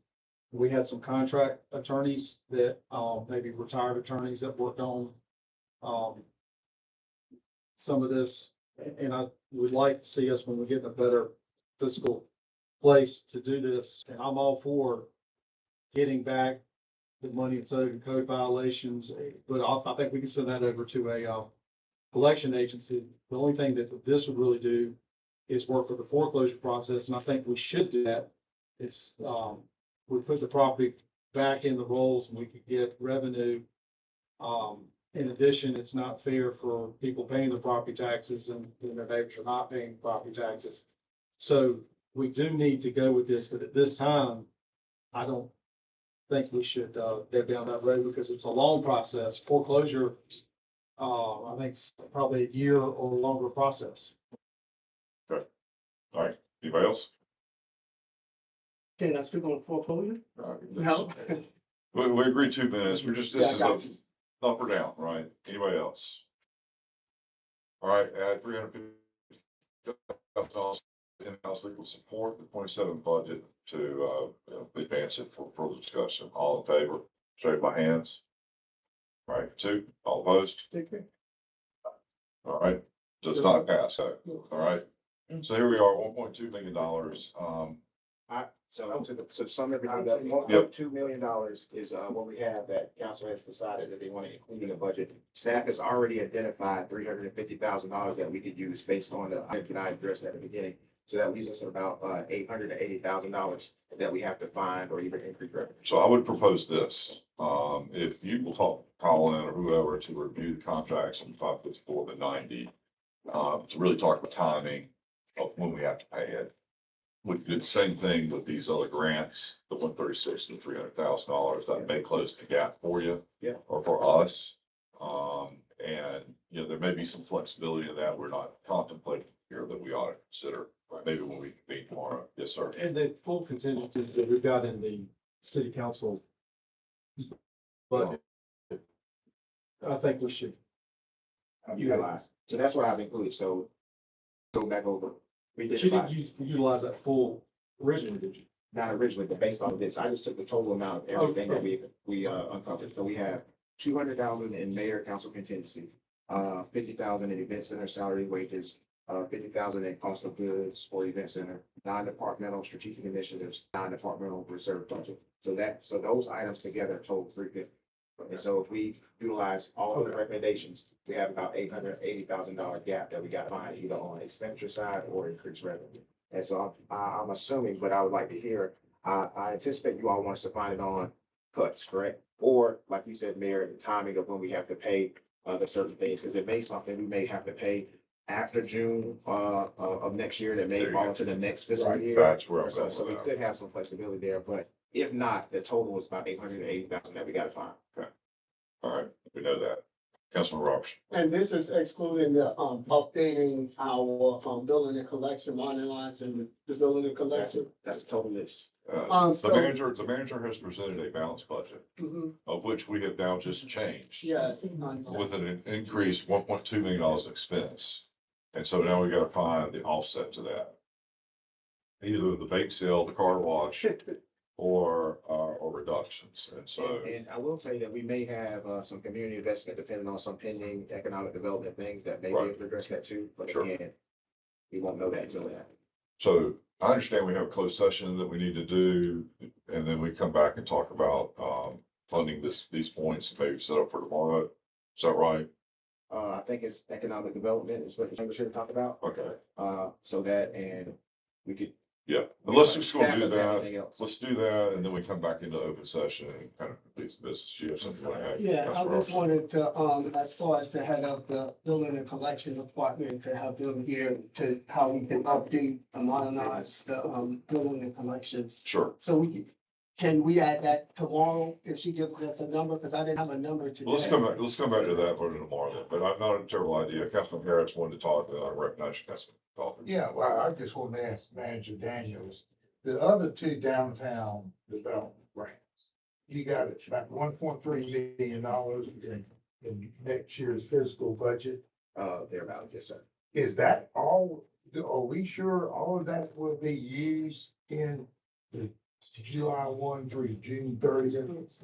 we had some contract attorneys that, maybe retired attorneys that worked on, some of this. And I would like to see us, when we get in a better fiscal place to do this, and I'm all for getting back the money it's owed in code violations, but I think we can send that over to a, collection agency. The only thing that this would really do is work with the foreclosure process, and I think we should do that. It's, we put the property back in the rolls and we could get revenue. In addition, it's not fair for people paying the property taxes and their neighbors are not paying property taxes. So we do need to go with this, but at this time, I don't think we should, go down that road because it's a long process. Foreclosure, I think it's probably a year or longer process. All right, anybody else? can I speak on foreclosure? No. We agreed 2 minutes. We're just, this Yeah, I is got you. up or down, right? Anybody else? All right, add $350,000 in-house legal support, the 27 budget to, advance it for further discussion. All in favor, show by hands. All right, 2, all opposed? Take care. All right, does not pass. So, all right. So here we are, $1.2 million. So to sum everything up, Yep. $1.2 million is, what we have that council has decided that they want to include in the budget. Staff has already identified $350,000 that we could use based on the item that I addressed at the beginning. So that leaves us at about, $880,000 that we have to find or even increase revenue. So I would propose this, if you will talk to Colin or whoever to review the contracts from 554 to 90, to really talk about timing of when we have to pay it. we could do the same thing with these other grants, the 136 and the $300,000, that may close the gap for you. Yeah. Or for us. And, you know, there may be some flexibility in that we're not contemplating here that we ought to consider, maybe when we meet tomorrow. Yes, sir. And the full contingency that we've got in the city council budget, I think we should. Utilize. So that's what I've included. So go back over. We did You five. didn't utilize that full originally, did you? Not originally, but based on this, I just took the total amount of everything that we uncovered. So we have 200,000 in mayor council contingency, 50,000 in event center salary wages, 50,000 in cost of goods for event center, non-departmental strategic initiatives, non-departmental reserve budget. So those items together total 350. And so if we utilize all of the recommendations, we have about $880,000 gap that we got to find either on the expenditure side or increased revenue. And so I'm assuming, but I would like to hear, I anticipate you all want us to find it on cuts, correct? Or like you said, Mayor, the timing of when we have to pay the certain things, because it may something we may have to pay after June of next year that may There you fall go. into the next fiscal Right, year. that's where I'm So going we with could have some flexibility there, but if not, the total is about 880,000 that we got to find. All right, we know that. Councilman Roberts. And this is excluding the, updating our, building and collection, modernizing the building and collection. That's the total list. The So- manager has presented a balanced budget, Mhm. of which we have now just changed. Yes. With an increase, $1.2 million in expense. And so now we gotta find the offset to that. Either the bake sale, the car wash, or reductions. And so, And I will say that we may have some community investment depending on some pending economic development things that may be Right. able to address that too. But Sure. again, we won't know that until it happens. so I understand we have a closed session that we need to do, and then we come back and talk about, funding these points, and maybe set up for tomorrow. Is that right? I think it's economic development is what the chamber should talk about. Okay, So that, and we could. yeah, and let's just go Staff do and that. everything else. Let's do that, and then we come back into open session and kind of complete the business. You have something you want to add? Yeah, I Councilman just Roberts? wanted to, as far as the head of the building and collection department, to have them here to how we can update and modernize the, building and collections. Sure. So can we add that tomorrow if she gives us a number? Because I didn't have a number today. Well, let's come back to that one tomorrow then, but I'm not a terrible idea. Councilman Harris wanted to talk, then I recognize you, Councilman Coffin. Yeah, well, I just want to ask Manager Daniels, the other two downtown development grants. You got it, about $1.3 million in next year's fiscal budget. Thereabout, yes, sir. Is that all, are we sure all of that will be used in the July 1 through June 30th?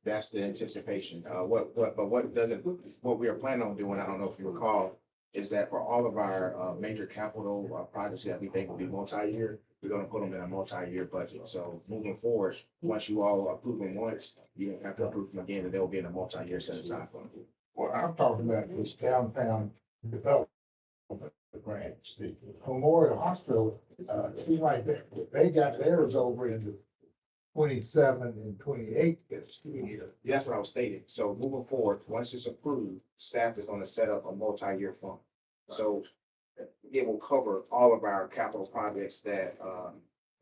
That's the anticipation. What we are planning on doing, I don't know if you recall, is that for all of our major capital projects that we think will be multi-year, we're gonna put them in a multi-year budget. So moving forward, once you all approve them once, you don't have to approve them again, and they'll be in a multi-year set aside fund. Well, I'm talking about this downtown development grants. The Memorial Hospital, seems like they got theirs over in the 27 and 28 fiscal year. That's what I was stating. So moving forward, once it's approved, staff is gonna set up a multi-year fund. So it will cover all of our capital projects that,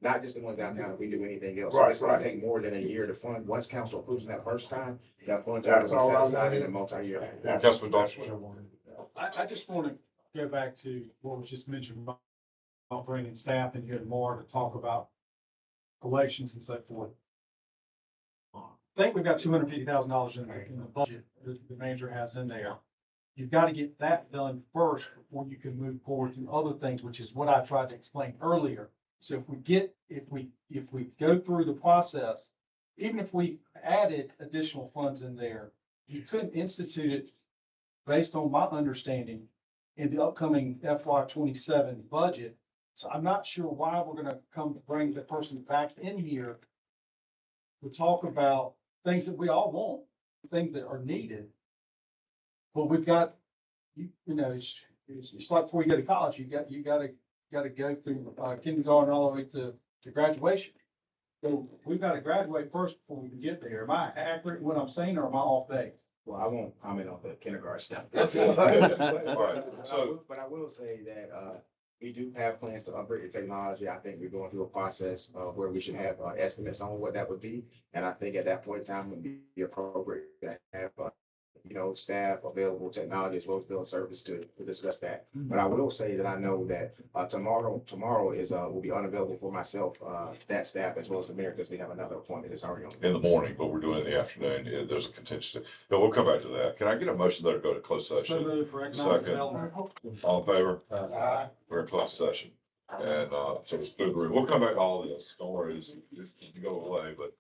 not just the ones downtown, if we do anything else. So it's gonna Right. take more than a year to fund. Once council approves that first time, that fund's That's already all set I aside in wanted. a multi-year. Councilman Dawson. That's what I wanted to know. I just want to go back to what was just mentioned about bringing staff in here tomorrow to talk about elections and so forth. I think we've got $250,000 in the budget that the manager has in there. You've got to get that done first before you can move forward to other things, which is what I tried to explain earlier. So if we go through the process, even if we added additional funds in there, you couldn't institute it based on my understanding in the upcoming FY 27 budget. So I'm not sure why we're gonna bring the person back in here to talk about things that we all want, things that are needed. But we've got, you know, it's like before you go to college, you gotta go through kindergarten all the way to graduation. So we've got to graduate first before we can get there. Am I accurate in what I'm saying, or am I off base? Well, I won't comment on the kindergarten stuff. All right, so- But I will say that, we do have plans to upgrade the technology. I think we're going through a process where we should have estimates on what that would be. And I think at that point in time, it would be appropriate to have, staff available, technology as well as building service to discuss that. But I will say that I know that tomorrow is will be unavailable for myself, that staff as well as the mayor, because we have another appointment that's already on. In the morning, but we're doing it in the afternoon. Yeah, there's a contingency. But we'll come back to that. Can I get a motion there to go to closed So session? moved for economic Second. development. All in favor? We're in closed session. And, so it's through the roof. We'll come back to all of this. Don't worry, you go away, but.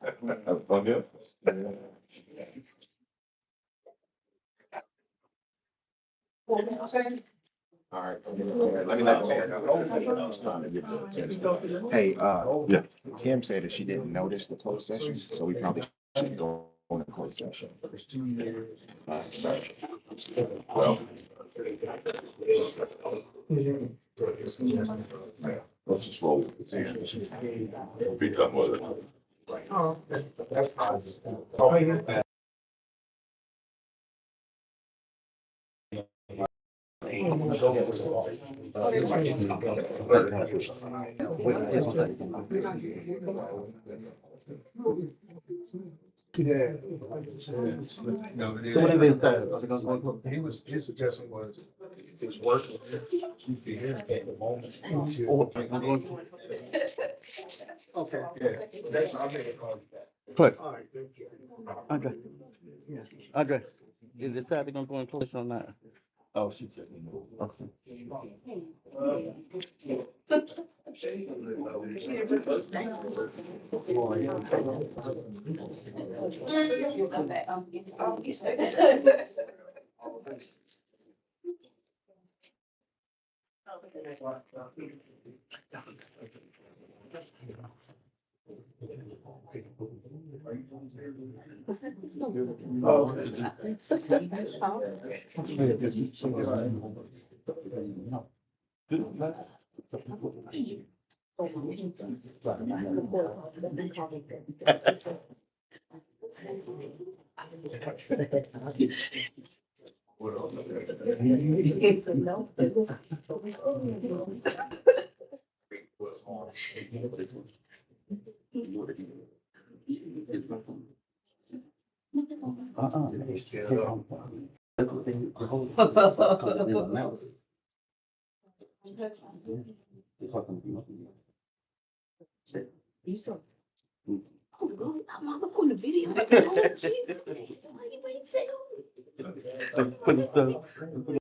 Have fun yet? All right. Let me let the mayor know. Hey, Yeah. Kim said that she didn't notice the closed session, so we probably should go on a closed session. Well. Let's just roll with it. We'll be done with it. Yeah. No, his suggestion was, if it's working, keep it here at the moment. Okay. Yeah, that's, I'll make a call back. Clerk, All right, thank you. Andre, Andre, is the Saturday gonna go in close or not? Oh, she took me. Okay. He's still You saw. Oh, God, I'm on the video. Oh, Jesus. Why you wait till? Put the stuff.